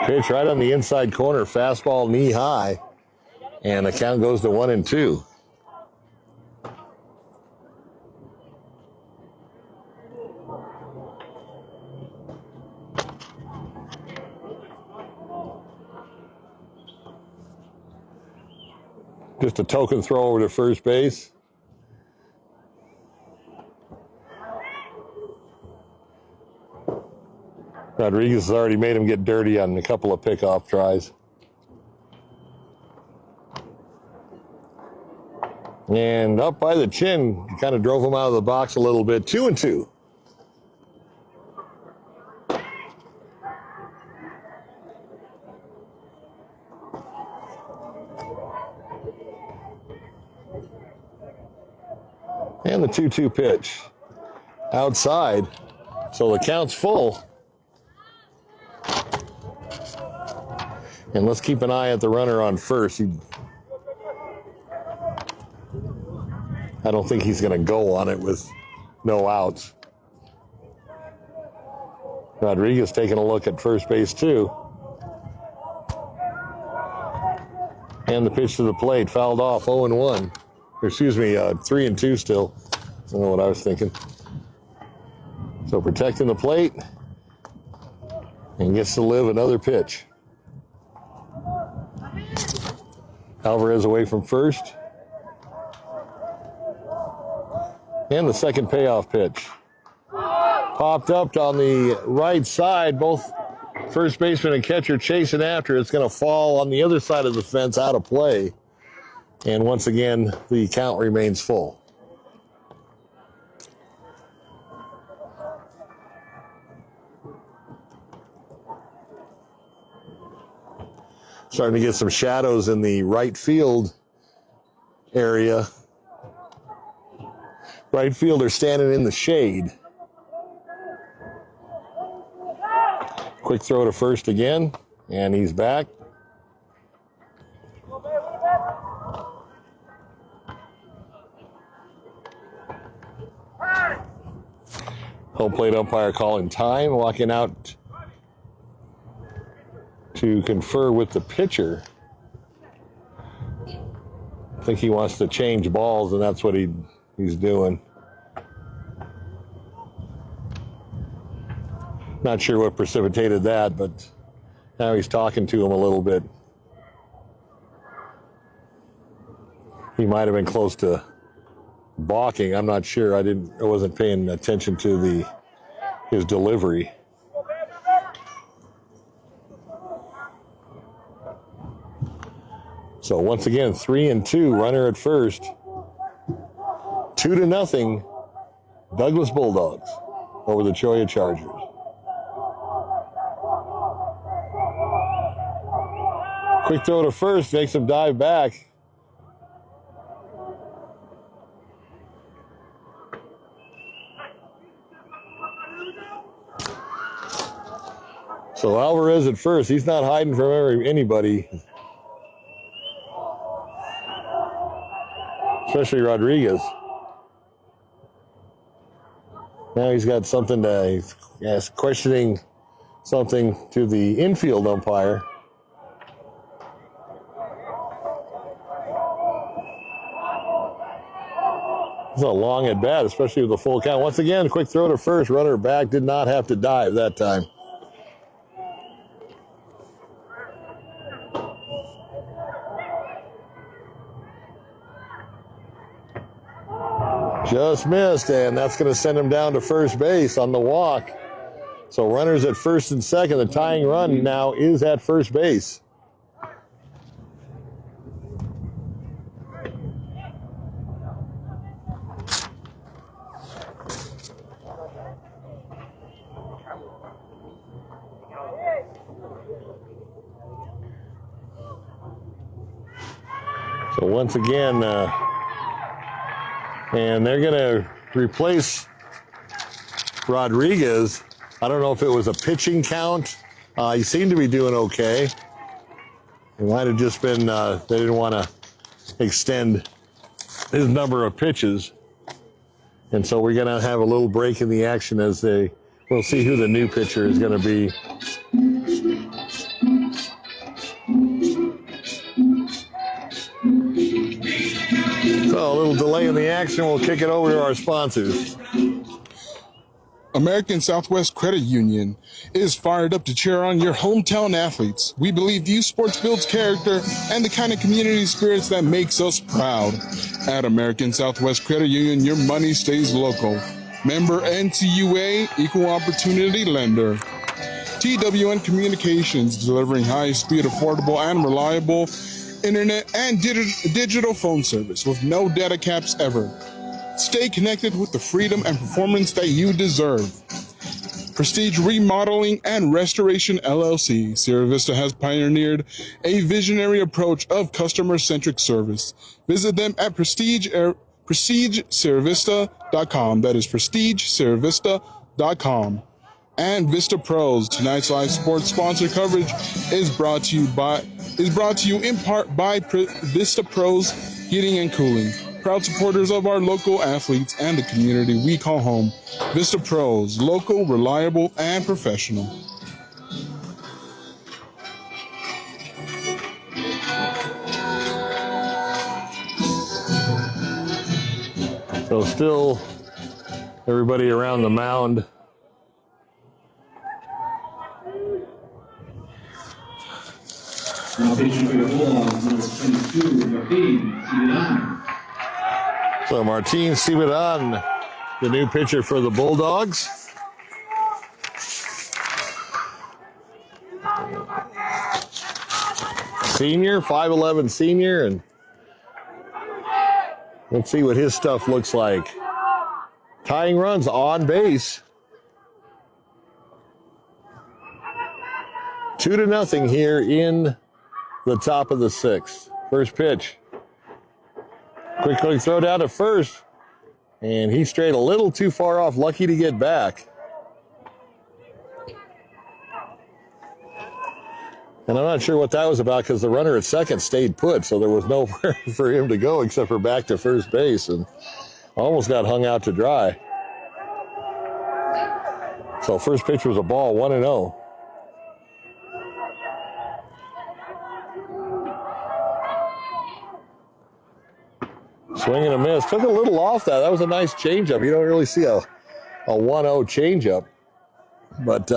Pitch right on the inside corner, fastball knee high. And the count goes to 1-2. Just a token throw over to first base. Rodriguez has already made him get dirty on a couple of pickoff tries. And up by the chin, kind of drove him out of the box a little bit. 2-2. And the 2-2 pitch. Outside. So the count's full. And let's keep an eye at the runner on first. I don't think he's going to go on it with no outs. Rodriguez taking a look at first base too. And the pitch to the plate, fouled off, 0-1. Or excuse me, 3-2 still. I don't know what I was thinking. So protecting the plate and gets to live another pitch. Alvarez away from first. And the second payoff pitch. Popped up on the right side. Both first baseman and catcher chasing after. It's going to fall on the other side of the fence out of play. And once again, the count remains full. Starting to get some shadows in the right field area. Right fielder standing in the shade. Quick throw to first again, and he's back. Home plate umpire calling time, walking out to confer with the pitcher. I think he wants to change balls, and that's what he's doing. Not sure what precipitated that, but now he's talking to him a little bit. He might have been close to balking. I'm not sure. I wasn't paying attention to his delivery. So once again, 3-2, runner at first. 2-0, Douglas Bulldogs over the Cholla Chargers. Quick throw to first, makes him dive back. So Alvarez at first, he's not hiding from anybody. Especially Rodriguez. Now he's got something to ask, questioning something to the infield umpire. It's a long at bat, especially with the full count. Once again, quick throw to first, runner back, did not have to dive that time. Just missed, and that's going to send him down to first base on the walk. So runners at first and second. The tying run now is at first base. So once again, and they're going to replace Rodriguez. I don't know if it was a pitching count. He seemed to be doing okay. It might have just been they didn't want to extend his number of pitches. And so we're going to have a little break in the action as we'll see who the new pitcher is going to be. So a little delay in the action. We'll kick it over to our sponsors. American Southwest Credit Union is fired up to cheer on your hometown athletes. We believe youth sports builds character and the kind of community spirits that makes us proud. At American Southwest Credit Union, your money stays local. Member NCUA, Equal Opportunity Lender. TWN Communications, delivering high-speed, affordable, and reliable internet and digital phone service with no data caps ever. Stay connected with the freedom and performance that you deserve. Prestige Remodeling and Restoration LLC. Sierra Vista has pioneered a visionary approach of customer-centric service. Visit them at prestigesierravista.com. That is prestigesierravista.com. And Vista Pros. Tonight's live sports sponsor coverage is brought to you in part by Vista Pros Heating and Cooling. Proud supporters of our local athletes and the community we call home. Vista Pros, local, reliable, and professional. So still everybody around the mound. Now pitching for the Bulldogs, number 22, Martin Civitan. So Martin Civitan, the new pitcher for the Bulldogs. Senior, 5'11" senior, and let's see what his stuff looks like. Tying runs on base. 2-0 here in the top of the sixth. First pitch. Quick throw down to first. And he strayed a little too far off, lucky to get back. And I'm not sure what that was about because the runner at second stayed put, so there was nowhere for him to go except for back to first base, and almost got hung out to dry. So first pitch was a ball, 1-0. Swing and a miss. Took a little off that. That was a nice changeup. You don't really see a 1-0 changeup, but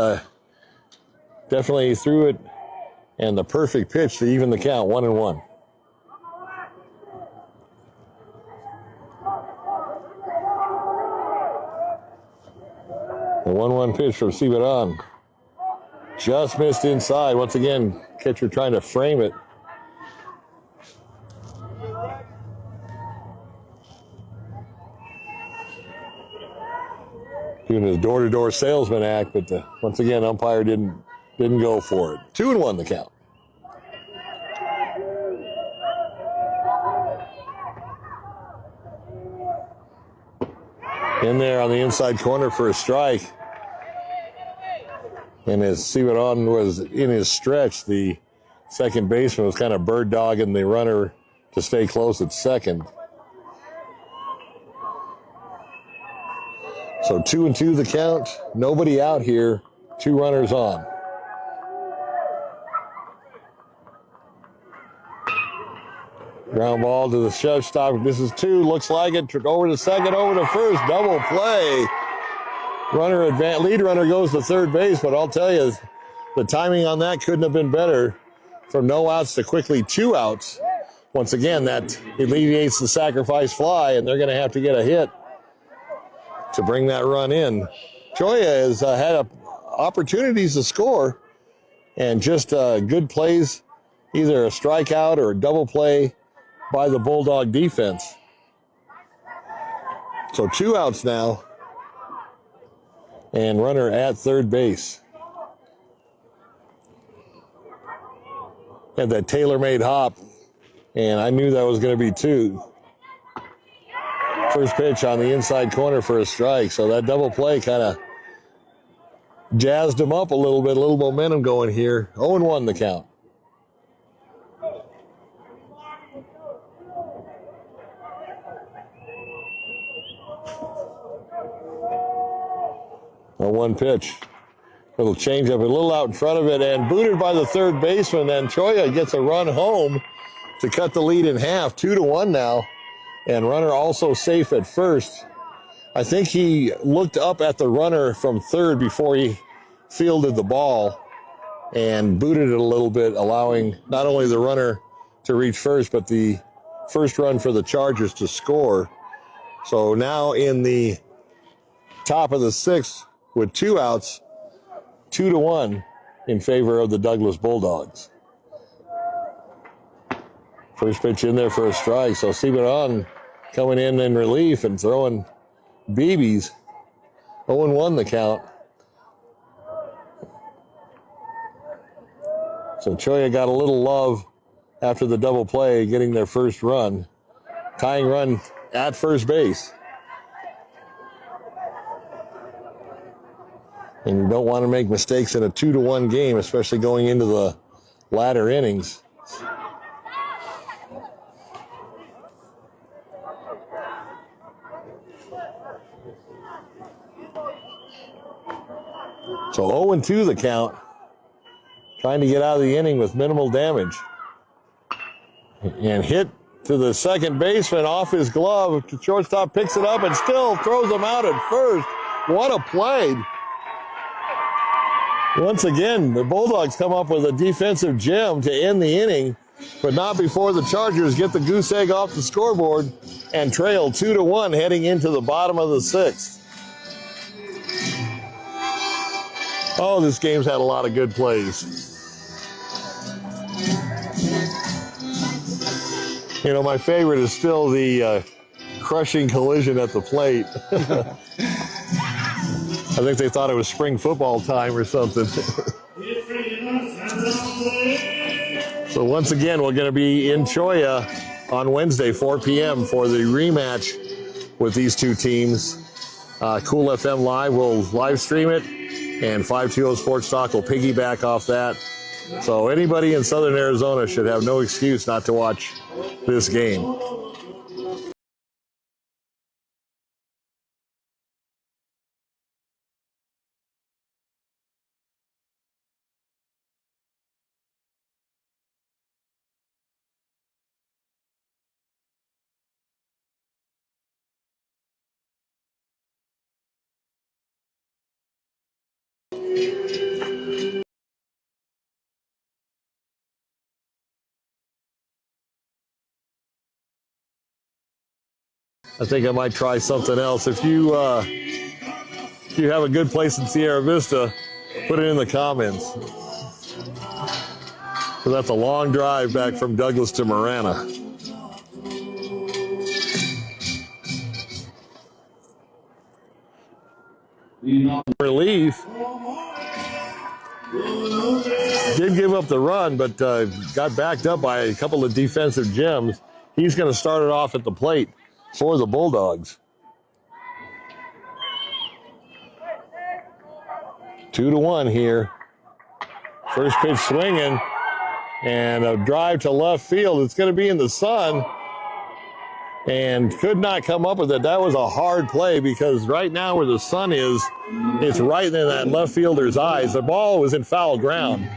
definitely threw it. And the perfect pitch to even the count, 1-1. The 1-1 pitch from Cibaron. Just missed inside. Once again, catcher trying to frame it. Doing his door-to-door salesman act, but once again, umpire didn't go for it. 2-1 the count. In there on the inside corner for a strike. And as Cibaron was in his stretch, the second baseman was kind of bird dogging the runner to stay close at second. So 2-2 the count. Nobody out here. 2 runners on. Ground ball to the shortstop. This is 2. Looks like it. Over to second, over to first. Double play. Lead runner goes to third base, but I'll tell you, the timing on that couldn't have been better. From no outs to quickly 2 outs. Once again, that alleviates the sacrifice fly, and they're going to have to get a hit to bring that run in. Cholla has had opportunities to score, and just good plays, either a strikeout or a double play by the Bulldog defense. So 2 outs now, and runner at third base. Had that tailor-made hop, and I knew that was going to be 2. First pitch on the inside corner for a strike, so that double play kind of jazzed him up a little bit, a little momentum going here. 0-1 the count. A 1 pitch. Little changeup, a little out in front of it, and booted by the third baseman. And Cholla gets a run home to cut the lead in half. 2-1 now. And runner also safe at first. I think he looked up at the runner from third before he fielded the ball and booted it a little bit, allowing not only the runner to reach first, but the first run for the Chargers to score. So now in the top of the 6th with 2 outs, 2-1 in favor of the Douglas Bulldogs. First pitch in there for a strike. So Cibaron coming in relief and throwing BBs. 0-1 the count. So Cholla got a little love after the double play, getting their first run. Tying run at first base. And you don't want to make mistakes in a 2-1 game, especially going into the latter innings. So 0-2 the count. Trying to get out of the inning with minimal damage. And hit to the second baseman off his glove. The shortstop picks it up and still throws him out at first. What a play. Once again, the Bulldogs come up with a defensive gem to end the inning, but not before the Chargers get the goose egg off the scoreboard and trail 2-1 heading into the bottom of the 6th. Oh, this game's had a lot of good plays. You know, my favorite is still the crushing collision at the plate. I think they thought it was spring football time or something. So once again, we're going to be in Cholla on Wednesday, 4 p.m. for the rematch with these two teams. Cool FM Live will live stream it, and 520 Sports Talk will piggyback off that. So anybody in Southern Arizona should have no excuse not to watch this game. I think I might try something else. If you have a good place in Sierra Vista, put it in the comments. So that's a long drive back from Douglas to Marana. Relief. Did give up the run, but got backed up by a couple of defensive gems. He's going to start it off at the plate for the Bulldogs. 2-1 here. First pitch swinging, and a drive to left field. It's going to be in the sun, and could not come up with it. That was a hard play because right now where the sun is, it's right in that left fielder's eyes. The ball was in foul ground.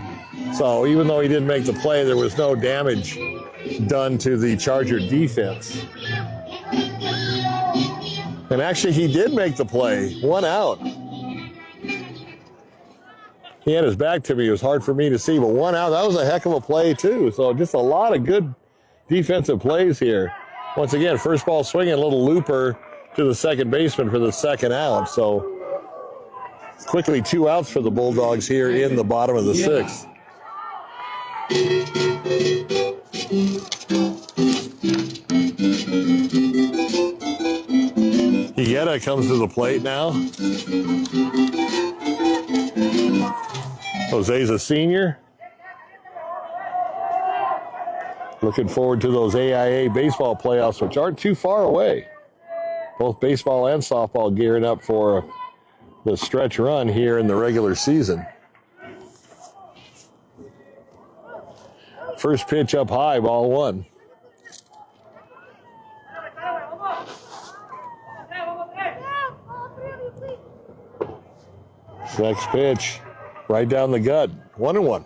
So even though he didn't make the play, there was no damage done to the Charger defense. And actually, he did make the play. 1 out. He had his back to me. It was hard for me to see, but 1 out. That was a heck of a play, too. So just a lot of good defensive plays here. Once again, first ball swinging, a little looper to the second baseman for the second out. So quickly 2 outs for the Bulldogs here in the bottom of the 6th. Higuera comes to the plate now. Jose's a senior. Looking forward to those AIA baseball playoffs, which aren't too far away. Both baseball and softball gearing up for the stretch run here in the regular season. First pitch up high, ball 1. Next pitch, right down the gut, 1-1.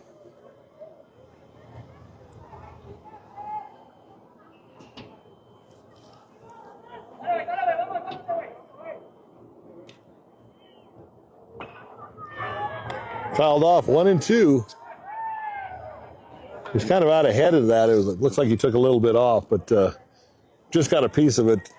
Fouled off, 1-2. He's kind of out ahead of that. It looks like he took a little bit off, but just got a piece of it.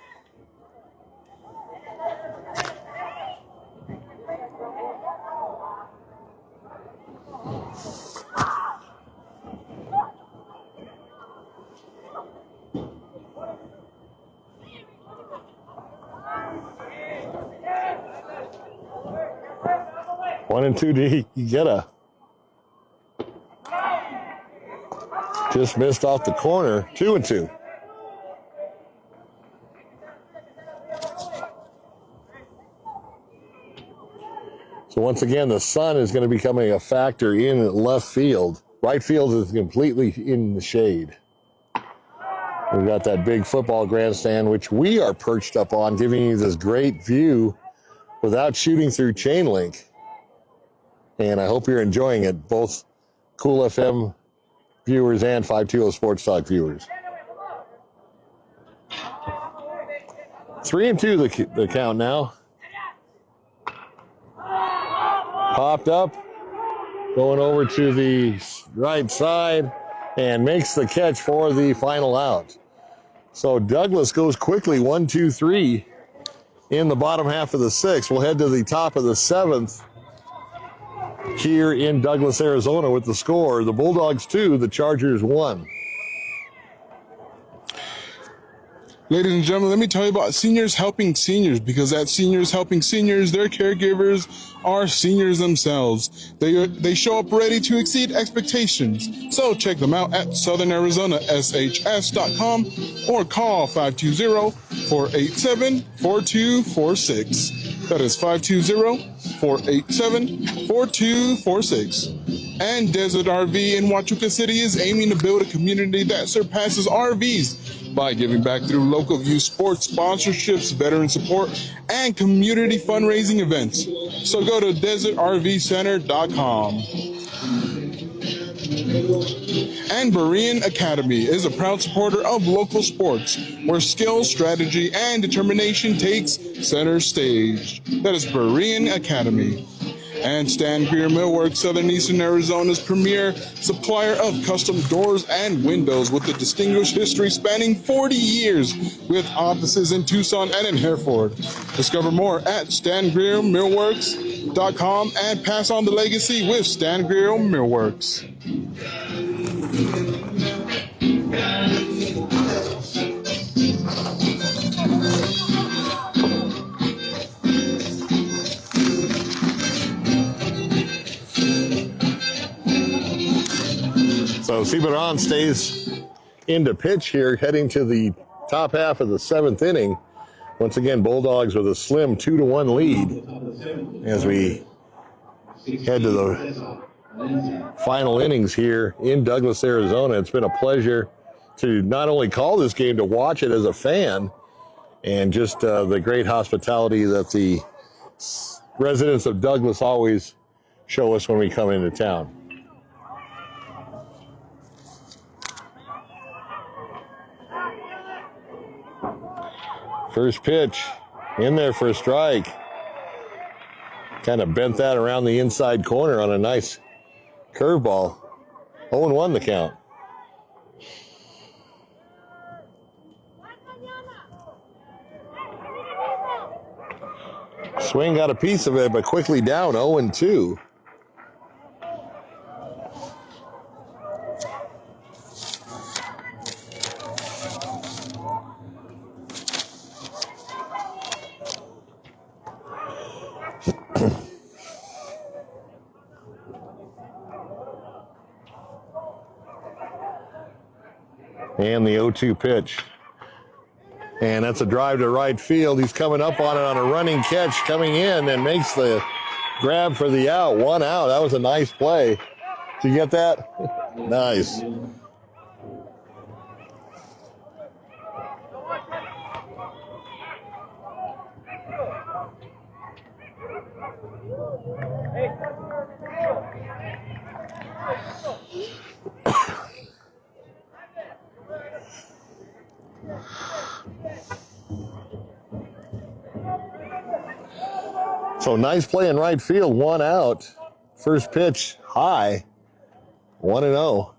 One and two to Higuera. Just missed off the corner. 2-2. So once again, the sun is going to be becoming a factor in left field. Right field is completely in the shade. We've got that big football grandstand, which we are perched up on, giving you this great view without shooting through chain link. And I hope you're enjoying it, both Cool FM viewers and 520 Sports Talk viewers. 3-2 the count now. Popped up, going over to the right side, and makes the catch for the final out. So Douglas goes quickly, 1-2-3 in the bottom half of the 6th. We'll head to the top of the 7th here in Douglas, Arizona with the score. The Bulldogs 2, the Chargers 1. Ladies and gentlemen, let me tell you about Seniors Helping Seniors, because at Seniors Helping Seniors, their caregivers are seniors themselves. They show up ready to exceed expectations. So check them out at southernarizonaSHS.com or call 520-487-4246. That is 520-487-4246. And Desert RV in Huachuca City is aiming to build a community that surpasses RVs by giving back through local view sports, sponsorships, veteran support, and community fundraising events. So go to desertrvcenter.com. And Berean Academy is a proud supporter of local sports, where skill, strategy, and determination takes center stage. That is Berean Academy. And Stan Greer Millwork, Southern Eastern Arizona's premier supplier of custom doors and windows with a distinguished history spanning 40 years, with offices in Tucson and in Hereford. Discover more at StanGreerMillworks.com and pass on the legacy with Stan Greer Millworks. So Ciberon stays into pitch here, heading to the top half of the 7th inning. Once again, Bulldogs with a slim 2-1 lead as we head to the final innings here in Douglas, Arizona. It's been a pleasure to not only call this game, to watch it as a fan, and just the great hospitality that the residents of Douglas always show us when we come into town. First pitch in there for a strike. Kind of bent that around the inside corner on a nice curveball. 0-1 the count. Swing got a piece of it, but quickly down, 0-2. And the 0-2 pitch. And that's a drive to right field. He's coming up on it on a running catch, coming in and makes the grab for the out. 1 out. That was a nice play. Did you get that? Nice. So nice play in right field, 1 out. First pitch high, 1-0.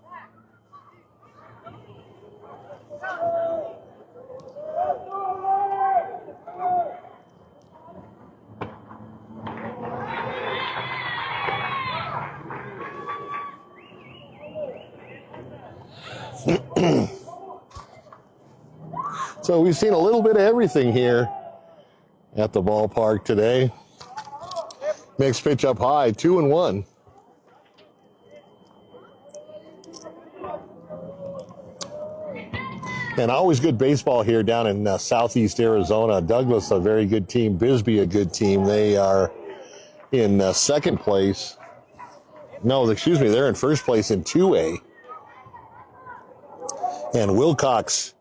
So we've seen a little bit of everything here at the ballpark today. Next pitch up high, 2-1. And always good baseball here down in southeast Arizona. Douglas, a very good team. Bisbee, a good team. They are in second place. No, excuse me, they're in first place in 2A. And Wilcox,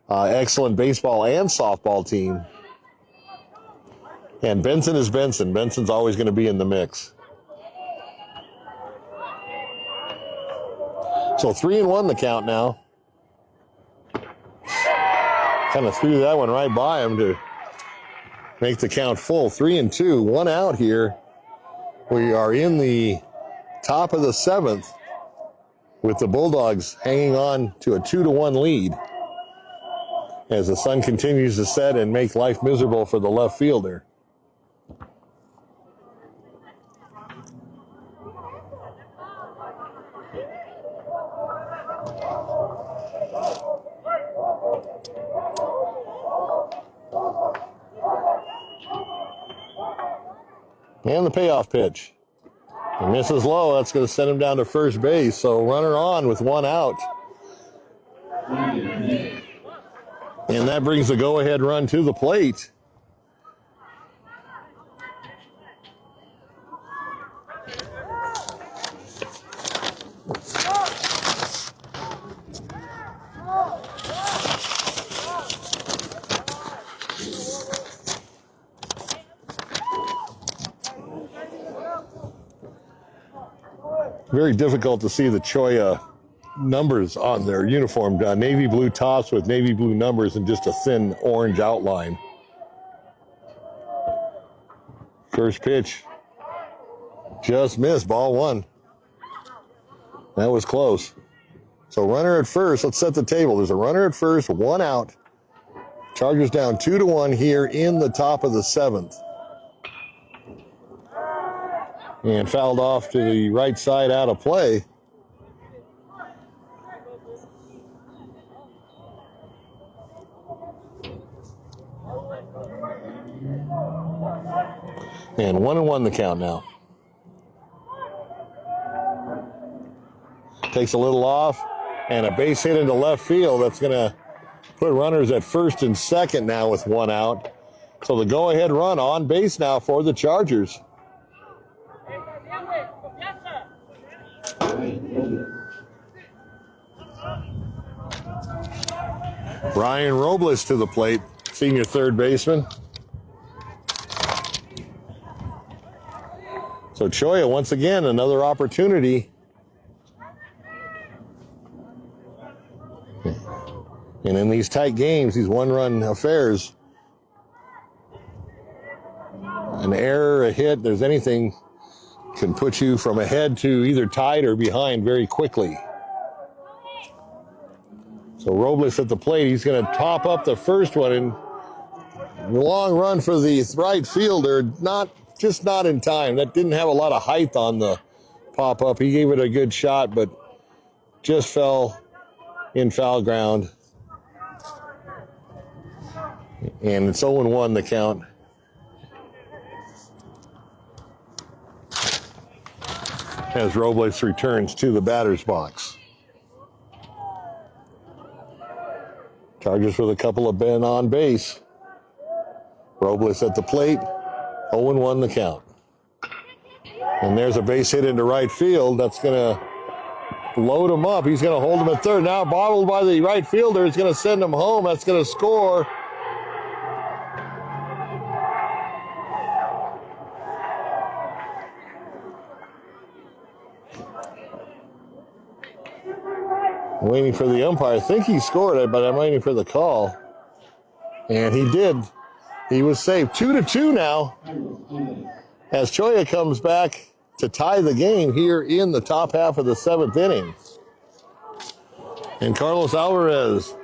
excellent baseball and softball team. And Benson is Benson. Benson's always going to be in the mix. So 3-1 the count now. Kind of threw that one right by him to make the count full. 3-2, 1 out here. We are in the top of the 7th with the Bulldogs hanging on to a 2-1 lead as the sun continues to set and make life miserable for the left fielder. And the payoff pitch. He misses low. That's going to send him down to first base. So runner on with one out. And that brings the go-ahead run to the plate. Very difficult to see the Cholla numbers on their uniform. Navy blue tops with navy blue numbers and just a thin orange outline. First pitch. Just missed, ball one. That was close. So runner at first, let's set the table. There's a runner at first, one out. Chargers down 2-1 here in the top of the seventh. And fouled off to the right side out of play. And 1-1 the count now. Takes a little off, and a base hit into left field. That's going to put runners at first and second now with one out. So the go-ahead run on base now for the Chargers. Ryan Robles to the plate, senior third baseman. So Cholla, once again, another opportunity. And in these tight games, these one-run affairs, an error, a hit, there's anything can put you from ahead to either tied or behind very quickly. So Robles at the plate, he's going to top up the first one, and the long run for the right fielder, just not in time. That didn't have a lot of height on the pop-up. He gave it a good shot, but just fell in foul ground. And it's 0-1 the count. As Robles returns to the batter's box. Chargers with a couple of men on base. Robles at the plate. 0-1 the count. And there's a base hit into right field. That's going to load him up. He's going to hold him at third. Now bobbled by the right fielder. He's going to send him home. That's going to score. Waiting for the umpire. I think he scored it, but I'm waiting for the call. And he did. He was safe. 2-2 now. As Cholla comes back to tie the game here in the top half of the seventh inning. And Carlos Alvarez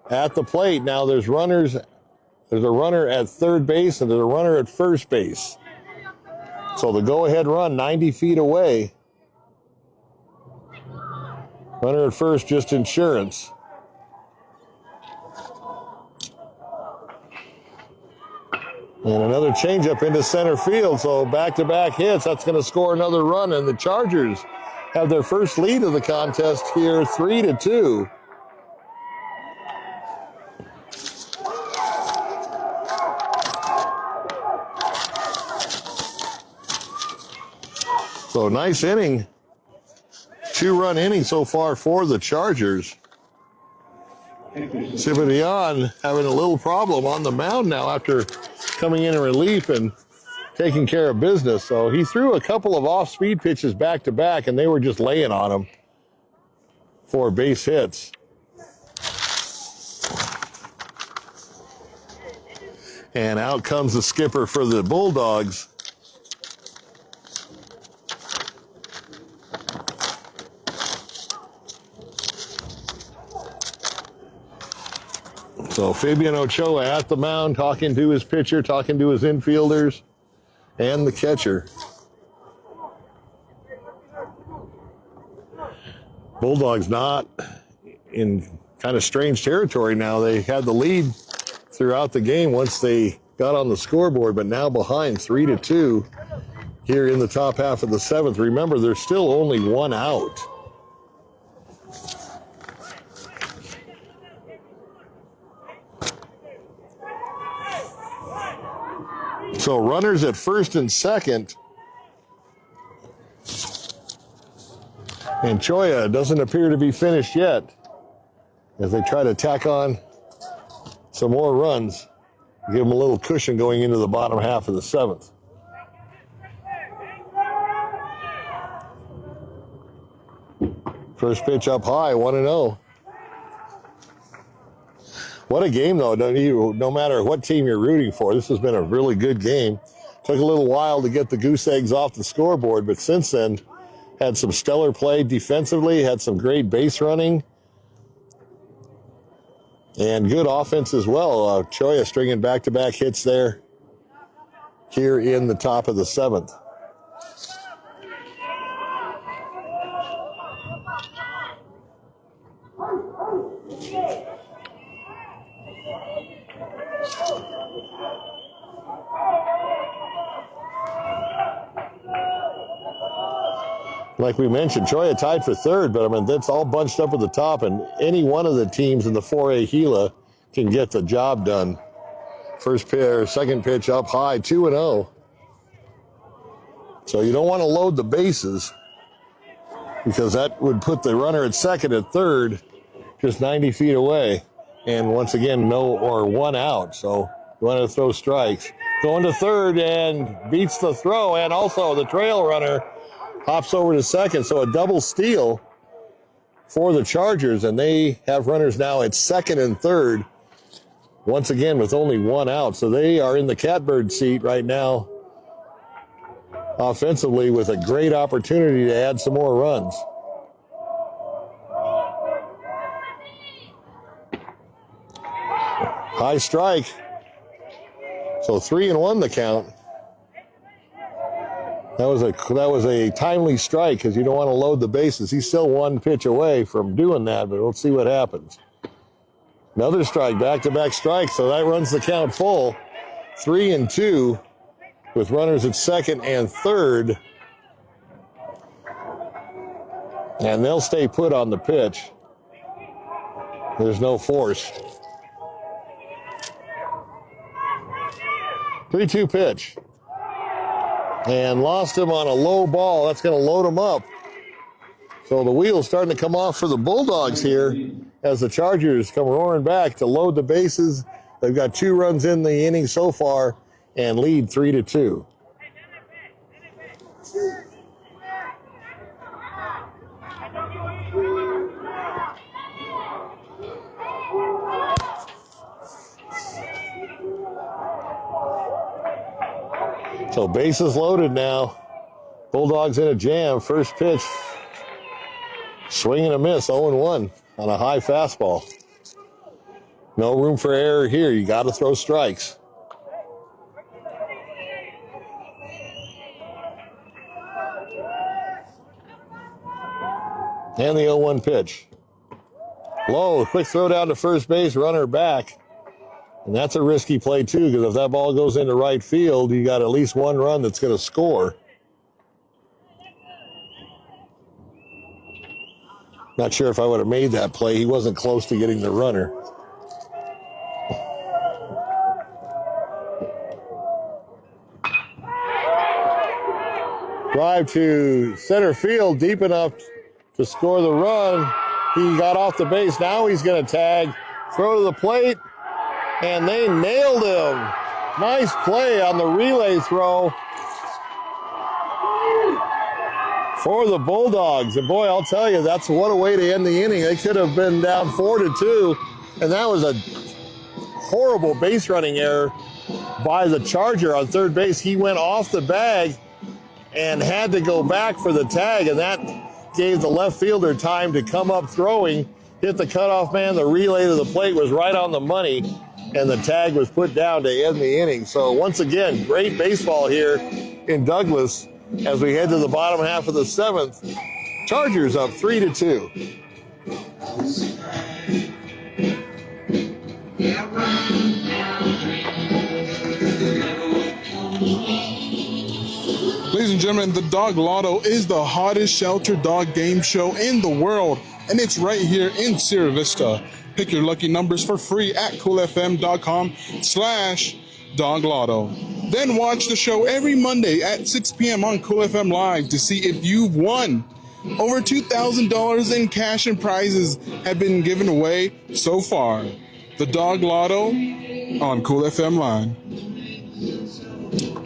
at the plate. Now there's runners. There's a runner at third base and there's a runner at first base. So the go-ahead run 90 feet away. Runner at first, just insurance. And another changeup into center field. So back-to-back hits. That's going to score another run. And the Chargers have their first lead of the contest here, 3-2. So nice inning. 2-run inning so far for the Chargers. Ciprian having a little problem on the mound now after coming in relief and taking care of business. So he threw a couple of off-speed pitches back-to-back, and they were just laying on him for base hits. And out comes the skipper for the Bulldogs. So Fabian Ochoa at the mound, talking to his pitcher, talking to his infielders, and the catcher. Bulldogs not in kind of strange territory now. They had the lead throughout the game. Once they got on the scoreboard, but now behind 3-2 here in the top half of the 7th. Remember, there's still only one out. So runners at first and second. And Cholla doesn't appear to be finished yet as they try to tack on some more runs. Give them a little cushion going into the bottom half of the 7th. First pitch up high, 1-0. What a game, though. No matter what team you're rooting for, this has been a really good game. Took a little while to get the goose eggs off the scoreboard, but since then, had some stellar play defensively, had some great base running, and good offense as well. Cholla stringing back-to-back hits there here in the top of the 7th. Like we mentioned, Cholla tied for third, but I mean, that's all bunched up at the top, and any one of the teams in the 4A Gila can get the job done. First pitch, second pitch up high, 2-0. So you don't want to load the bases because that would put the runner at second at third just 90 feet away. And once again, one out. So you want to throw strikes. Going to third and beats the throw, and also the trail runner hops over to second, so a double steal for the Chargers, and they have runners now at second and third, once again with only one out. So they are in the catbird seat right now offensively with a great opportunity to add some more runs. High strike. So 3-1 the count. That was a timely strike because you don't want to load the bases. He's still one pitch away from doing that, but we'll see what happens. Another strike, back-to-back strikes, so that runs the count full. 3-2 with runners at second and third. And they'll stay put on the pitch. There's no force. 3-2 pitch. And lost him on a low ball. That's going to load him up. So the wheel's starting to come off for the Bulldogs here as the Chargers come roaring back to load the bases. They've got 2 runs in the inning so far and lead 3-2. So bases loaded now. Bulldogs in a jam. First pitch. Swing and a miss. 0-1 on a high fastball. No room for error here. You got to throw strikes. And the 0-1 pitch. Low. Quick throw down to first base. Runner back. And that's a risky play, too, because if that ball goes into right field, you got at least one run that's going to score. Not sure if I would have made that play. He wasn't close to getting the runner. Drive to center field, deep enough to score the run. He got off the base. Now he's going to tag, throw to the plate. And they nailed him. Nice play on the relay throw for the Bulldogs. And boy, I'll tell you, that's what a way to end the inning. They could have been down 4-2. And that was a horrible base running error by the Charger on third base. He went off the bag and had to go back for the tag. And that gave the left fielder time to come up throwing, hit the cutoff man. The relay to the plate was right on the money. And the tag was put down to end the inning. So once again, great baseball here in Douglas as we head to the bottom half of the 7th. Chargers up 3-2. Ladies and gentlemen, the Dog Lotto is the hottest shelter dog game show in the world, and it's right here in Sierra Vista. Pick your lucky numbers for free at coolfm.com/Dog Lotto. Then watch the show every Monday at 6 p.m. on Cool FM Live to see if you've won. Over $2,000 in cash and prizes have been given away so far. The Dog Lotto on Cool FM Live.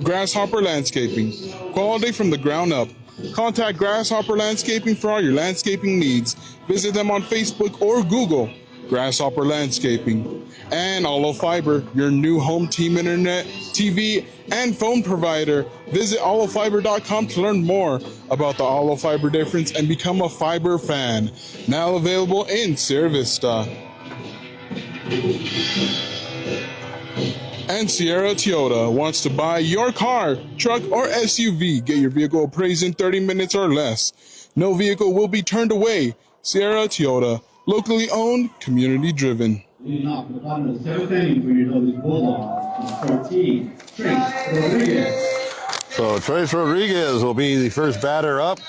Grasshopper Landscaping. Quality from the ground up. Contact Grasshopper Landscaping for all your landscaping needs. Visit them on Facebook or Google. Grasshopper Landscaping. And Allo Fiber, your new home team internet, TV, and phone provider. Visit allofiber.com to learn more about the Allo Fiber difference and become a fiber fan. Now available in Sierra Vista. And Sierra Toyota wants to buy your car, truck, or SUV. Get your vehicle appraised in 30 minutes or less. No vehicle will be turned away. Sierra Toyota, locally owned, community driven. Leading off the bottom of the seventh inning for your Dudley Bulldogs, 14, Trace Rodriguez. So Trace Rodriguez will be the first batter up.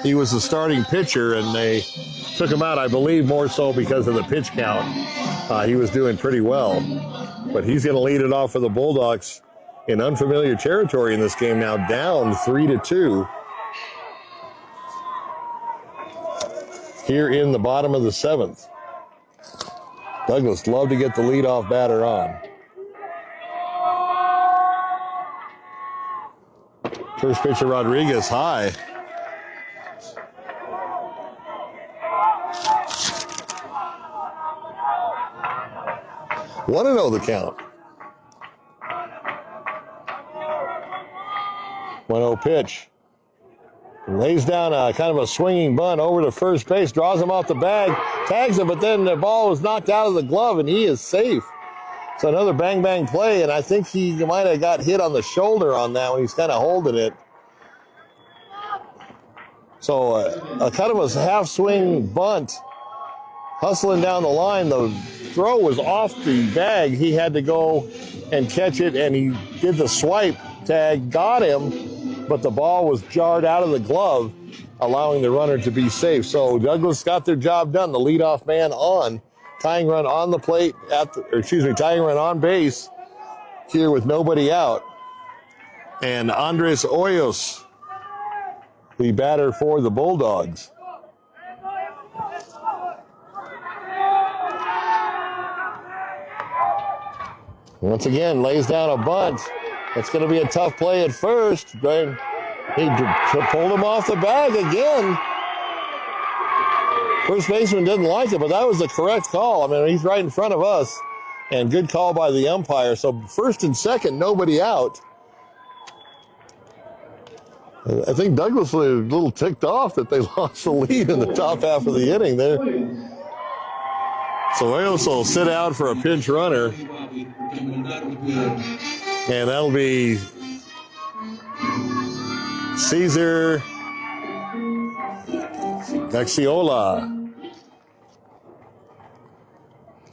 He was the starting pitcher, and they took him out, I believe, more so because of the pitch count. He was doing pretty well. But he's going to lead it off for the Bulldogs in unfamiliar territory in this game now, down 3-2. Here in the bottom of the seventh. Douglas love to get the leadoff batter on. First pitcher Rodriguez high. Want to know the count. 1-0 pitch. Lays down a kind of a swinging bunt over to first base, draws him off the bag, tags him, but then the ball was knocked out of the glove, and he is safe. So another bang-bang play, and I think he might have got hit on the shoulder on that when he's kind of holding it. So a kind of a half-swing bunt, hustling down the line. The throw was off the bag. He had to go and catch it, and he did the swipe tag, got him, but the ball was jarred out of the glove, allowing the runner to be safe. So Douglas got their job done. The leadoff man on, tying run on the plate tying run on base here with nobody out. And Andres Hoyos, the batter for the Bulldogs. Once again, lays down a bunt. It's going to be a tough play at first. But he pulled him off the bag again. First baseman didn't like it, but that was the correct call. I mean, he's right in front of us. And good call by the umpire. So first and second, nobody out. I think Douglas was a little ticked off that they lost the lead in the top half of the inning there. So Hoyos will sit out for a pinch runner. And that'll be Cesar Gaxiola.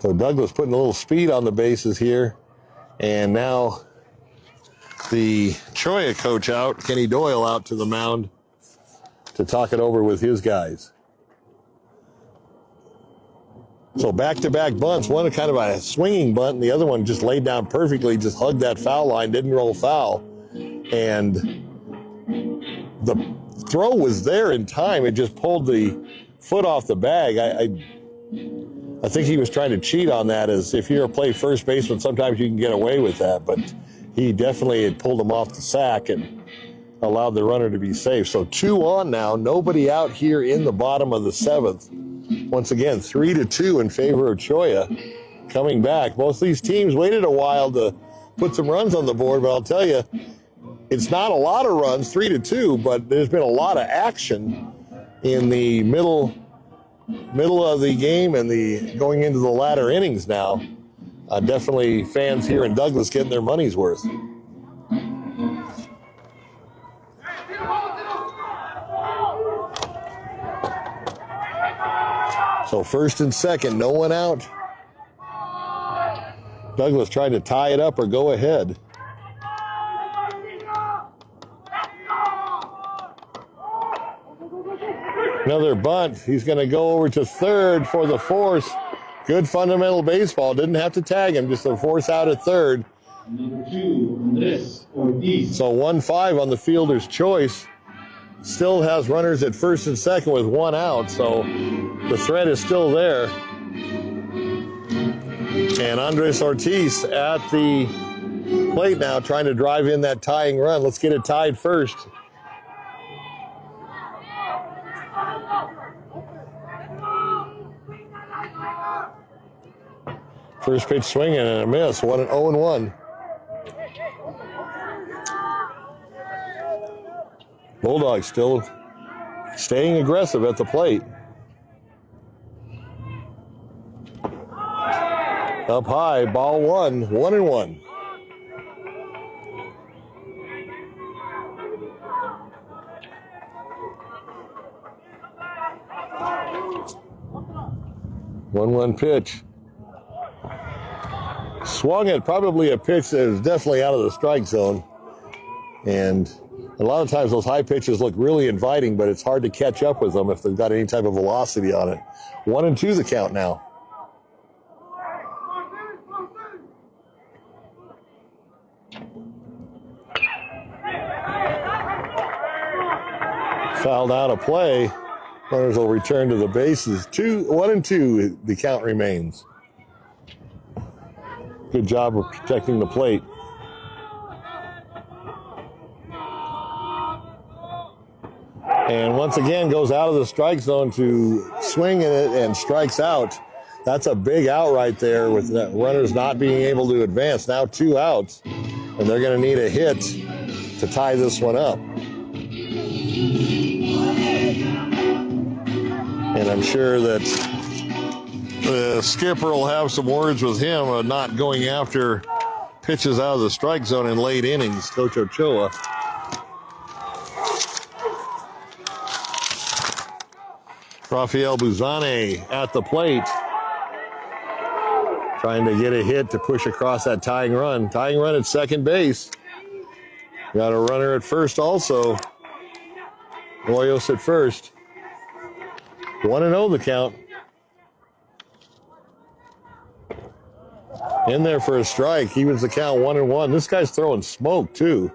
So Douglas putting a little speed on the bases here. And now the Cholla coach out, Kenny Doyle out to the mound to talk it over with his guys. So back-to-back bunts, one kind of a swinging bunt, and the other one just laid down perfectly, just hugged that foul line, didn't roll foul. And the throw was there in time. It just pulled the foot off the bag. I think he was trying to cheat on that, as if you're a play first baseman, sometimes you can get away with that. But he definitely had pulled him off the sack and allowed the runner to be safe. So 2 on now, nobody out here in the bottom of the seventh. Once again, 3-2 in favor of Cholla coming back. Both these teams waited a while to put some runs on the board, but I'll tell you, it's not a lot of runs, 3-2, but there's been a lot of action in the middle of the game and the going into the latter innings now. Definitely fans here in Douglas getting their money's worth. So first and second, no one out. Douglas trying to tie it up or go ahead. Another bunt. He's going to go over to third for the force. Good fundamental baseball. Didn't have to tag him, just a force out at third. Number 2, Andres Ortiz. So 1-5 on the fielder's choice. Still has runners at first and second with 1 out, so the threat is still there. And Andres Ortiz at the plate now, trying to drive in that tying run. Let's get it tied first. First pitch swinging and a miss. What an 0-1. Bulldogs still staying aggressive at the plate. Up high, ball 1, 1-1. One pitch. Swung it, probably a pitch that was definitely out of the strike zone. And a lot of times those high pitches look really inviting, but it's hard to catch up with them if they've got any type of velocity on it. 1-2 the count now. Fouled out of play. Runners will return to the bases. 1-2 the count remains. Good job of protecting the plate. And once again goes out of the strike zone to swing in it and strikes out. That's a big out right there with the runners not being able to advance. Now 2 outs, and they're going to need a hit to tie this one up. And I'm sure that the skipper will have some words with him not going after pitches out of the strike zone in late innings, Coach Cholla. Rafael Buzane at the plate, trying to get a hit to push across that tying run. Tying run at second base. Got a runner at first also. Hoyos at first. 1-0 the count. In there for a strike. Evens the count 1-1. This guy's throwing smoke too.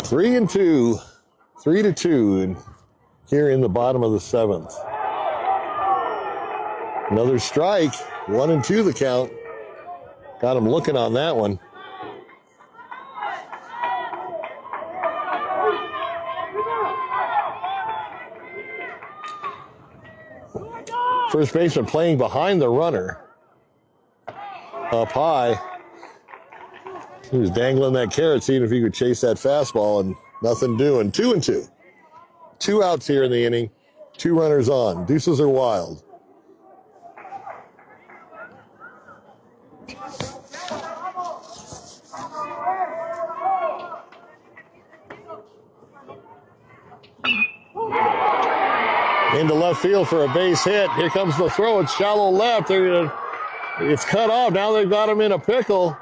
Three and 2, 3-2, and here in the bottom of the 7th. Another strike, 1-2 the count. Got him looking on that one. First baseman playing behind the runner. Up high. He was dangling that carrot, seeing if he could chase that fastball, and nothing doing. 2-2. 2 outs here in the inning. 2 runners on. Deuces are wild. Into left field for a base hit. Here comes the throw. It's shallow left. It's cut off. Now they've got him in a pickle.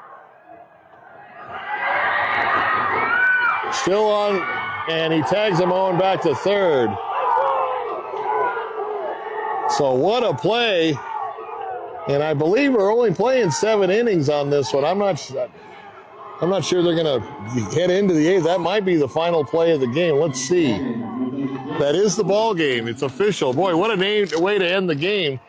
Still on, and he tags him on back to third. So what a play. And I believe we're only playing 7 innings on this one. I'm not sure they're going to get into the 8th. That might be the final play of the game. Let's see. That is the ball game. It's official. Boy, what a way to end the game.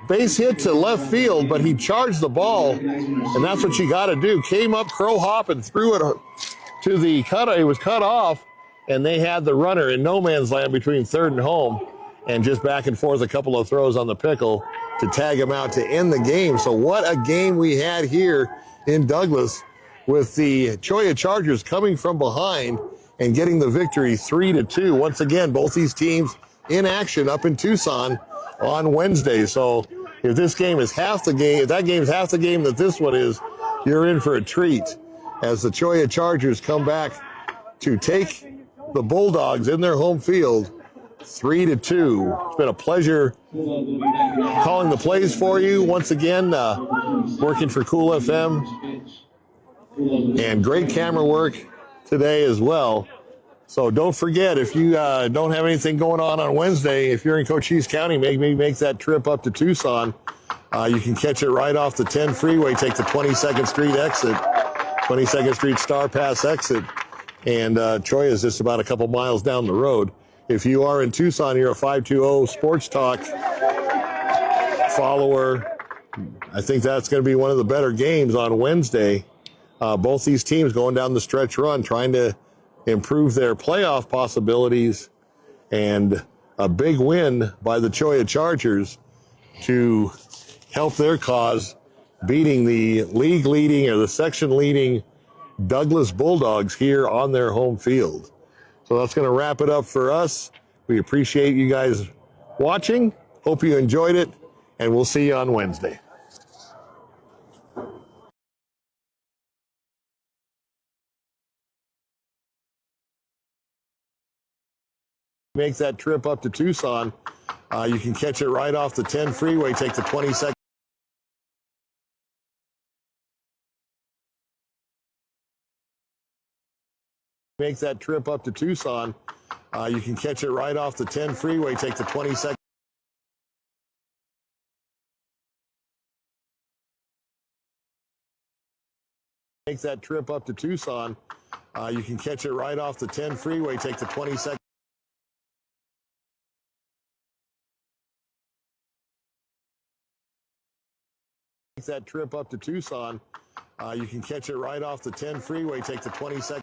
Base hit to left field, but he charged the ball, and that's what you got to do. Came up, crow hop, and threw it to the cut. It was cut off, and they had the runner in no man's land between third and home, and just back and forth a couple of throws on the pickle to tag him out to end the game. So what a game we had here in Douglas, with the Cholla Chargers coming from behind and getting the victory 3-2. Once again, both these teams in action up in Tucson on Wednesday. So if this game is half the game, if that game's half the game that this one is, you're in for a treat as the Cholla Chargers come back to take the Bulldogs in their home field 3-2. It's been a pleasure calling the plays for you. Once again, working for Cool FM, and great camera work today as well. So don't forget, if you don't have anything going on Wednesday, if you're in Cochise County, maybe make that trip up to Tucson. You can catch it right off the 10 freeway, take the 22nd Street exit, 22nd Street Star Pass exit, and Cholla is just about a couple miles down the road. If you are in Tucson, you're a 520 Sports Talk follower. I think that's going to be one of the better games on Wednesday. Both these teams going down the stretch run, trying to improve their playoff possibilities, and a big win by the Cholla Chargers to help their cause, beating the league leading or the section leading Douglas Bulldogs here on their home field. So that's going to wrap it up for us. We appreciate you guys watching. Hope you enjoyed it, and we'll see you on Wednesday. Make that trip up to Tucson. You can catch it right off the 10 freeway, take the 22nd. Make that trip up to Tucson. You can catch it right off the 10 freeway, take the 22nd. Make that trip up to Tucson. You can catch it right off the 10 freeway, take the 22nd. Make that trip up to Tucson. You can catch it right off the 10 freeway, take the 22nd.